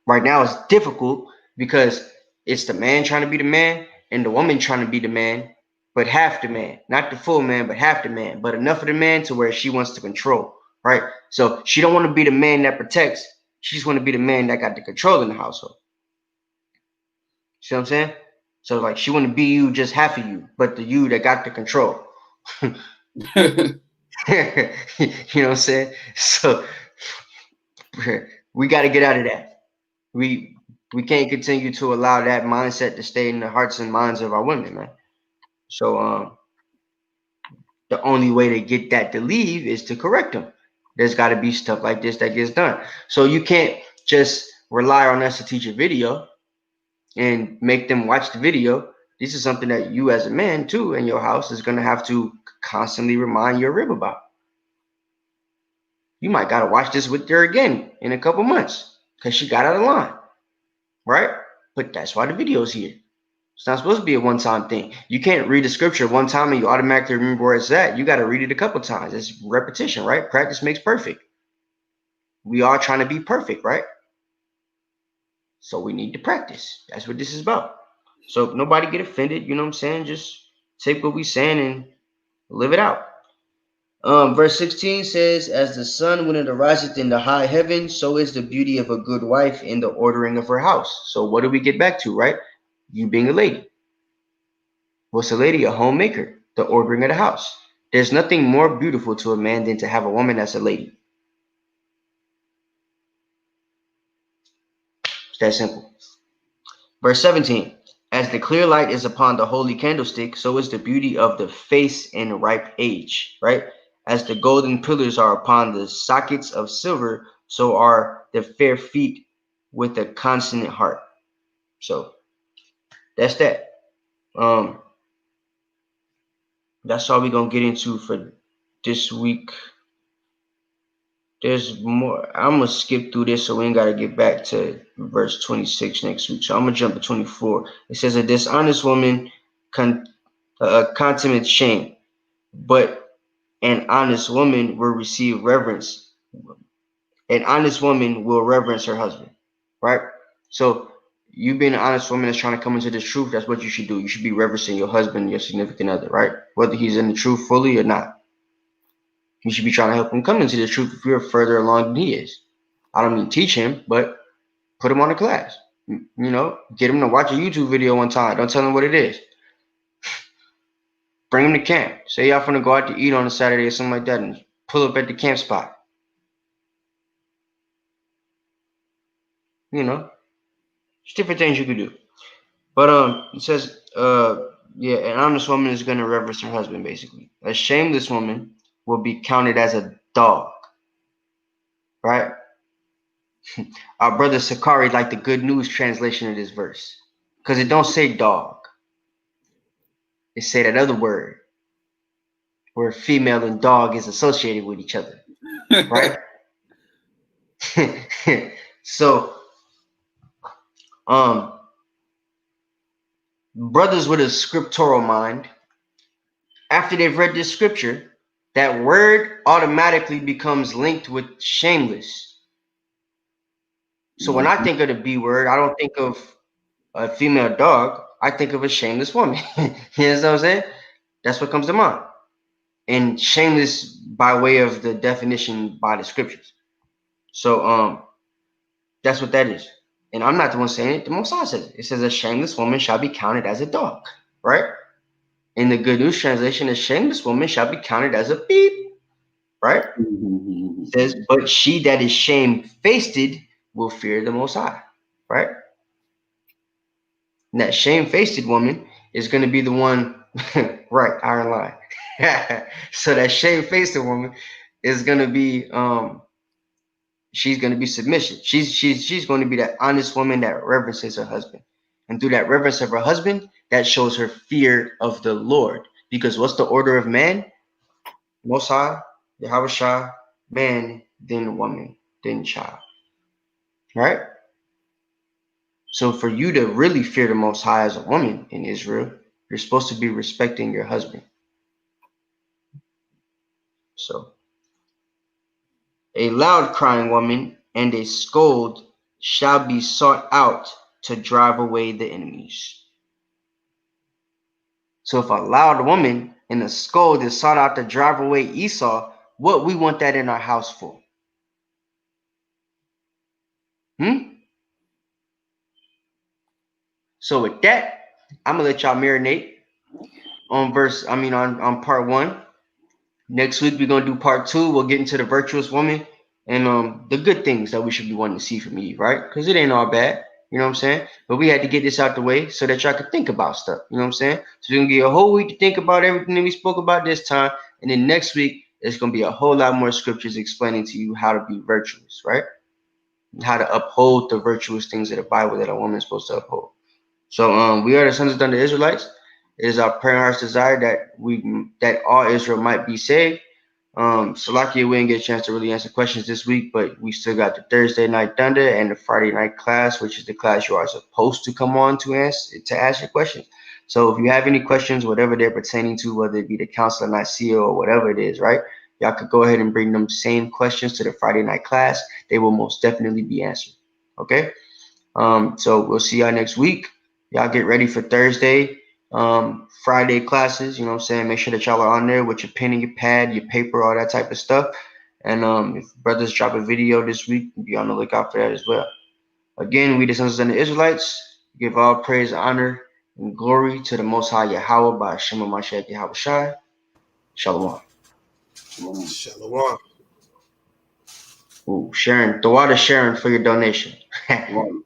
Right now it's difficult because it's the man trying to be the man and the woman trying to be the man, but half the man, not the full man, but half the man, but enough of the man to where she wants to control, right? So she don't want to be the man that protects. She just want to be the man that got the control in the household. See what I'm saying? So like she want to be you, just half of you, but the you that got the control. You know what I'm saying? So we got to get out of that. We can't continue to allow that mindset to stay in the hearts and minds of our women, man. So the only way to get that to leave is to correct them. There's got to be stuff like this that gets done. So you can't just rely on us to teach a video and make them watch the video. This is something that you as a man too in your house is going to have to constantly remind your rib about. You might got to watch this with her again in a couple months because she got out of line, right? But that's why the video's here. It's not supposed to be a one-time thing. You can't read the scripture one time and you automatically remember where it's at. You got to read it a couple times. It's repetition, right? Practice makes perfect. We are trying to be perfect, right? So we need to practice. That's what this is about. So nobody get offended, you know what I'm saying? Just take what we saying and live it out. Verse 16 says, as the sun when it ariseth in the high heaven, so is the beauty of a good wife in the ordering of her house. So what do we get back to, right? You being a lady. What's a lady? A homemaker, the ordering of the house. There's nothing more beautiful to a man than to have a woman that's a lady. It's that simple. Verse 17, as the clear light is upon the holy candlestick, so is the beauty of the face in ripe age, right? As the golden pillars are upon the sockets of silver, so are the fair feet with a consonant heart. So that's that. That's all we're going to get into for this week. There's more. I'm going to skip through this so we ain't got to get back to verse 26 next week. So I'm going to jump to 24. It says, a dishonest woman contemplates shame, but an honest woman will receive reverence. An honest woman will reverence her husband, right? So you being an honest woman that's trying to come into this truth, that's what you should do. You should be reverencing your husband, your significant other, right? Whether he's in the truth fully or not. You should be trying to help him come into the truth if you're further along than he is. I don't mean teach him, but put him on a class. You know, get him to watch a YouTube video one time. Don't tell him what it is. Bring him to camp. Say y'all finna go out to eat on a Saturday or something like that and pull up at the camp spot. You know, there's different things you could do. But it says, an honest woman is gonna reverence her husband, basically. A shameless woman will be counted as a dog. Right? Our brother Sakari liked the Good News translation of this verse. Because it don't say dog. they say that other word where female and dog is associated with each other, right? So, brothers with a scriptural mind, after they've read this scripture, that word automatically becomes linked with shameless. So when I think of the B word, I don't think of a female dog. I think of a shameless woman. You know what I'm saying? That's what comes to mind. And shameless by way of the definition by the scriptures. So that's what that is. And I'm not the one saying it. The Most High says it. It says a shameless woman shall be counted as a dog, right? In the Good News Translation, a shameless woman shall be counted as a beep, right? It says, but she that is shamefaced will fear the Most High, right? And that shamefaced woman is going to be the one, right? Iron line. So that shamefaced woman is going to be, she's going to be submission. She's going to be that honest woman that reverences her husband, and through that reverence of her husband, that shows her fear of the Lord. Because what's the order of man? Most High, Yahweh Shah, man, then woman, then child, right? So for you to really fear the Most High as a woman in Israel, you're supposed to be respecting your husband. So a loud crying woman and a scold shall be sought out to drive away the enemies. So if a loud woman and a scold is sought out to drive away Esau, what we want that in our house for? So with that, I'm gonna let y'all marinate on on part 1. Next week we're gonna do part 2. We'll get into the virtuous woman and the good things that we should be wanting to see from Eve, right? Because it ain't all bad, you know what I'm saying? But we had to get this out the way so that y'all could think about stuff, you know what I'm saying? So we're gonna get a whole week to think about everything that we spoke about this time, and then next week there's gonna be a whole lot more scriptures explaining to you how to be virtuous, right? And how to uphold the virtuous things of the Bible that a woman's supposed to uphold. So we are the sons of thunder Israelites. It is our prayer and heart's desire that all Israel might be saved. Salakia, we didn't get a chance to really answer questions this week, but we still got the Thursday night thunder and the Friday night class, which is the class you are supposed to come on to ask your questions. So if you have any questions, whatever they're pertaining to, whether it be the Council of Nicaea or whatever it is, right? Y'all could go ahead and bring them same questions to the Friday night class. They will most definitely be answered. Okay. So we'll see y'all next week. Y'all get ready for Thursday, Friday classes. You know what I'm saying? Make sure that y'all are on there with your pen and your pad, your paper, all that type of stuff. And if brothers drop a video this week, be on the lookout for that as well. Again, we the sons of the Israelites give all praise, honor, and glory to the Most High Yahweh by Shema Mashiach Yahweh Shai. Shalom. Shalom. Ooh, Sharon, throw out a Sharon for your donation.